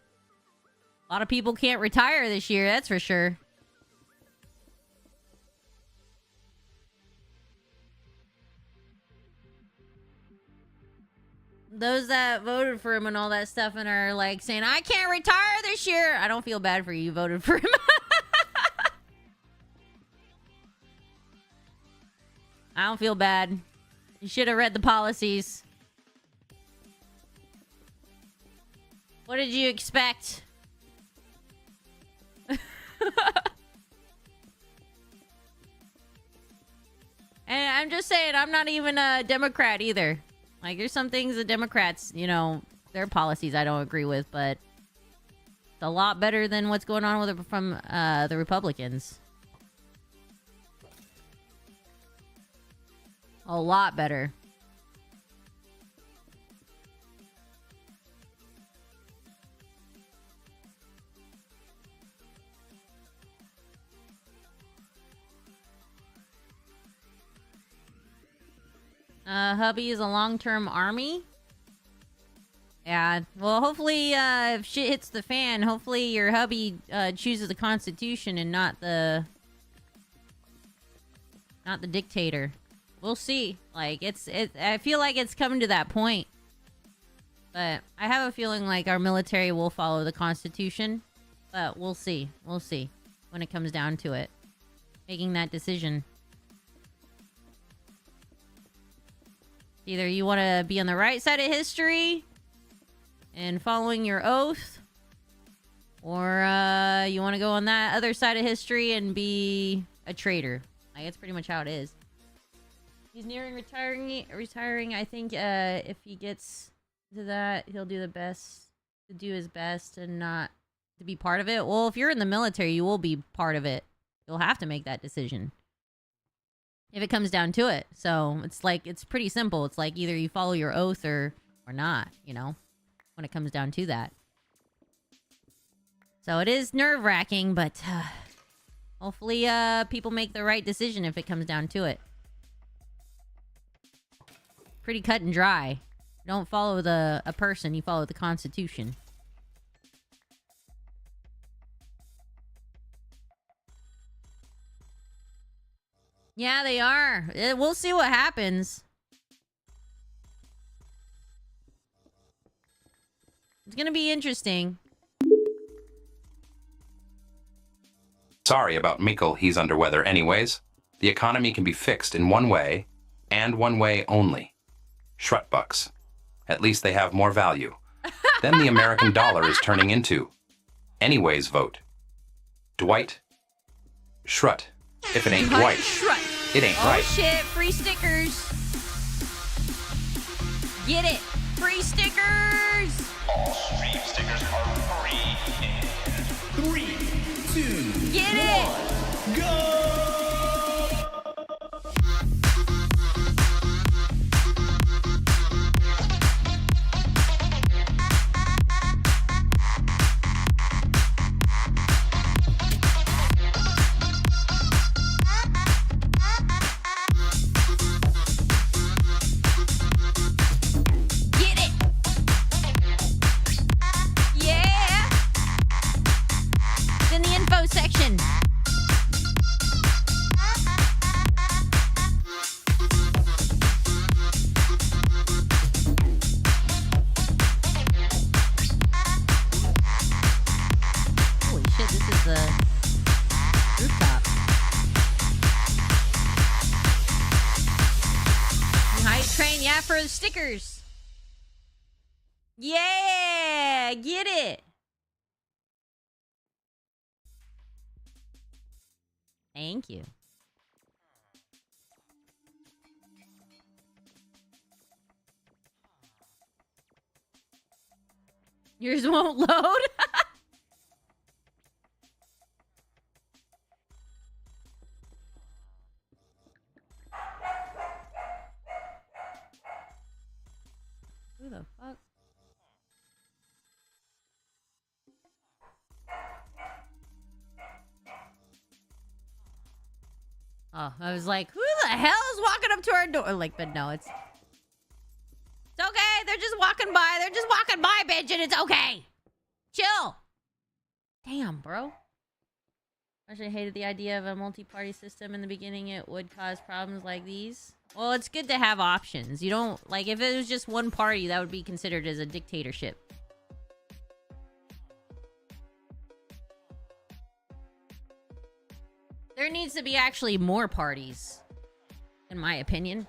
a lot of people can't retire this year, that's for sure. Those that voted for him and all that stuff and are like saying, I can't retire this year. I don't feel bad for you. You voted for him. I don't feel bad. You should have read the policies. What did you expect? And I'm just saying, I'm not even a Democrat either. Like, there's some things the Democrats, you know, their policies I don't agree with, but it's a lot better than what's going on with it from the Republicans. A lot better. Hubby is a long-term army. Yeah, well, hopefully, if shit hits the fan, hopefully your hubby chooses the Constitution and not the dictator. We'll see. Like, I feel like it's coming to that point. But I have a feeling like our military will follow the Constitution. But we'll see. We'll see when it comes down to it. Making that decision. Either you want to be on the right side of history and following your oath, or you want to go on that other side of history and be a traitor. Like, that's pretty much how it is. He's nearing retiring. I think if he gets to that, he'll do his best and not to be part of it. Well, if you're in the military, you will be part of it. You'll have to make that decision. If it comes down to it. So it's like, it's pretty simple. It's like either you follow your oath or not, you know, when it comes down to that. So it is nerve-wracking, but hopefully people make the right decision if it comes down to it. Pretty cut and dry. Don't follow a person, you follow the Constitution. Yeah, they are. We'll see what happens. It's gonna be interesting. Sorry about Mikkel, he's under weather anyways. The economy can be fixed in one way, and one way only. Shrutbucks. At least they have more value. Then the American dollar is turning into. Anyways vote. Dwight Schrute. If it ain't Dwight, it ain't right. Oh shit, free stickers. Get it. Free stickers. All stream stickers are free in 3, 2, Get it. Go! video section. Holy shit, this is the rooftop. Hype train, yeah, for the stickers. Yeah, get it. Thank you. Yours won't load? Who the fuck? Oh, I was like, who the hell is walking up to our door? Like, but no, it's okay. They're just walking by. They're just walking by, bitch, and it's okay. Chill. Damn, bro. I actually hated the idea of a multi-party system in the beginning. It would cause problems like these. Well, it's good to have options. You don't, like, if it was just one party, that would be considered as a dictatorship. There needs to be actually more parties, in my opinion.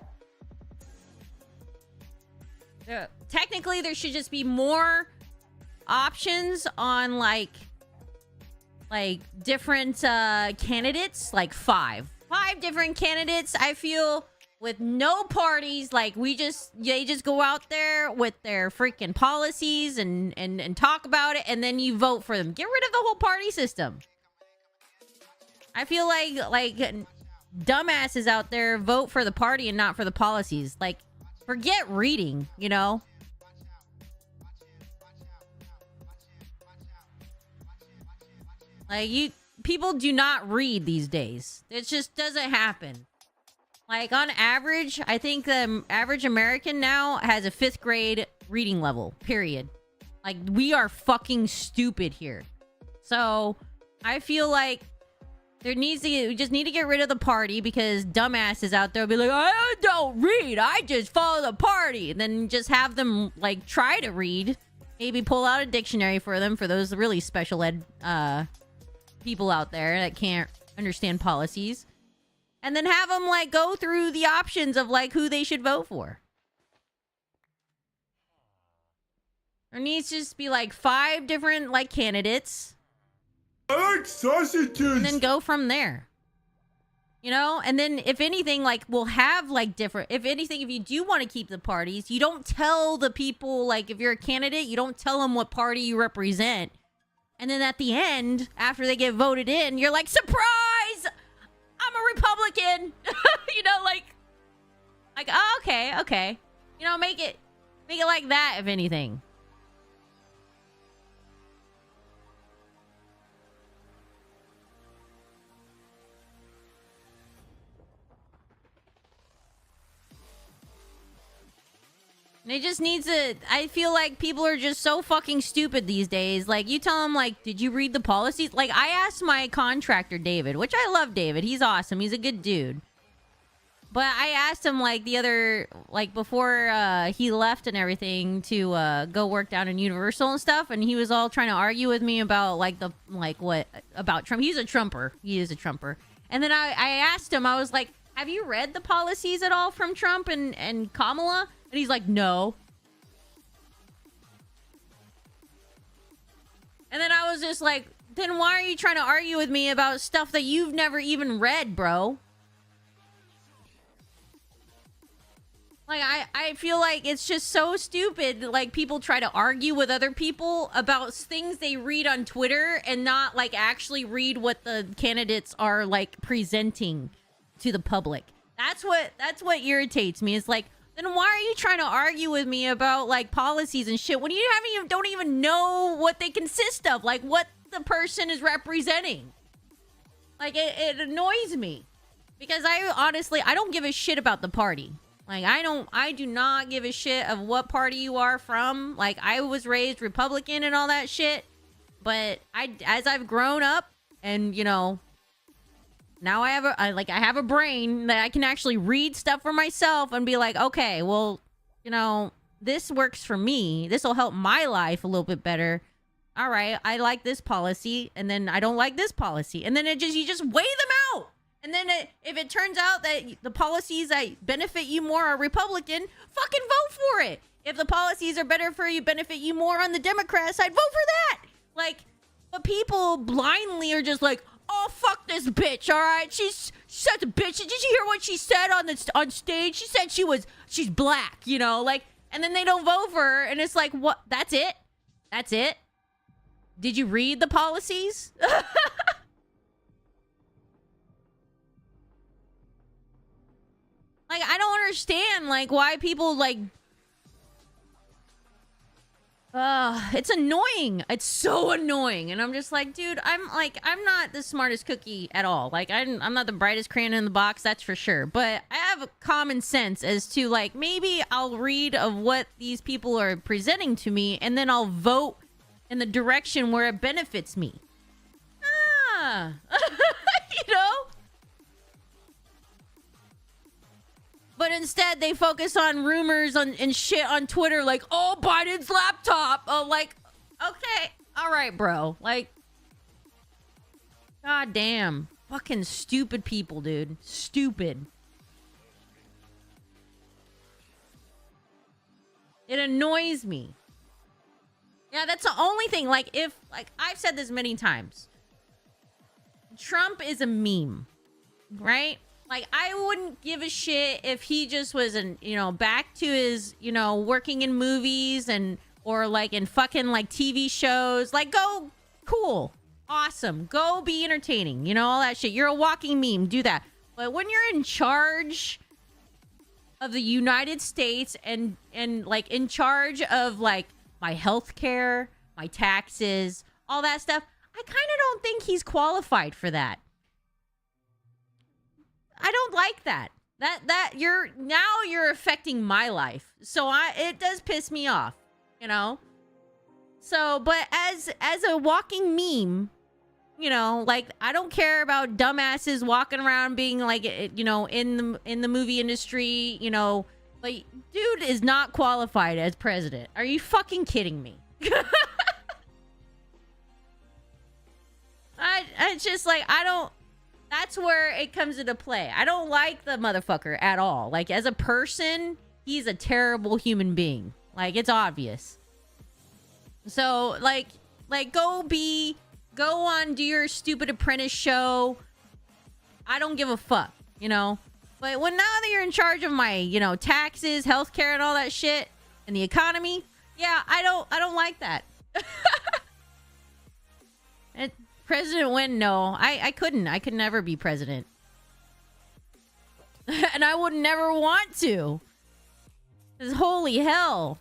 Technically, there should just be more options on, like different candidates, like five different candidates. I feel with no parties, like they just go out there with their freaking policies and talk about it, and then you vote for them. Get rid of the whole party system. I feel like dumbasses out there vote for the party and not for the policies. Like, forget reading, you know? Like, people do not read these days. It just doesn't happen. Like, on average, I think the average American now has a 5th grade reading level, period. Like, we are fucking stupid here. So, I feel like we just need to get rid of the party, because dumbasses out there will be like, I don't read, I just follow the party. And then just have them, like, try to read. Maybe pull out a dictionary for them, for those really special ed people out there that can't understand policies. And then have them, like, go through the options of, like, who they should vote for. There needs to just be, like, 5 different, like, candidates. I like sausages. And then go from there. You know? And then, if anything, like, we'll have, like, different... If anything, if you do want to keep the parties, you don't tell the people, like, if you're a candidate, you don't tell them what party you represent. And then at the end, after they get voted in, you're like, surprise! I'm a Republican! You know, like, oh, okay. You know, make it like that, if anything. And it just needs to... I feel like people are just so fucking stupid these days. Like, you tell them, like, did you read the policies? Like, I asked my contractor, David, which I love David. He's awesome. He's a good dude. But I asked him, like, the other... Like, before he left and everything to go work down in Universal and stuff. And he was all trying to argue with me about, like, what... About Trump. He's a Trumper. He is a Trumper. And then I asked him, I was like, have you read the policies at all from Trump and Kamala? And he's like, no. And then I was just like, then why are you trying to argue with me about stuff that you've never even read, bro? Like, I feel like it's just so stupid. Like, people try to argue with other people about things they read on Twitter and not, like, actually read what the candidates are, like, presenting to the public. That's what irritates me. It's like, then why are you trying to argue with me about, like, policies and shit when you don't even know what they consist of, like, what the person is representing? Like, it annoys me, because I don't give a shit about the party. Like, I do not give a shit of what party you are from. Like, I was raised Republican and all that shit, but as I've grown up And, you know, now I have a brain that I can actually read stuff for myself and be like, okay, well, you know, this works for me. This will help my life a little bit better. All right, I like this policy, and then I don't like this policy. And then you just weigh them out. And then if it turns out that the policies that benefit you more are Republican, fucking vote for it. If the policies are better for you, benefit you more on the Democrat side, vote for that. Like, but people blindly are just like, oh, fuck this bitch, all right? She's such a bitch. Did you hear what she said on stage? She said she's black, you know? Like, and then they don't vote for her, and it's like, what? That's it? That's it? Did you read the policies? Like, I don't understand, like, why people, like... it's annoying. It's so annoying. And I'm just like, dude, I'm not the smartest cookie at all. Like, I'm not the brightest crayon in the box, that's for sure. But I have common sense as to, like, maybe I'll read of what these people are presenting to me, and then I'll vote in the direction where it benefits me. You know? But instead, they focus on rumors and shit on Twitter, like, oh, Biden's laptop. Oh, like, okay. All right, bro. Like, god damn. Fucking stupid people, dude. Stupid. It annoys me. Yeah, that's the only thing. Like, I've said this many times. Trump is a meme, right? Like, I wouldn't give a shit if he just was, back to his, working in movies or, like, in fucking, like, TV shows. Like, go, cool, awesome. Go be entertaining, all that shit. You're a walking meme. Do that. But when you're in charge of the United States and like, in charge of, like, my health care, my taxes, all that stuff, I kind of don't think he's qualified for that. I don't like that. You're affecting my life. So it does piss me off, So, but as a walking meme, like, I don't care about dumbasses walking around being like, in the movie industry, like, dude is not qualified as president. Are you fucking kidding me? It's just like, that's where it comes into play. I don't like the motherfucker at all. Like, as a person, he's a terrible human being. Like, it's obvious. So, like, go on, do your stupid apprentice show. I don't give a fuck, But now that you're in charge of my, taxes, healthcare, and all that shit, and the economy, yeah, I don't like that. President win? No, I couldn't. I could never be president. And I would never want to. 'Cause holy hell.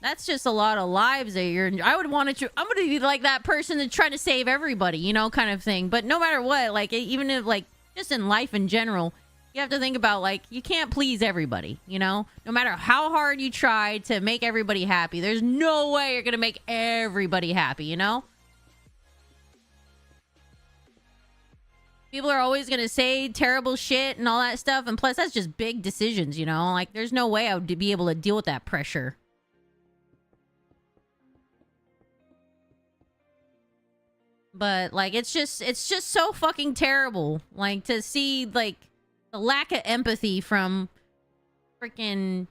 That's just a lot of lives that I would want to... I'm going to be like that person that's trying to save everybody, kind of thing. But no matter what, like, even if, like, just in life in general, you have to think about, like, you can't please everybody, No matter how hard you try to make everybody happy, there's no way you're going to make everybody happy, People are always going to say terrible shit and all that stuff. And plus, that's just big decisions, Like, there's no way I would be able to deal with that pressure. But, like, it's just so fucking terrible. Like, to see, like, the lack of empathy from freaking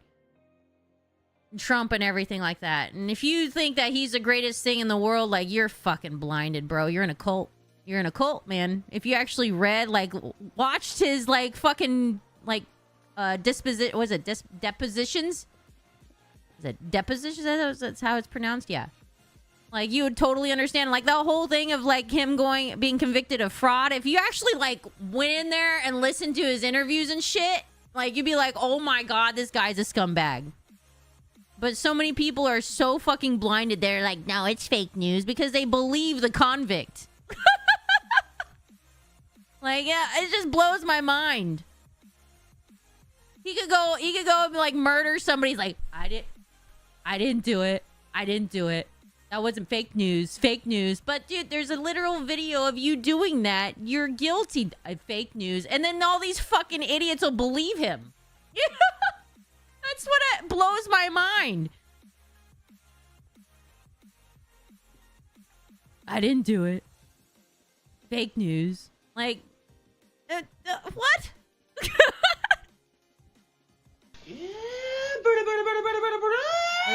Trump and everything like that. And if you think that he's the greatest thing in the world, like, you're fucking blinded, bro. You're in a cult. You're in a cult, man. If you actually read, like, watched his, like, fucking, like, depositions? Is it depositions? That's how it's pronounced? Yeah. Like, you would totally understand, like, the whole thing of, like, him being convicted of fraud. If you actually, like, went in there and listened to his interviews and shit, like, you'd be like, oh my god, this guy's a scumbag. But so many people are so fucking blinded. They're like, no, it's fake news, because they believe the convict. Like, yeah, it just blows my mind. He could go and, like, murder somebody. He's like, I didn't do it. I didn't do it. That wasn't fake news. Fake news. But, dude, there's a literal video of you doing that. You're guilty. Fake news. And then all these fucking idiots will believe him. That's what blows my mind. I didn't do it. Fake news. Like, what?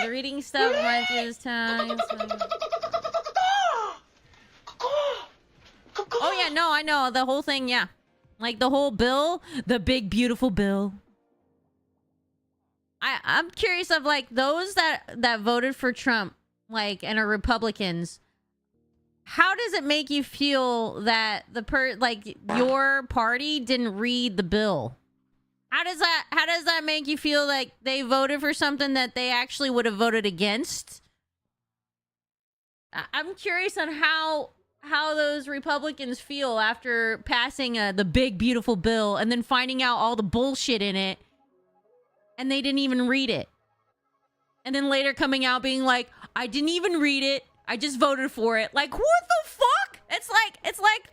The reading stuff reminds me of this time. Oh, yeah, no, I know. The whole thing, yeah. Like, the whole bill. The big, beautiful bill. I'm curious of, like, those that voted for Trump, like, and are Republicans. How does it make you feel that your party didn't read the bill? How does that make you feel like they voted for something that they actually would have voted against? I'm curious on how those Republicans feel after passing the big beautiful bill and then finding out all the bullshit in it, and they didn't even read it, and then later coming out being like, I didn't even read it, I just voted for it. Like, what the fuck? It's like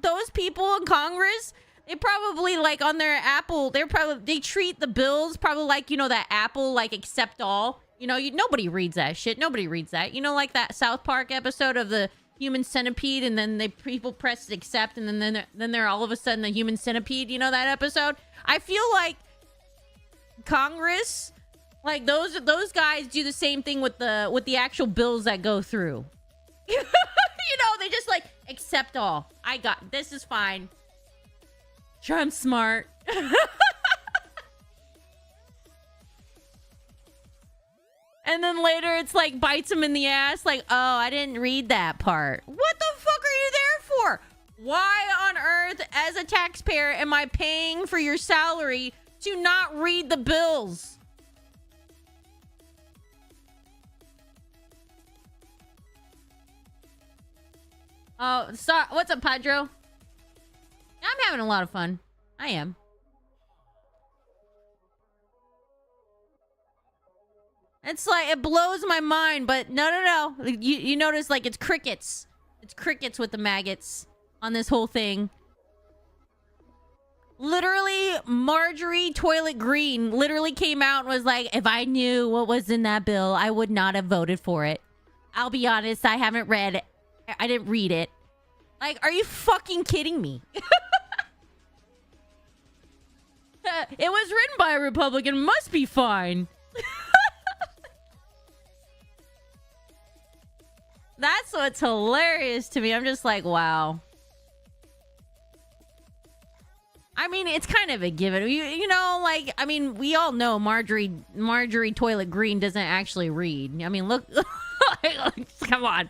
those people in Congress. They probably, like, on their Apple, they treat the bills probably like, you know, that Apple, like, accept all. You know, nobody reads that shit. Nobody reads that. You know, like that South Park episode of the human centipede, and then people press accept, and then they're all of a sudden the human centipede. You know that episode? I feel like Congress, like, those guys do the same thing with the actual bills that go through. You know, they just, like, accept all. This is fine. Trump's smart. And then later it's like bites him in the ass like, oh, I didn't read that part. What the fuck are you there for? Why on earth, as a taxpayer, am I paying for your salary to not read the bills? Oh, sorry. What's up, Pedro? I'm having a lot of fun. I am. It's like, it blows my mind, but no. You notice, like, it's crickets. It's crickets with the maggots on this whole thing. Literally, Marjorie Toilet Green literally came out and was like, if I knew what was in that bill, I would not have voted for it. I'll be honest, I haven't read it. I didn't read it. Like, are you fucking kidding me? It was written by a Republican. Must be fine. That's what's hilarious to me. I'm just like, wow. I mean, it's kind of a given. You know, like, I mean, we all know Marjorie Toilet Green doesn't actually read. I mean, look. Come on.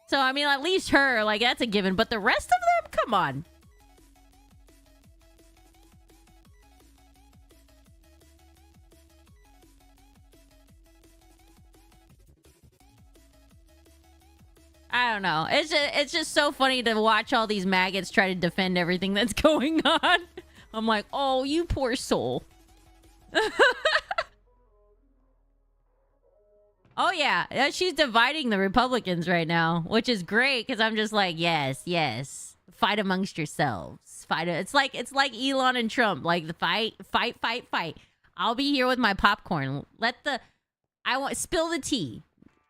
So, I mean, at least her, like, that's a given. But the rest of them, come on. I don't know. It's just so funny to watch all these maggots try to defend everything that's going on. I'm like, oh, you poor soul. Oh, yeah. She's dividing the Republicans right now, which is great because I'm just like, yes. Fight amongst yourselves. It's like Elon and Trump. Like, the fight. I'll be here with my popcorn. Spill the tea.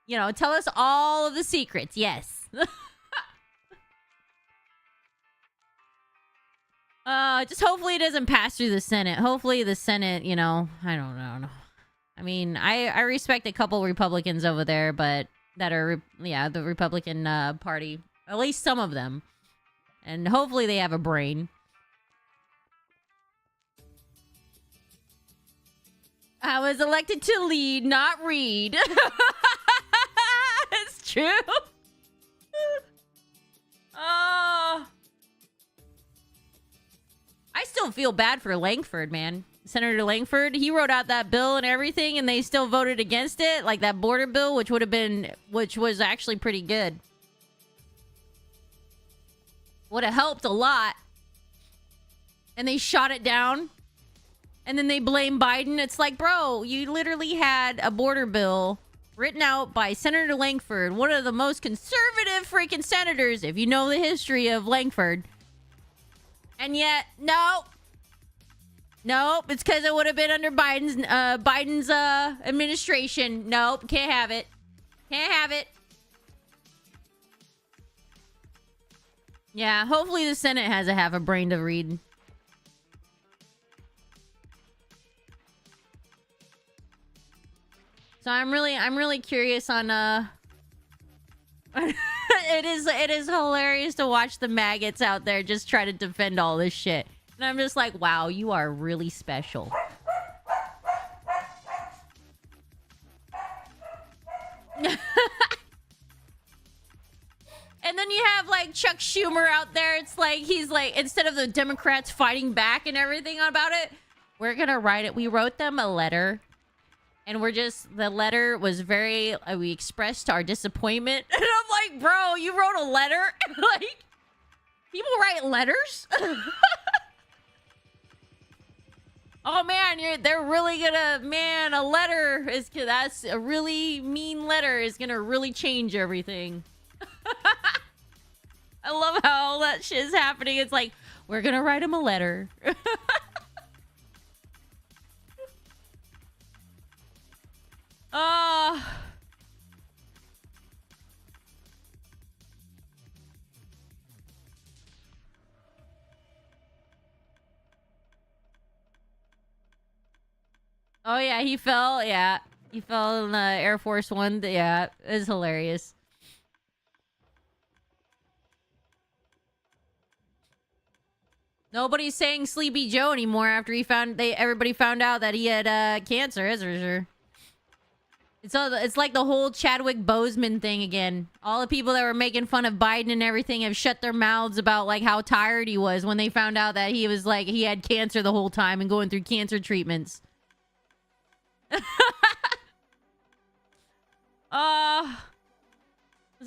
You know, tell us all of the secrets. Yes. Just hopefully it doesn't pass through the Senate. Hopefully the Senate, you know, I don't know. I mean, I respect a couple Republicans over there, but that are, the Republican Party. At least some of them. And hopefully they have a brain. I was elected to lead, not read. It's true. I still feel bad for Langford, man. Senator Langford, he wrote out that bill and everything, and they still voted against it, like that border bill, which was actually pretty good. Would have helped a lot. And they shot it down. And then they blame Biden. It's like, bro, you literally had a border bill written out by Senator Langford, one of the most conservative freaking senators, if you know the history of Langford. And yet, nope, it's because it would have been under Biden's administration. Nope, can't have it. Can't have it. Yeah, hopefully the Senate has a half a brain to read. So I'm really curious on it is hilarious to watch the maggots out there just try to defend all this shit. And I'm just like, wow, you are really special. And then you have like Chuck Schumer out there. It's like he's like, instead of the Democrats fighting back and everything about it, we're gonna write it. We wrote them a letter, and the letter was very. We expressed our disappointment, and I'm like, bro, you wrote a letter? Like, people write letters? Oh man, they're really gonna, man, a letter that's a really mean letter is gonna really change everything. I love how all that shit is happening. It's like, we're gonna write him a letter. Oh yeah, he fell. Yeah, he fell in the Air Force One. Yeah, it was hilarious. Nobody's saying Sleepy Joe anymore after everybody found out that he had cancer, that's for sure. It's like the whole Chadwick Boseman thing again. All the people that were making fun of Biden and everything have shut their mouths about like how tired he was when they found out that he was like he had cancer the whole time and going through cancer treatments. It's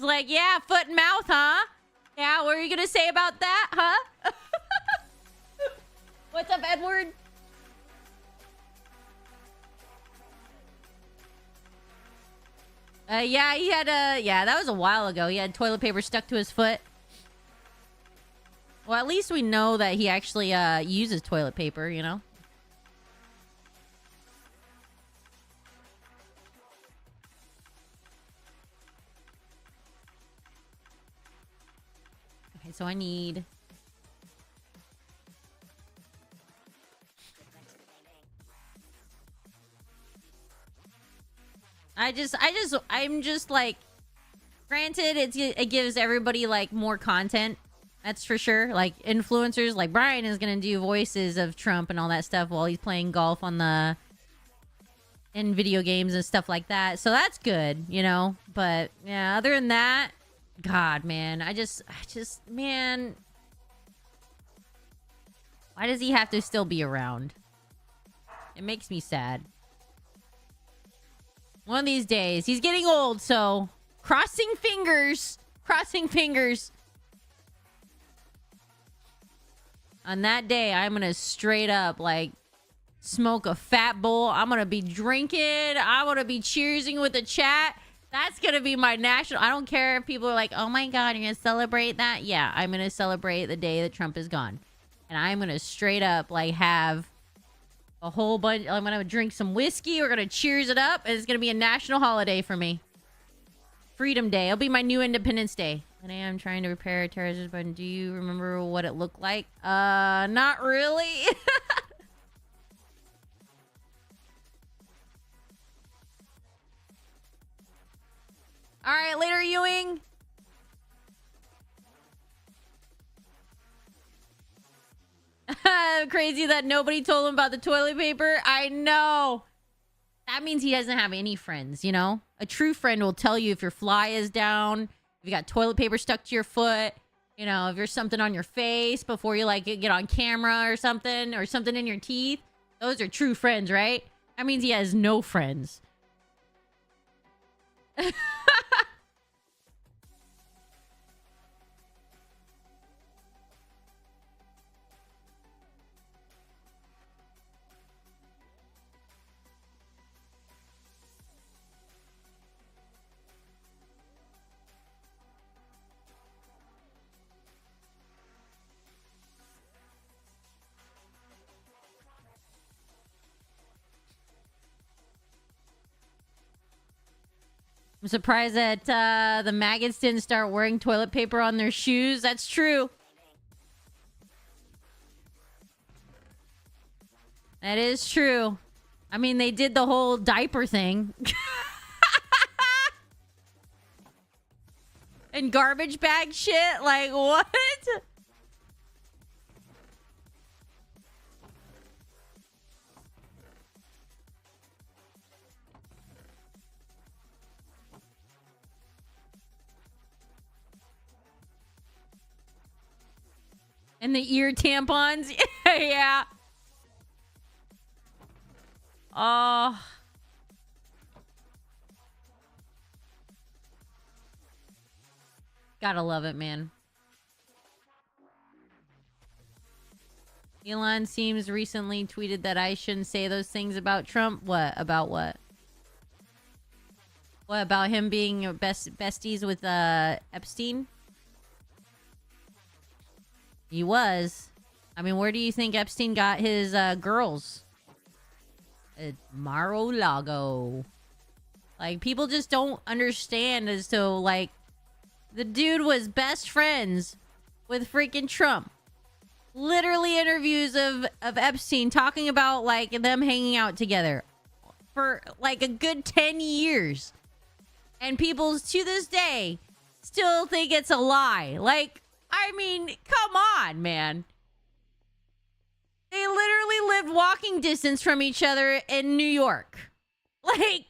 like, yeah, foot and mouth, huh? Yeah, what are you gonna say about that, huh? What's up, Edward? Yeah, he had yeah, that was a while ago. He had toilet paper stuck to his foot. Well, at least we know that he actually uses toilet paper, you know? Okay, so I need... I'm just like, granted, it gives everybody like more content. That's for sure. Like influencers, like Brian is gonna do voices of Trump and all that stuff while he's playing golf in video games and stuff like that. So that's good, you know. But yeah, other than that, God, man, I just, man, why does he have to still be around? It makes me sad. One of these days. He's getting old, so crossing fingers. Crossing fingers. On that day, I'm going to straight up, like, smoke a fat bowl. I'm going to be drinking. I'm going to be cheersing with the chat. That's going to be my national... I don't care if people are like, oh my God, you're going to celebrate that? Yeah, I'm going to celebrate the day that Trump is gone. And I'm going to straight up, like, have... a whole bunch. I'm gonna drink some whiskey. We're gonna cheers it up, and it's gonna be a national holiday for me. Freedom Day. It'll be my new Independence Day. Today I'm trying to repair a terrorist button. Do you remember what it looked like? Not really. All right, later, Ewing. Crazy that nobody told him about the toilet paper. I know. That means he doesn't have any friends, you know? A true friend will tell you if your fly is down, if you got toilet paper stuck to your foot, you know, if there's something on your face before you, like, get on camera or something in your teeth. Those are true friends, right? That means he has no friends. I'm surprised that the maggots didn't start wearing toilet paper on their shoes. That's true. That is true. I mean, they did the whole diaper thing. And garbage bag shit. Like, what? And the ear tampons. Yeah. Oh. Gotta love it, man. Elon seems recently tweeted that I shouldn't say those things about Trump. What? About what? What about him being besties with Epstein? He was. I mean, where do you think Epstein got his girls? At Mar-a-Lago. Like, people just don't understand as to, like, the dude was best friends with freaking Trump. Literally interviews of Epstein talking about, like, them hanging out together for, like, a good 10 years. And people, to this day, still think it's a lie. Like, I mean, come on, man. They literally lived walking distance from each other in New York. Like,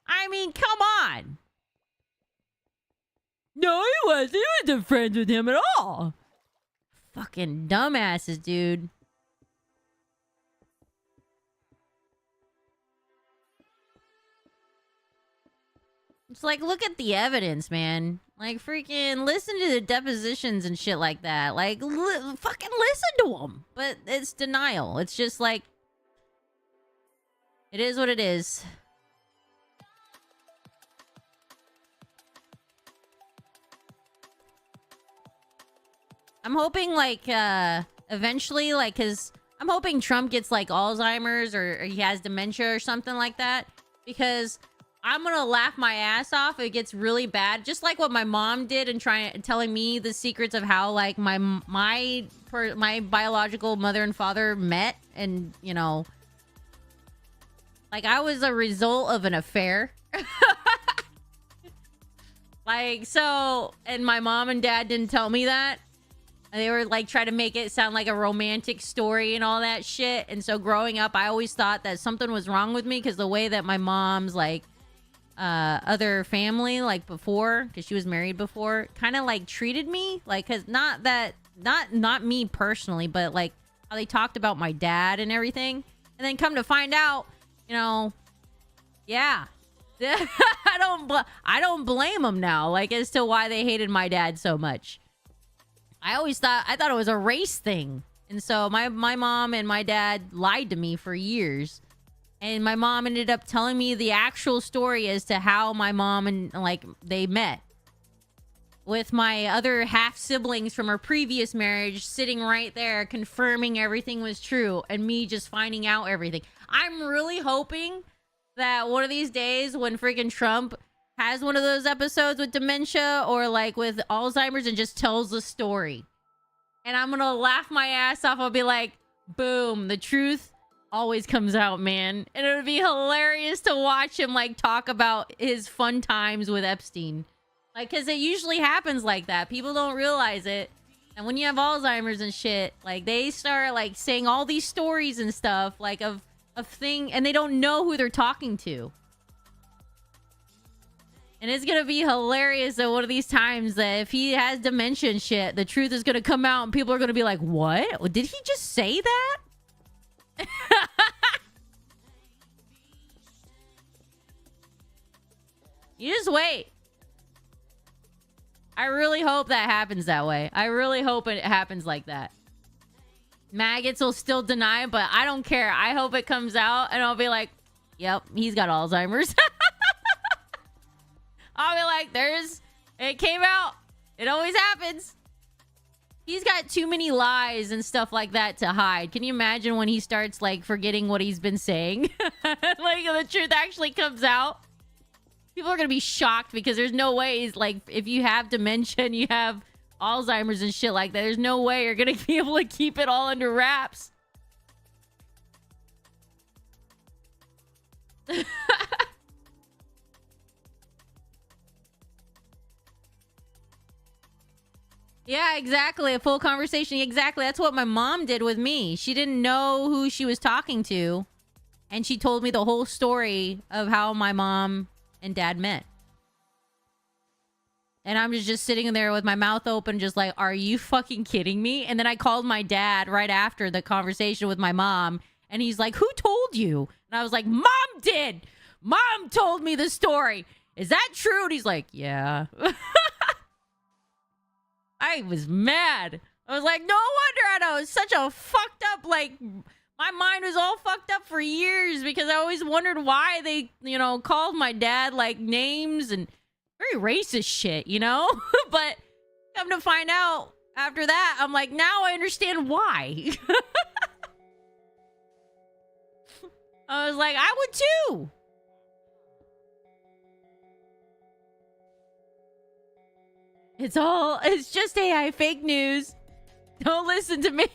I mean, come on. No, he wasn't. He wasn't friends with him at all. Fucking dumbasses, dude. It's like, look at the evidence, man. Like, freaking listen to the depositions and shit like that. Like, fucking listen to them. But it's denial. It's just like, it is what it is. I'm hoping, like, eventually, like, because I'm hoping Trump gets, like, Alzheimer's or he has dementia or something like that. Because I'm gonna laugh my ass off if it gets really bad, just like what my mom did and telling me the secrets of how, like, my biological mother and father met, and, you know, like, I was a result of an affair. Like, so, and my mom and dad didn't tell me that. And they were, like, trying to make it sound like a romantic story and all that shit. And so growing up, I always thought that something was wrong with me because the way that my mom's, like, other family, like, before, because she was married before, kind of, like, treated me, like, because not me personally, but, like, how they talked about my dad and everything. And then come to find out, you know, yeah. I don't blame them now, like, as to why they hated my dad so much. I thought it was a race thing. And so my mom and my dad lied to me for years. And my mom ended up telling me the actual story as to how my mom and, like, they met. With my other half siblings from her previous marriage sitting right there confirming everything was true and me just finding out everything. I'm really hoping that one of these days when freaking Trump has one of those episodes with dementia or, like, with Alzheimer's and just tells the story. And I'm gonna laugh my ass off. I'll be like, boom, the truth always comes out, man. And it would be hilarious to watch him, like, talk about his fun times with Epstein. Like, because it usually happens like that. People don't realize it. And when you have Alzheimer's and shit, like, they start, like, saying all these stories and stuff, like, of thing, and they don't know who they're talking to. And it's gonna be hilarious at one of these times that if he has dementia and shit, the truth is gonna come out and people are gonna be like, what? Did he just say that? You just wait. I really hope that happens that way. I really hope it happens like that. Maggots will still deny it, but I don't care. I hope it comes out and I'll be like, yep, he's got Alzheimer's. I'll be like, it came out. It always happens. He's got too many lies and stuff like that to hide. Can you imagine when he starts, like, forgetting what he's been saying? Like, the truth actually comes out. People are going to be shocked because there's no way, like, if you have dementia and you have Alzheimer's and shit like that, there's no way you're going to be able to keep it all under wraps. Yeah, exactly. A full conversation. Exactly. That's what my mom did with me. She didn't know who she was talking to. And she told me the whole story of how my mom and dad met. And I'm just sitting there with my mouth open, just like, are you fucking kidding me? And then I called my dad right after the conversation with my mom. And he's like, who told you? And I was like, Mom did. Mom told me the story. Is that true? And he's like, yeah. I was mad. I was like, no wonder I was such a fucked up, like, my mind was all fucked up for years because I always wondered why they, you know, called my dad, like, names and very racist shit, you know? But come to find out after that, I'm like, now I understand why. I was like, I would too. It's just AI fake news. Don't listen to me.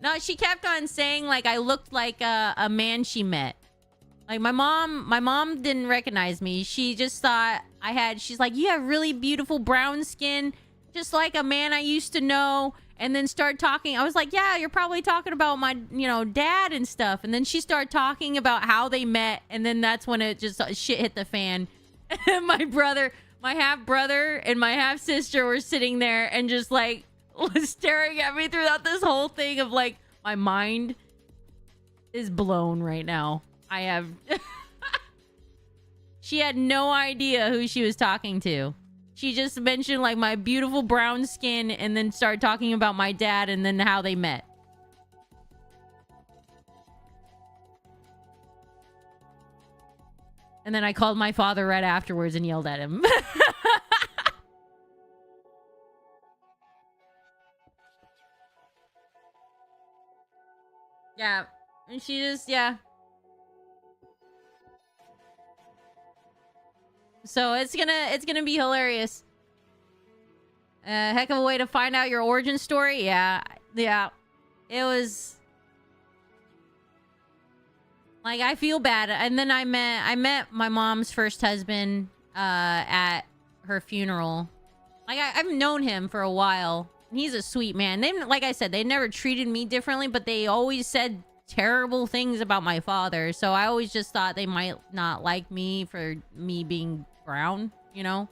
No, she kept on saying, like, I looked like a man she met. Like, my mom didn't recognize me. She just thought she's like, you have really beautiful brown skin, just like a man I used to know. And then start talking. I was like, yeah, you're probably talking about my, you know, dad and stuff. And then she started talking about how they met. And then that's when it just shit hit the fan. And my brother, my half brother and my half sister were sitting there and just like staring at me throughout this whole thing of like, my mind is blown right now. I have. She had no idea who she was talking to. She just mentioned like my beautiful brown skin and then started talking about my dad and then how they met. And then I called my father right afterwards and yelled at him. Yeah. And she just, yeah. So it's gonna be hilarious. Heck of a way to find out your origin story. Yeah. Yeah. It was... Like, I feel bad. And then I met my mom's first husband at her funeral. Like, I've known him for a while. He's a sweet man. They, like I said, they never treated me differently, but they always said terrible things about my father. So I always just thought they might not like me for me being brown, you know?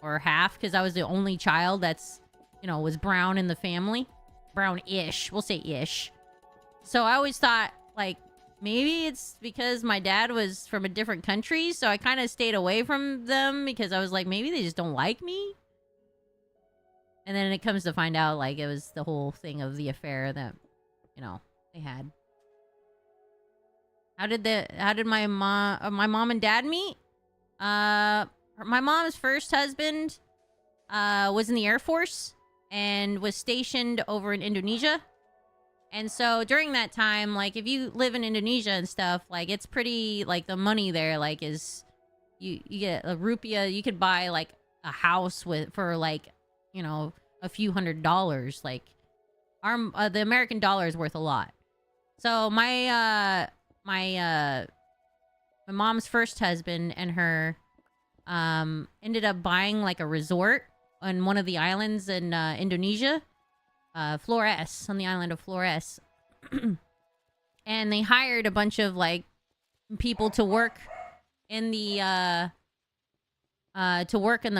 Or half, because I was the only child that's, you know, was brown in the family. Brown-ish. We'll say ish. So I always thought, like... Maybe it's because my dad was from a different country, so I kind of stayed away from them because I was like, maybe they just don't like me. And then it comes to find out, like, it was the whole thing of the affair that, you know, they had. How did my mom and dad meet? My mom's first husband was in the Air Force and was stationed over in Indonesia. And so during that time, like, if you live in Indonesia and stuff, like, it's pretty, like, the money there, like, is, you get a rupiah, you could buy, like, a house for, like, you know, a few $100s. Like, the American dollar is worth a lot. So my mom's first husband and her, ended up buying, like, a resort on one of the islands in, Indonesia. Flores, on the island of Flores. And they hired a bunch of, like, people to work in the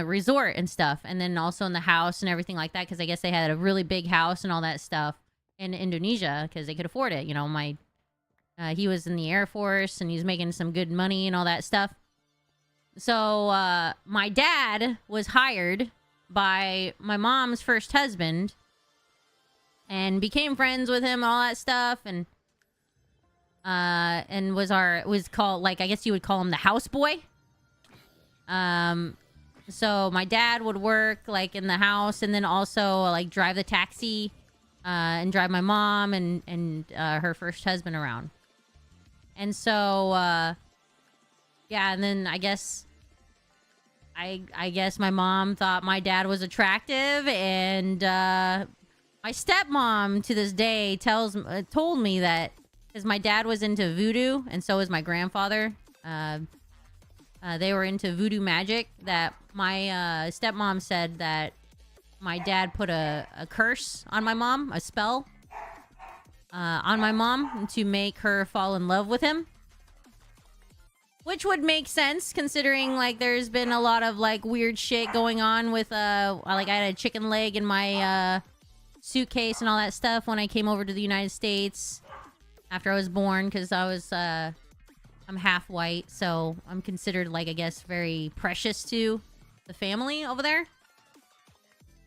resort and stuff, and then also in the house and everything like that, because I guess they had a really big house and all that stuff in Indonesia because they could afford it. You know, he was in the Air Force and he was making some good money and all that stuff. So my dad was hired by my mom's first husband and became friends with him and all that stuff, and was called, like, I guess you would call him the houseboy. So my dad would work like in the house, and then also like drive the taxi, and drive my mom and her first husband around. And so yeah, and then I guess my mom thought my dad was attractive, and my stepmom to this day told me that because my dad was into voodoo, and so was my grandfather. They were into voodoo magic. That my stepmom said that my dad put a curse on my mom, a spell on my mom to make her fall in love with him. Which would make sense considering like there's been a lot of like weird shit going on with like I had a chicken leg in my suitcase and all that stuff when I came over to the United States after I was born, because I was I'm half white, so I'm considered like I guess very precious to the family over there.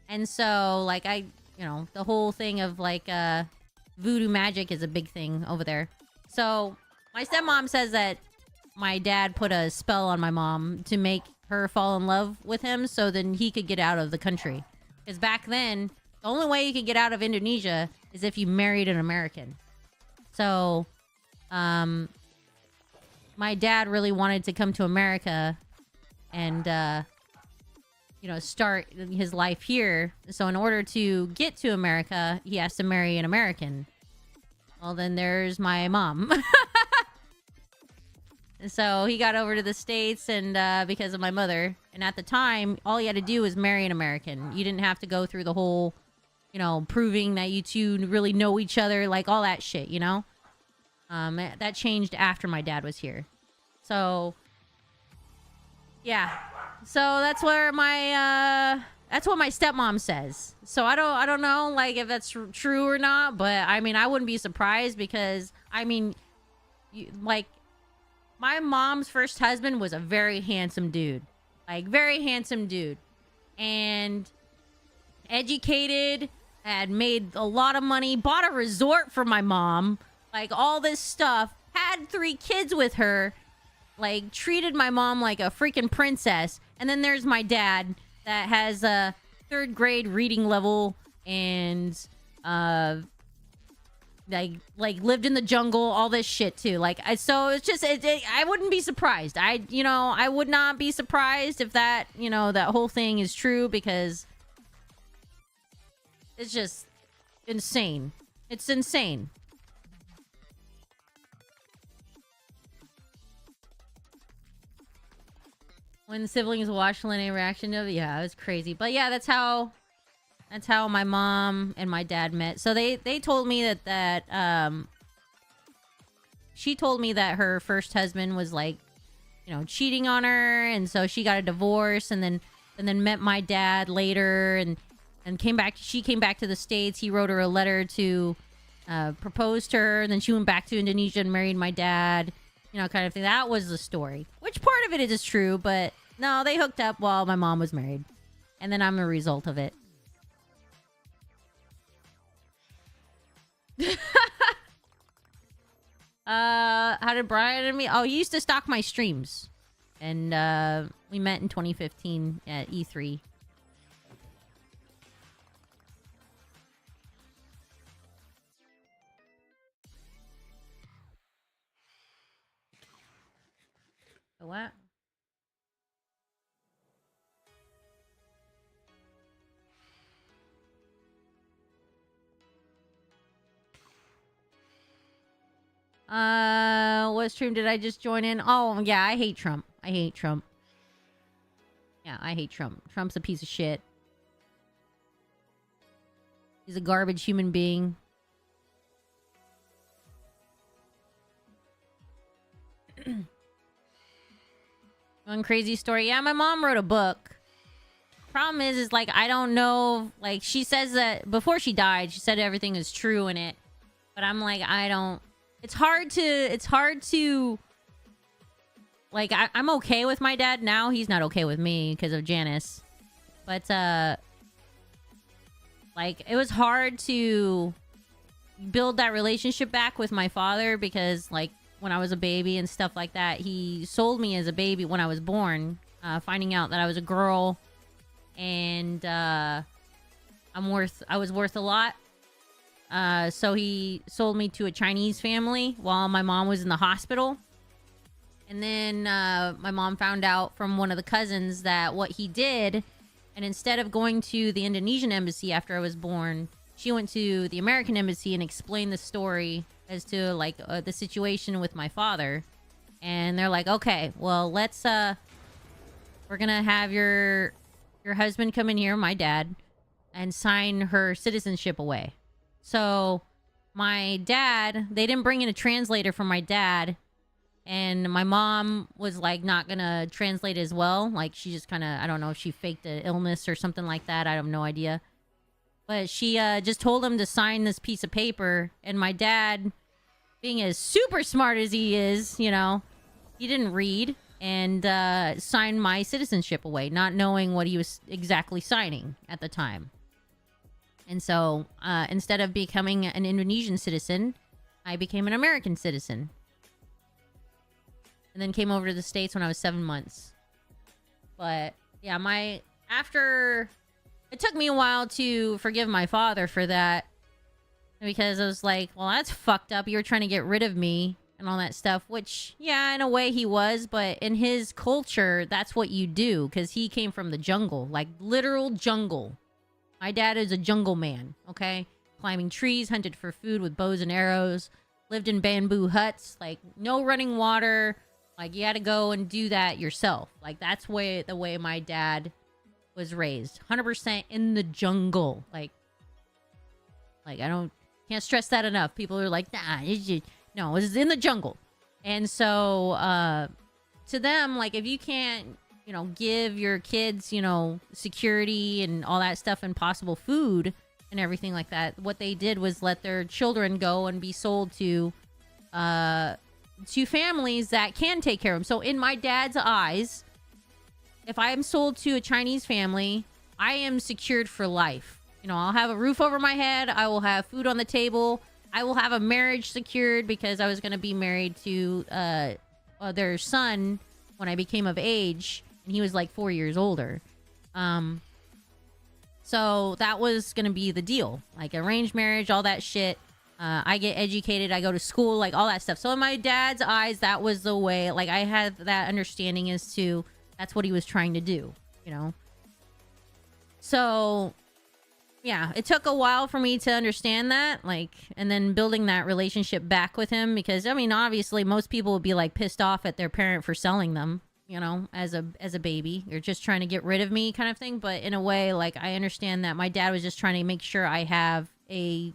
And so like the whole thing of like voodoo magic is a big thing over there. So my stepmom says that my dad put a spell on my mom to make her fall in love with him so then he could get out of the country. Because back then, the only way you could get out of Indonesia is if you married an American. So, my dad really wanted to come to America and, start his life here. So in order to get to America, he has to marry an American. Well, then there's my mom. So he got over to the States and because of my mother. And at the time, all you had to do was marry an American. You didn't have to go through the whole, proving that you two really know each other, like all that shit, that changed after my dad was here. So, yeah. So that's where that's what my stepmom says. So I don't know, like, if that's true or not. But, I mean, I wouldn't be surprised because, I mean, my mom's first husband was a very handsome dude. Like, very handsome dude. And educated, had made a lot of money, bought a resort for my mom. Like, all this stuff. Had 3 kids with her. Like, treated my mom like a freaking princess. And then there's my dad that has a 3rd grade reading level and, like lived in the jungle, all this shit too. Like, so it's just, I wouldn't be surprised. I would not be surprised if that, that whole thing is true, because it's just insane. It's insane. When the siblings watched Lene reaction to it, yeah, it was crazy. But yeah, that's how my mom and my dad met. So they told me that she told me that her first husband was like, cheating on her, and so she got a divorce, and then met my dad later, and came back. She came back to the States. He wrote her a letter to propose to her, and then she went back to Indonesia and married my dad. Kind of thing. That was the story. Which part of it is true, but no, they hooked up while my mom was married. And then I'm a result of it. How did Brian and me? Oh, he used to stalk my streams. And we met in 2015 at E3. What? What stream did I just join in? Oh, yeah, I hate Trump. I hate Trump. Yeah, I hate Trump. Trump's a piece of shit. He's a garbage human being. One crazy story. Yeah, my mom wrote a book. Problem is like, I don't know. Like, she says that before she died, she said everything is true in it. But I'm like, I don't. It's hard to. Like, I'm okay with my dad now. He's not okay with me because of Janice. But, like, it was hard to build that relationship back with my father because, like, when I was a baby and stuff like that, he sold me as a baby when I was born. finding out that I was a girl, and I was worth a lot. So he sold me to a Chinese family while my mom was in the hospital. And then my mom found out from one of the cousins that what he did, and instead of going to the Indonesian embassy after I was born, she went to the American embassy and explained the story as to like the situation with my father. And they're like, okay, well, let's we're gonna have your husband come in here, my dad, and sign her citizenship away. So my dad, they didn't bring in a translator for my dad, and my mom was like not gonna translate as well. Like she just kind of, I don't know if she faked an illness or something like that. I have no idea. But she just told him to sign this piece of paper, and my dad, being as super smart as he is, you know, he didn't read and signed my citizenship away, not knowing what he was exactly signing at the time. And so instead of becoming an Indonesian citizen, I became an American citizen. And then came over to the States when I was 7 months. But yeah, it took me a while to forgive my father for that. Because I was like, well, that's fucked up. You were trying to get rid of me and all that stuff. Which, yeah, in a way he was. But in his culture, that's what you do. Because he came from the jungle. Like, literal jungle. My dad is a jungle man, okay? Climbing trees, hunted for food with bows and arrows. Lived in bamboo huts. Like, no running water. Like, you had to go and do that yourself. Like, that's the way my dad was raised. 100% in the jungle. Like can't stress that enough. People are like, nah, no, it's in the jungle. And so, to them, like, if you can't, you know, give your kids, you know, security and all that stuff and possible food and everything like that, what they did was let their children go and be sold to families that can take care of them. So in my dad's eyes, if I am sold to a Chinese family, I am secured for life. You know, I'll have a roof over my head. I will have food on the table. I will have a marriage secured because I was going to be married to their son when I became of age. And he was like 4 years older. So that was going to be the deal. Like arranged marriage, all that shit. I get educated. I go to school, like all that stuff. So in my dad's eyes, that was the way. Like I had that understanding as to that's what he was trying to do, you know? So yeah, it took a while for me to understand that, like, and then building that relationship back with him because, I mean, obviously most people would be like pissed off at their parent for selling them, you know, as a baby. You're just trying to get rid of me kind of thing. But in a way, like, I understand that my dad was just trying to make sure I have a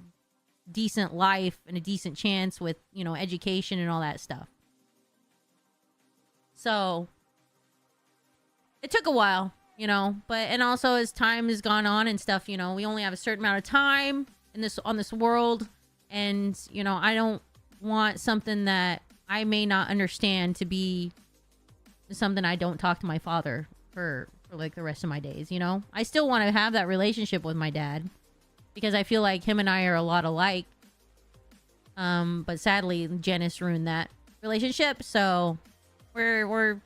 decent life and a decent chance with, you know, education and all that stuff. So it took a while, you know, but, and also as time has gone on and stuff, you know, we only have a certain amount of time on this world. And, you know, I don't want something that I may not understand to be something I don't talk to my father for like the rest of my days, you know? I still want to have that relationship with my dad because I feel like him and I are a lot alike. But sadly, Janice ruined that relationship, so we're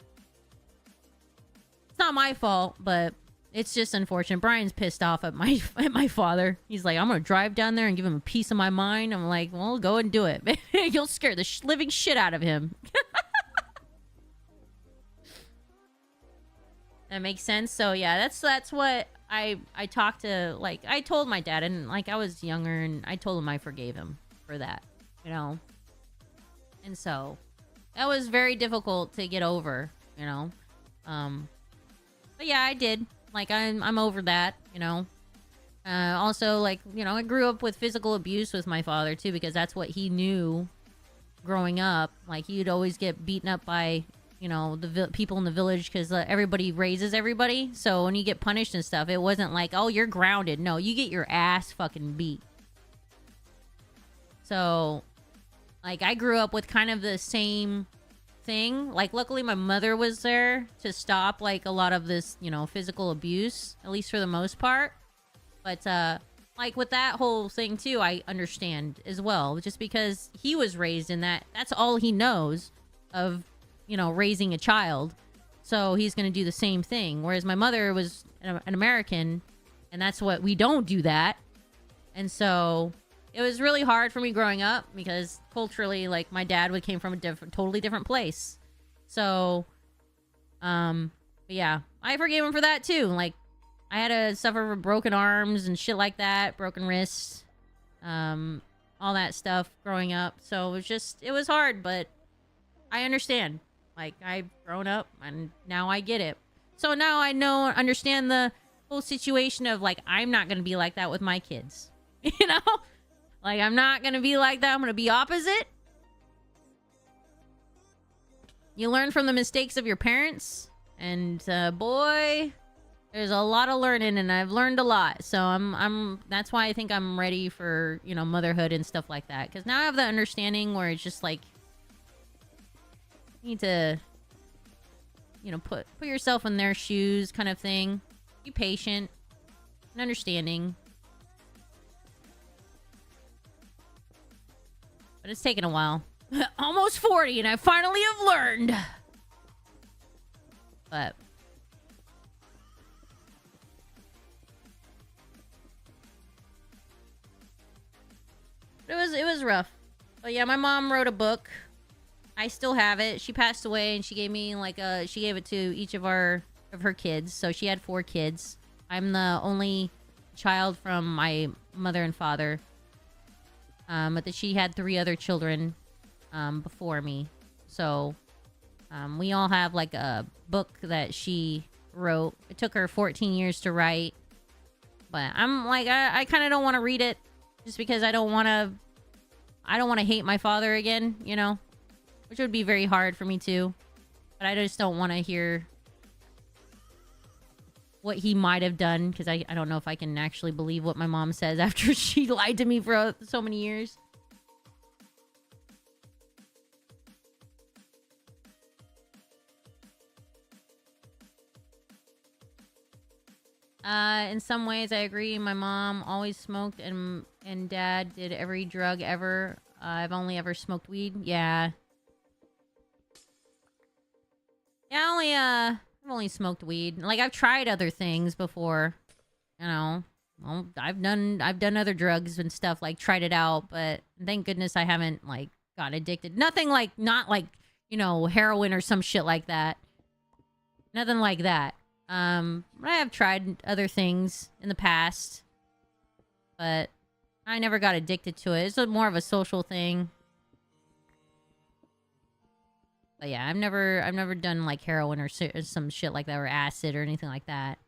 it's not my fault, but it's just unfortunate. Brian's pissed off at my father. He's like, I'm gonna drive down there and give him a piece of my mind. I'm like, well, go and do it. You'll scare the living shit out of him. That makes sense. So yeah, that's what I talked to, like, I told my dad, and like I was younger, and I told him I forgave him for that, you know. And so that was very difficult to get over, you know. But yeah, I did. Like I'm over that, you know. Also, like, you know, I grew up with physical abuse with my father too, because that's what he knew growing up. Like he'd always get beaten up by, you know, the people in the village because everybody raises everybody. So when you get punished and stuff, it wasn't like, oh, you're grounded. No, you get your ass fucking beat. So, like, I grew up with kind of the same thing. Like, luckily my mother was there to stop, like, a lot of this, you know, physical abuse, at least for the most part. But, like, with that whole thing, too, I understand as well. Just because he was raised in that, that's all he knows of, you know, raising a child. So he's going to do the same thing. Whereas my mother was an American, and that's what we don't do that. And so it was really hard for me growing up because culturally, like, my dad came from a totally different place. So, but yeah, I forgave him for that too. Like, I had to suffer from broken arms and shit like that, broken wrists, all that stuff growing up. So it was hard, but I understand. Like, I've grown up and now I get it. So now I understand the whole situation of, like, I'm not going to be like that with my kids. You know? Like, I'm not going to be like that. I'm going to be opposite. You learn from the mistakes of your parents. And, boy, there's a lot of learning, and I've learned a lot. So that's why I think I'm ready for, you know, motherhood and stuff like that. Because now I have the understanding where it's just like, you need to, you know, put yourself in their shoes kind of thing. Be patient and understanding. But it's taken a while. Almost 40, and I finally have learned. But it was rough. But yeah, my mom wrote a book. I still have it. She passed away, and she gave me she gave it to each of her kids. So she had 4 kids. I'm the only child from my mother and father. But that she had 3 other children before me. So we all have like a book that she wrote. It took her 14 years to write. But I'm like, I kind of don't want to read it just because I don't want to hate my father again, you know? Which would be very hard for me too. But I just don't want to hear what he might have done, because I don't know if I can actually believe what my mom says after she lied to me for so many years. In some ways, I agree. My mom always smoked, and dad did every drug ever. I've only ever smoked weed. Yeah. Yeah, I've only smoked weed. Like, I've tried other things before. You know. Well, I've done other drugs and stuff, like, tried it out, but thank goodness I haven't, like, got addicted. Nothing like, not like, you know, heroin or some shit like that. Nothing like that. But I have tried other things in the past, but I never got addicted to it. It's more of a social thing. But yeah, I've never done like heroin or some shit like that, or acid or anything like that.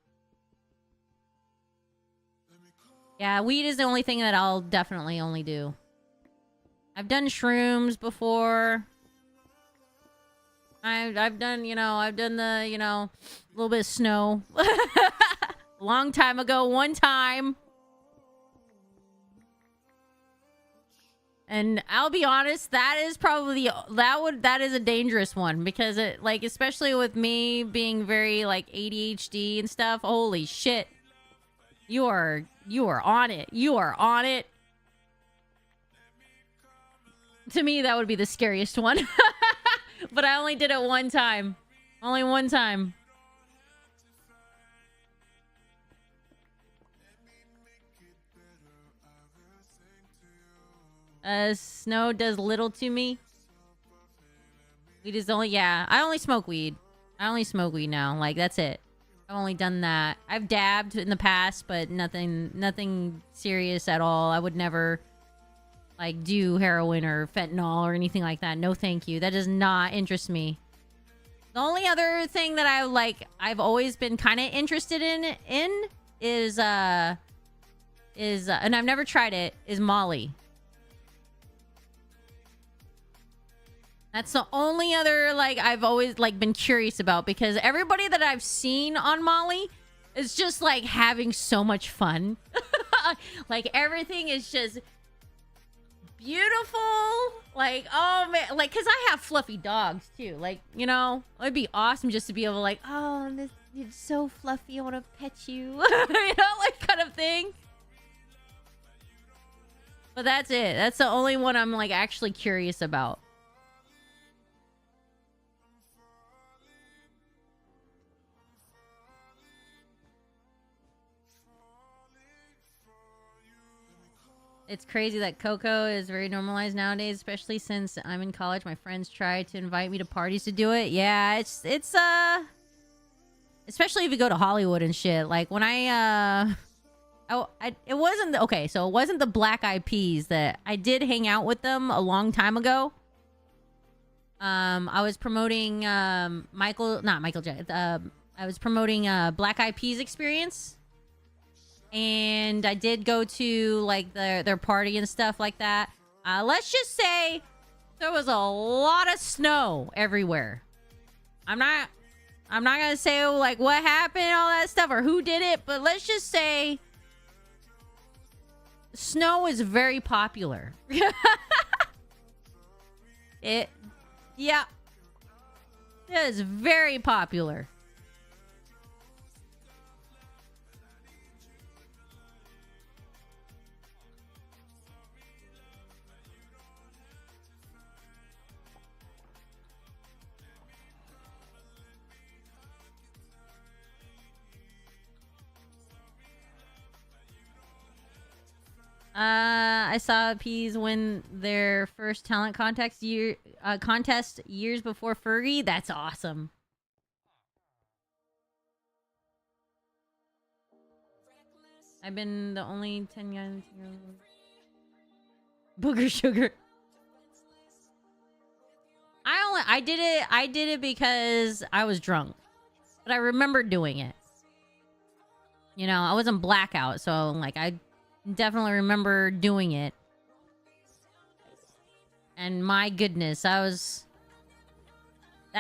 Yeah, weed is the only thing that I'll definitely only do. I've done shrooms before. I've done the, you know, a little bit of snow. Long time ago, one time. And I'll be honest, that is probably that is a dangerous one, because it, like, especially with me being very like ADHD and stuff. Holy shit. You are on it. You are on it. To me, that would be the scariest one. But I only did it one time. Only one time. Snow does little to me. Weed is only, yeah. I only smoke weed. I only smoke weed now. Like, that's it. I've only done that. I've dabbed in the past, but nothing serious at all. I would never, like, do heroin or fentanyl or anything like that. No, thank you. That does not interest me. The only other thing that I've always been kind of interested in is and I've never tried it, is Molly. That's the only other, like, I've always, like, been curious about, because everybody that I've seen on Molly is just, like, having so much fun. Like, everything is just beautiful. Like, oh, man. Like, because I have fluffy dogs, too. Like, you know, it'd be awesome just to be able to, like, oh, this, you're so fluffy. I want to pet you. You know, like, kind of thing. But that's it. That's the only one I'm, like, actually curious about. It's crazy that cocoa is very normalized nowadays, especially since I'm in college. My friends try to invite me to parties to do it. Yeah, it's especially if you go to Hollywood and shit. Like when it wasn't okay, so it wasn't the Black Eyed Peas that I did hang out with them a long time ago. I was promoting not Michael Jackson. I was promoting Black Eyed Peas experience. And I did go to like their party and stuff like that. Let's just say there was a lot of snow everywhere. I'm not gonna say like what happened, all that stuff, or who did it, but let's just say snow is very popular. It is very popular. I saw Peas win their first talent contest years before Fergie. That's awesome. I've been the only 10 young Booger Sugar. I did it because I was drunk. But I remember doing it. You know, I wasn't blackout, so like I definitely remember doing it. And my goodness, that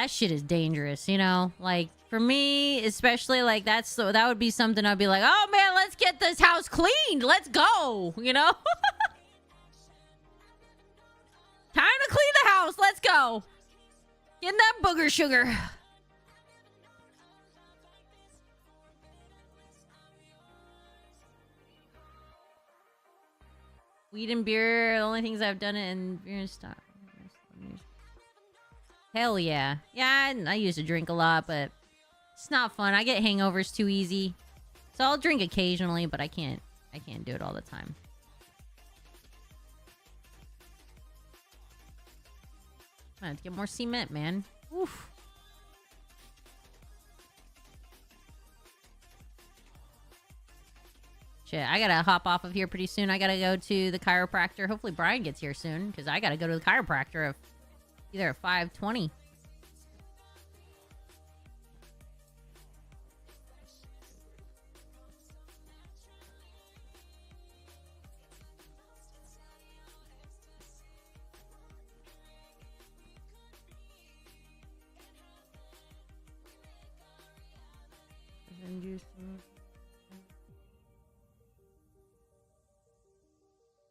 shit is dangerous, you know? Like for me, especially like that would be something I'd be like, "Oh man, let's get this house cleaned. Let's go." You know? Time to clean the house. Let's go. Get that booger sugar. Weed and beer, the only things I've done it in beer and stuff. Hell yeah. Yeah, I used to drink a lot, but it's not fun. I get hangovers too easy. So I'll drink occasionally, but I can't do it all the time. I have to get more cement, man. Oof. Shit, I gotta hop off of here pretty soon. I gotta go to the chiropractor. Hopefully Brian gets here soon, because I gotta go to the chiropractor either at 5:20.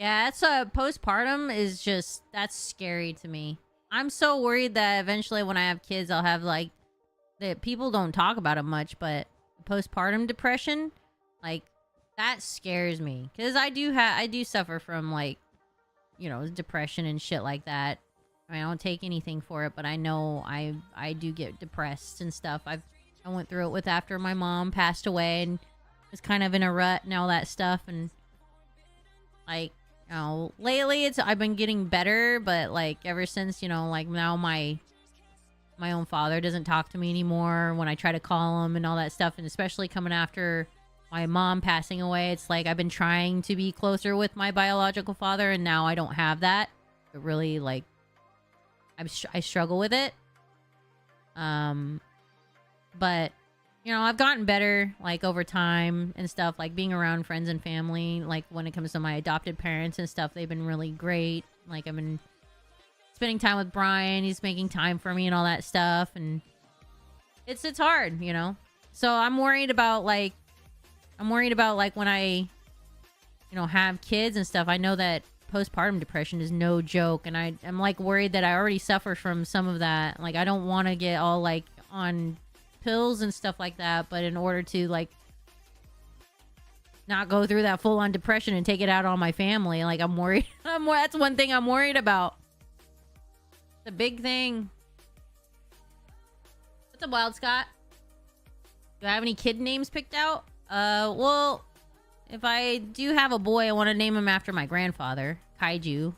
Yeah, that's postpartum is just, that's scary to me. I'm so worried that eventually when I have kids, I'll have like, that people don't talk about it much, but postpartum depression, like that scares me. Cause I do suffer from like, you know, depression and shit like that. I mean, I don't take anything for it, but I know I do get depressed and stuff. I went through it with after my mom passed away and was kind of in a rut and all that stuff. And like, you know, lately I've been getting better, but like ever since, you know, like now my own father doesn't talk to me anymore when I try to call him and all that stuff. And especially coming after my mom passing away, it's like I've been trying to be closer with my biological father, and now I don't have that. It really, like, I struggle with it. But you know, I've gotten better like over time and stuff, like being around friends and family. Like when it comes to my adopted parents and stuff, they've been really great. Like I've been spending time with Brian. He's making time for me and all that stuff. And it's hard, you know? So I'm worried about like when I, you know, have kids and stuff. I know that postpartum depression is no joke. And I'm like worried that I already suffer from some of that. Like I don't want to get all like on pills and stuff like that, but in order to like not go through that full-on depression and take it out on my family, like I'm worried. That's one thing I'm worried about. The big thing. What's up, Wild Scott? Do I have any kid names picked out? Well, if I do have a boy, I want to name him after my grandfather, Kaiju.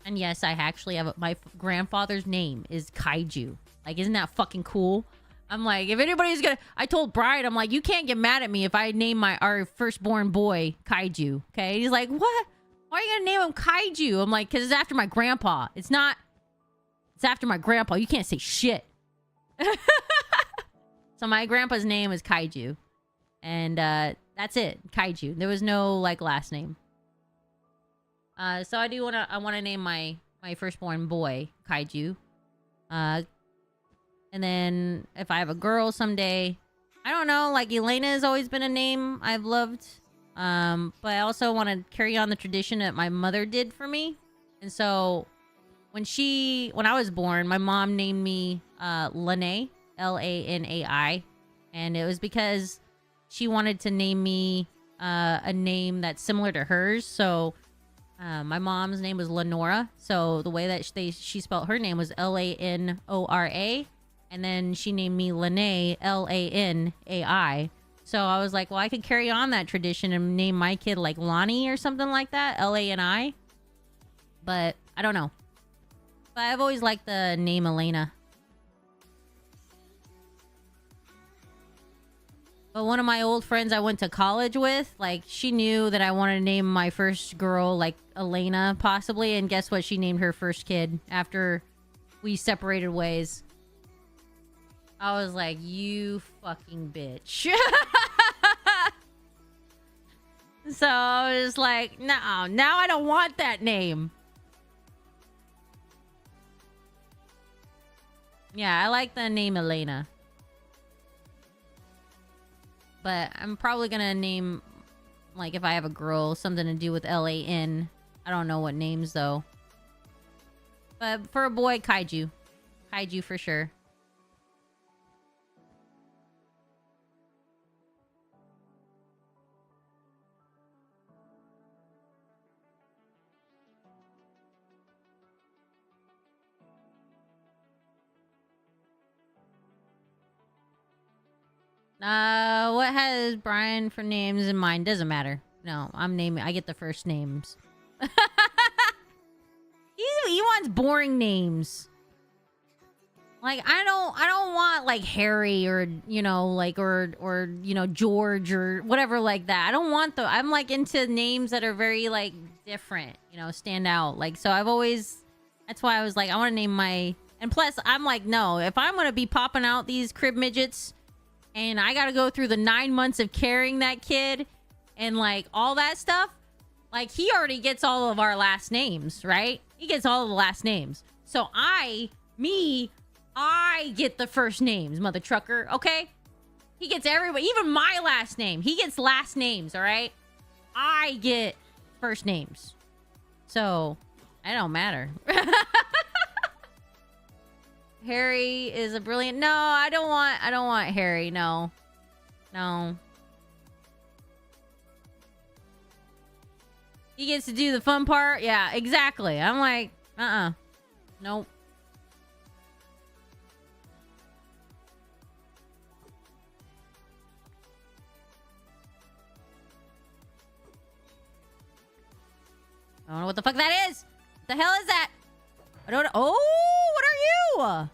And yes, I actually have my grandfather's name is Kaiju. Like, isn't that fucking cool? I'm like, if anybody's gonna, I told Brian, I'm like, you can't get mad at me if I name our firstborn boy Kaiju. Okay? He's like, what? Why are you gonna name him Kaiju? I'm like, because it's after my grandpa. It's not. It's after my grandpa. You can't say shit. So my grandpa's name is Kaiju, and that's it, Kaiju. There was no like last name. So I wanna name my firstborn boy Kaiju. And then if I have a girl someday, I don't know, like Elena has always been a name I've loved. But I also want to carry on the tradition that my mother did for me. And so when I was born, my mom named me Lanai, Lanai, and it was because she wanted to name me a name that's similar to hers. So my mom's name was Lenora, so the way that she spelled her name was Lanora, and then she named me Lanai, Lanai. So I was like, well, I could carry on that tradition and name my kid like Lonnie or something like that, Lani. But I don't know. But I've always liked the name Elena. But one of my old friends I went to college with, like, she knew that I wanted to name my first girl, like, Elena, possibly. And guess what? She named her first kid after we separated ways. I was like, you fucking bitch. So I was like, no, now I don't want that name. Yeah, I like the name Elena. But I'm probably gonna name, like, if I have a girl, something to do with Lan. I don't know what names, though. But for a boy, Kaiju. Kaiju for sure. What has Brian for names in mind? Doesn't matter. No, I get the first names. He wants boring names. Like, I don't want like Harry or, you know, like, or you know, George or whatever like that. I don't want I'm like into names that are very like different, you know, stand out. Like, so that's why I was like, I want to name and plus I'm like, no, if I'm going to be popping out these crib midgets and I got to go through the 9 months of carrying that kid and like all that stuff, like he already gets all of our last names, right? He gets all of the last names. So I get the first names, mother trucker, okay? He gets everybody, even my last name. He gets last names, all right? I get first names. So, it don't matter. Harry is a brilliant... No, I don't want Harry, no. No. He gets to do the fun part? Yeah, exactly. I'm like, nope. I don't know what the fuck that is. What the hell is that? I don't know. Oh, what are you? What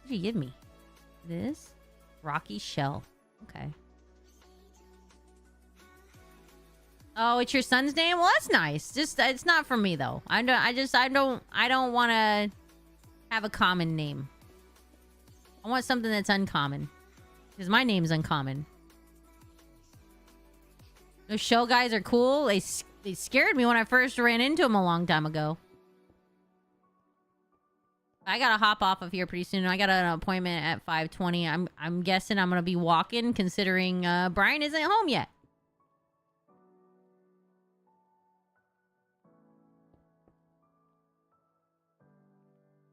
did you give me? This? Rocky shell. Okay. Oh, it's your son's name? Well, that's nice. Just it's not for me though. I don't want to have a common name. I want something that's uncommon. Because my name's uncommon. Those shell guys are cool. They scared me when I first ran into them a long time ago. I gotta hop off of here pretty soon. I got an appointment at 5:20. I'm guessing I'm gonna be walking, considering Brian isn't home yet.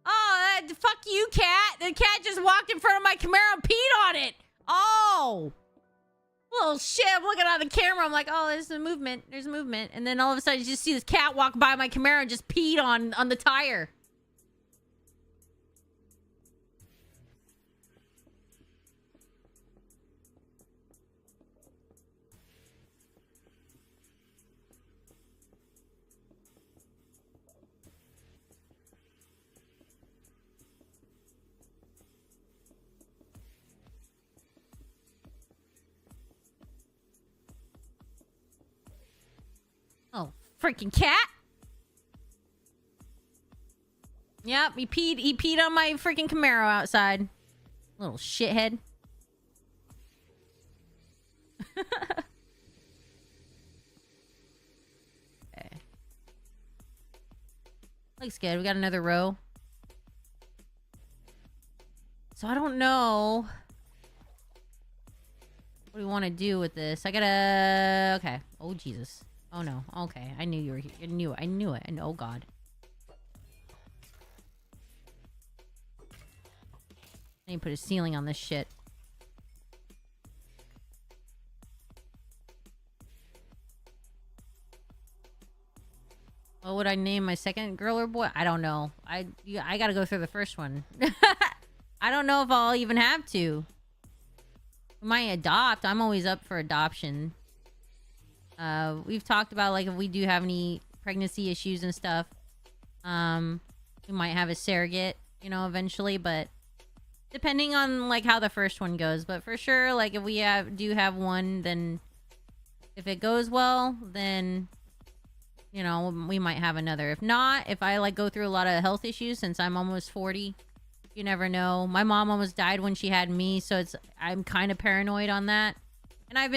Oh, fuck you, cat! The cat just walked in front of my Camaro and peed on it. Oh, little shit! I'm looking at the camera. I'm like, oh, there's a movement. There's a movement, and then all of a sudden, you just see this cat walk by my Camaro and just peed on the tire. Freaking cat. Yep, he peed on my freaking Camaro outside. Little shithead. Okay. Looks good. We got another row. So I don't know what do we want to do with this. I gotta... Okay. Oh, Jesus. Oh, no. Okay. I knew you were here. I knew it. And oh, God. I need to put a ceiling on this shit. What would I name my second girl or boy? I don't know. I gotta go through the first one. I don't know if I'll even have to. We might adopt. I'm always up for adoption. We've talked about, like, if we do have any pregnancy issues and stuff, we might have a surrogate, you know, eventually, but depending on, like, how the first one goes. But for sure, like, if we do have one, then if it goes well, then, you know, we might have another. If not, if I, like, go through a lot of health issues, since I'm almost 40, you never know. My mom almost died when she had me, so I'm kind of paranoid on that. And I've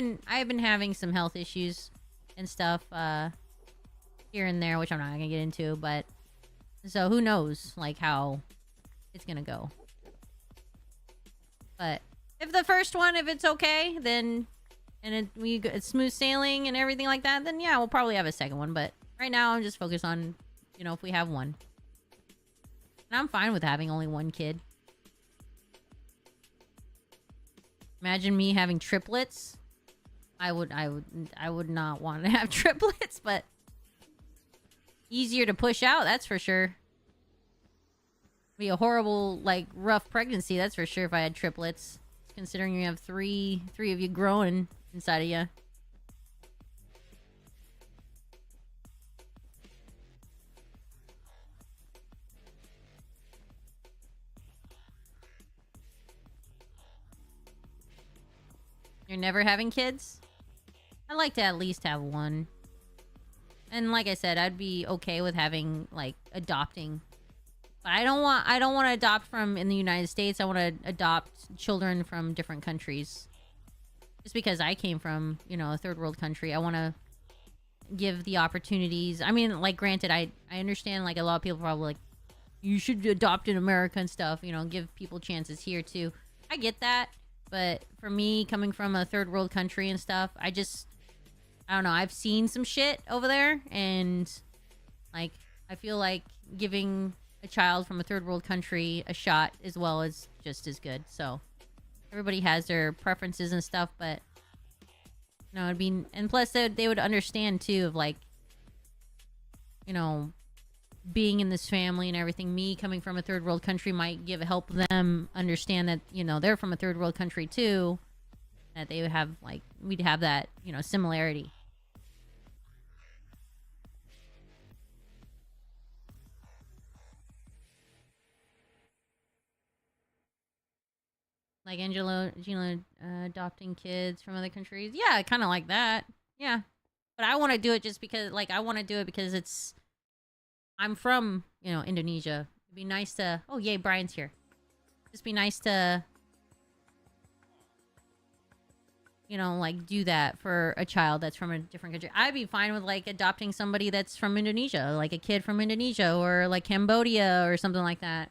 been having some health issues and stuff here and there, which I'm not gonna get into, but so who knows, like, how it's gonna go. But if the first one, if it's okay, then it's smooth sailing and everything like that, then yeah, we'll probably have a second one. But right now, I'm just focused on, you know, if we have one. And I'm fine with having only one kid. Imagine me having triplets. I would not want to have triplets, but easier to push out, that's for sure. Be a horrible, like, rough pregnancy, that's for sure, if I had triplets. Considering you have three of you growing inside of you. You're never having kids? I'd like to at least have one. And like I said, I'd be okay with having, like, adopting. But I don't want to adopt from in the United States. I want to adopt children from different countries. Just because I came from, you know, a third world country, I want to give the opportunities. I mean, like, granted, I understand, like, a lot of people probably like, you should adopt in America and stuff, you know, give people chances here too. I get that. But for me, coming from a third world country and stuff, I don't know, I've seen some shit over there, and, like, I feel like giving a child from a third world country a shot as well is just as good. So everybody has their preferences and stuff, but you know, it'd be, and plus they would understand too, of, like, you know, being in this family and everything. Me coming from a third world country might help them understand that, you know, they're from a third world country too, that they would have, like, we'd have that, you know, similarity. Like Gina adopting kids from other countries. Yeah, kind of like that. Yeah. But I want to do it just because, like, I want to do it because I'm from, you know, Indonesia. It'd be nice to... Oh, yay, Brian's here. Just be nice to, you know, like, do that for a child that's from a different country. I'd be fine with, like, adopting somebody that's from Indonesia. Like a kid from Indonesia or, like, Cambodia or something like that.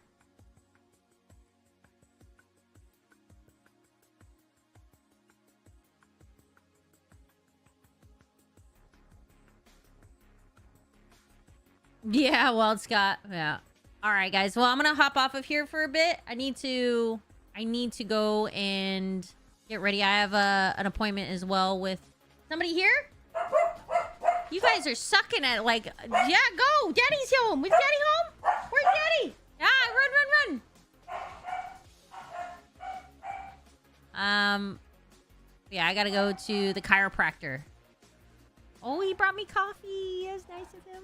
Yeah, Wild Scott. Yeah. All right, guys. Well, I'm gonna hop off of here for a bit. I need to go and get ready. I have an appointment as well with somebody here. You guys are sucking at, like, yeah, go. Daddy's home. Is Daddy home? Where's Daddy? Ah, run. Yeah, I gotta go to the chiropractor. Oh, he brought me coffee. That's nice of him.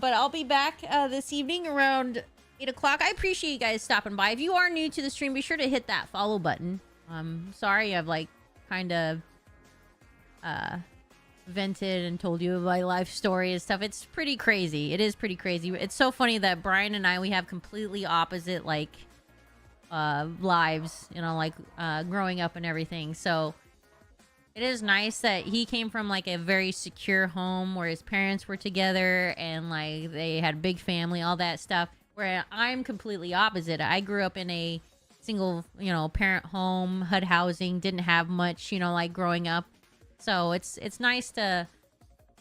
But I'll be back this evening around 8 o'clock. I appreciate you guys stopping by. If you are new to the stream, be sure to hit that follow button. Sorry I've, like, kind of vented and told you my life story and stuff. It's pretty crazy. It is pretty crazy. It's so funny that Brian and I, we have completely opposite, like, lives, you know, like, growing up and everything. So it is nice that he came from, like, a very secure home where his parents were together and, like, they had a big family, all that stuff, where I'm completely opposite. I grew up in a single, you know, parent home, HUD housing, didn't have much, you know, like, growing up. So it's nice to,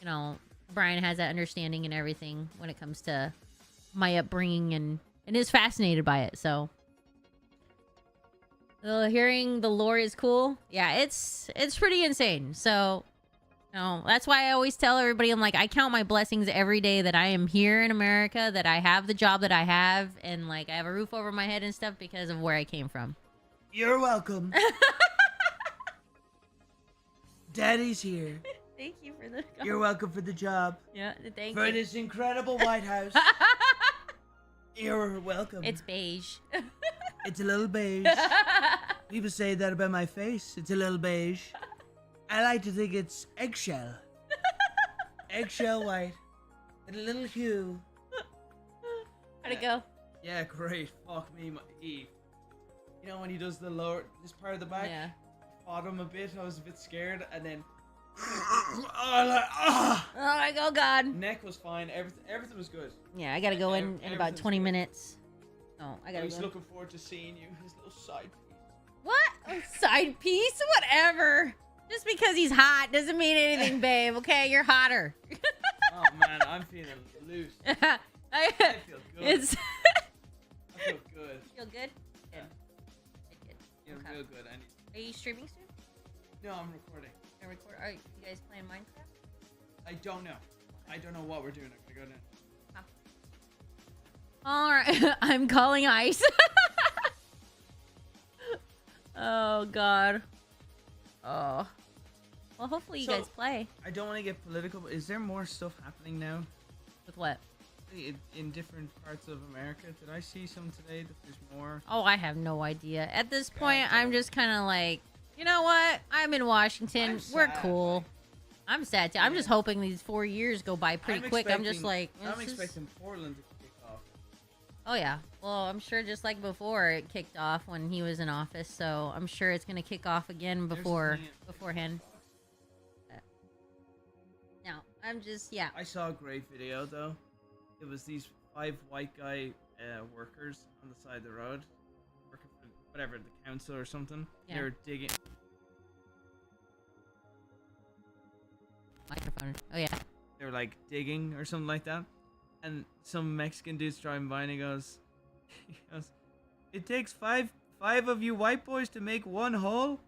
you know, Brian has that understanding and everything when it comes to my upbringing and is fascinated by it. So hearing the lore is cool. Yeah, it's pretty insane. So, you know, that's why I always tell everybody, I'm like, I count my blessings every day that I am here in America, that I have the job that I have, and, like, I have a roof over my head and stuff because of where I came from. You're welcome. Daddy's here. Thank you for the... You're welcome for the job. Yeah, thank for you. this incredible White House. You're welcome. It's beige. It's a little beige. People say that about my face. It's a little beige. I like to think it's eggshell. Eggshell white. With a little hue. How'd it go? Yeah, great. Fuck me, Eve. You know when he does the lower, this part of the back? Yeah. Fought him a bit. I was a bit scared, and then. Oh my God. Neck was fine. Everything was good. Yeah, I gotta go in about 20 minutes. Oh, I gotta He's go. looking forward to seeing you. His little side piece. What? A side piece? Whatever. Just because he's hot doesn't mean anything, babe. Okay, you're hotter. Oh man, I'm feeling loose. I feel good. I feel good. Feel good? Yeah. Good. Yeah, Okay. real good. Are you streaming soon? No, I'm recording. Gonna record? Are you guys playing Minecraft? I don't know. I don't know what we're doing. I'm gonna go now. All right, I'm calling ice. Oh God. Oh. Well, hopefully you guys play. I don't want to get political, but is there more stuff happening now? With what? In different parts of America? Did I see some today that there's more? Oh, I have no idea. At this point, I'm just kind of like, you know what? I'm in Washington. We're cool. I'm sad too. I'm just hoping these 4 years go by pretty quick. I'm just like, I'm expecting Portland to kick off. Oh yeah. Well, I'm sure just like before it kicked off when he was in office, so I'm sure it's gonna kick off again beforehand. No, I'm just I saw a great video though. It was these 5 white guy workers on the side of the road, working for whatever the council or something. Yeah. They were digging. Microphone. Oh yeah. They were like digging or something like that, and some Mexican dude's driving by and he goes, "It takes five of you white boys to make one hole.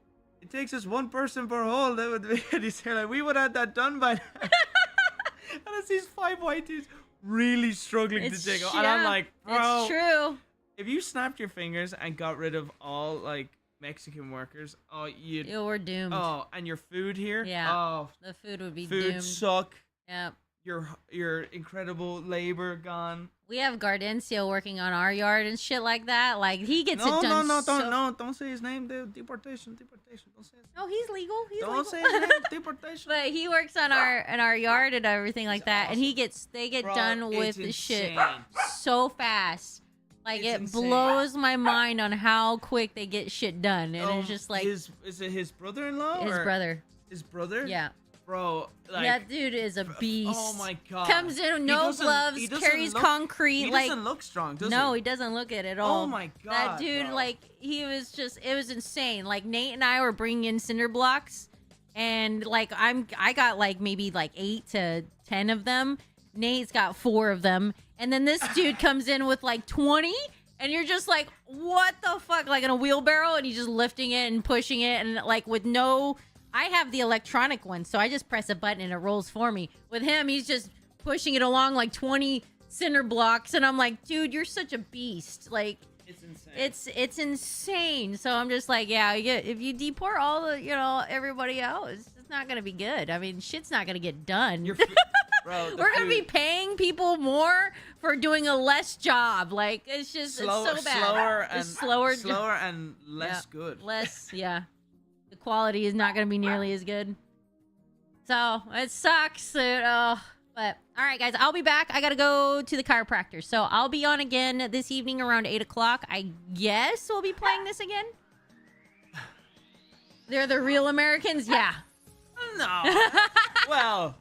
It takes us one person per hole. That would be." And he's like, "We would have that done by now." And it's these 5 white dudes really struggling to dig. And I'm like, bro, it's true. If you snapped your fingers and got rid of all like Mexican workers, we're doomed. Oh, and your food here, yeah. Oh, the food would be food doomed. suck. Yep. Your incredible labor gone. We have Gardencio working on our yard and shit like that. Like he gets it done. Don't say his name. Deportation. Don't say his name. No, he's legal. Don't say his name. Deportation. But he works on our yard and everything like that, awesome. and they get done with the shit insane. so fast. Like It's it insane. blows my mind on how quick they get shit done, and it's just like is it his brother-in-law? his or brother. His brother? Yeah. Bro, like, that dude is a beast. Oh my God. Comes in no gloves, carries concrete. He like doesn't look strong, does no, he? he doesn't look it at all. Oh my God. That dude, bro. like it was insane. Like Nate and I were bringing in cinder blocks, and like I got like maybe like 8 to 10 of them. Nate's got 4 of them, and then this dude comes in with like 20. And you're just like, what the fuck? Like in a wheelbarrow, and he's just lifting it and pushing it, and like with no, I have the electronic one, so I just press a button and it rolls for me. With him, he's just pushing it along like 20 cinder blocks, and I'm like, dude, you're such a beast. Like, it's insane. It's insane. So I'm just like, yeah, if you deport all the, everybody else, it's not gonna be good. I mean, shit's not gonna get done. Bro, we're gonna be paying people more for doing a less job. Like it's just it's so bad. Slower and less good. Less, yeah. The quality is not gonna be nearly as good. So it sucks. But all right, guys, I'll be back. I gotta go to the chiropractor, so I'll be on again this evening around 8 o'clock. I guess we'll be playing this again. They're the real Americans, yeah. No.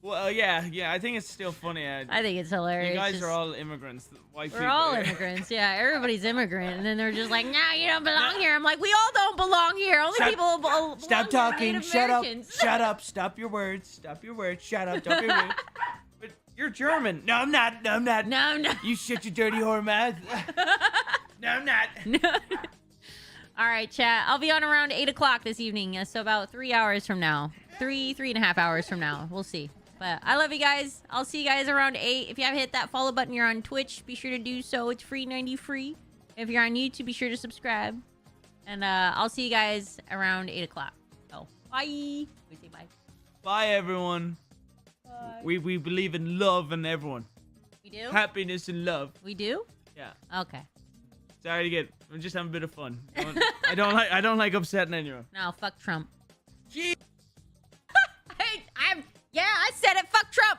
Well, yeah. I think it's still funny. I think it's hilarious. You guys are all immigrants. White We're people. all immigrants, yeah. Everybody's immigrant, and then they're just like, "Nah, you don't belong here." I'm like, "We all don't belong here. Only people belong Stop here, talking. Native Shut up. Americans." Shut up. Stop your words. Stop your words. Shut up. Don't be rude. But you're German. No, I'm not. No, I'm not. No, I'm not. You shut your dirty whore mouth. No, I'm not. All right, chat. I'll be on around 8 o'clock this evening, so about 3 hours from now. 3.5 hours from now. We'll see. But I love you guys. I'll see you guys around 8. If you haven't hit that follow button, you're on Twitch. Be sure to do so. It's free, 90 free. If you're on YouTube, be sure to subscribe. And I'll see you guys around 8 o'clock. So, bye. We say bye. Bye, everyone. Bye. We believe in love and everyone. We do? Happiness and love. We do? Yeah. Okay. Sorry to get. I'm just having a bit of fun. I don't like upsetting anyone. No, fuck Trump. Gee. Yeah, I said it. Fuck Trump.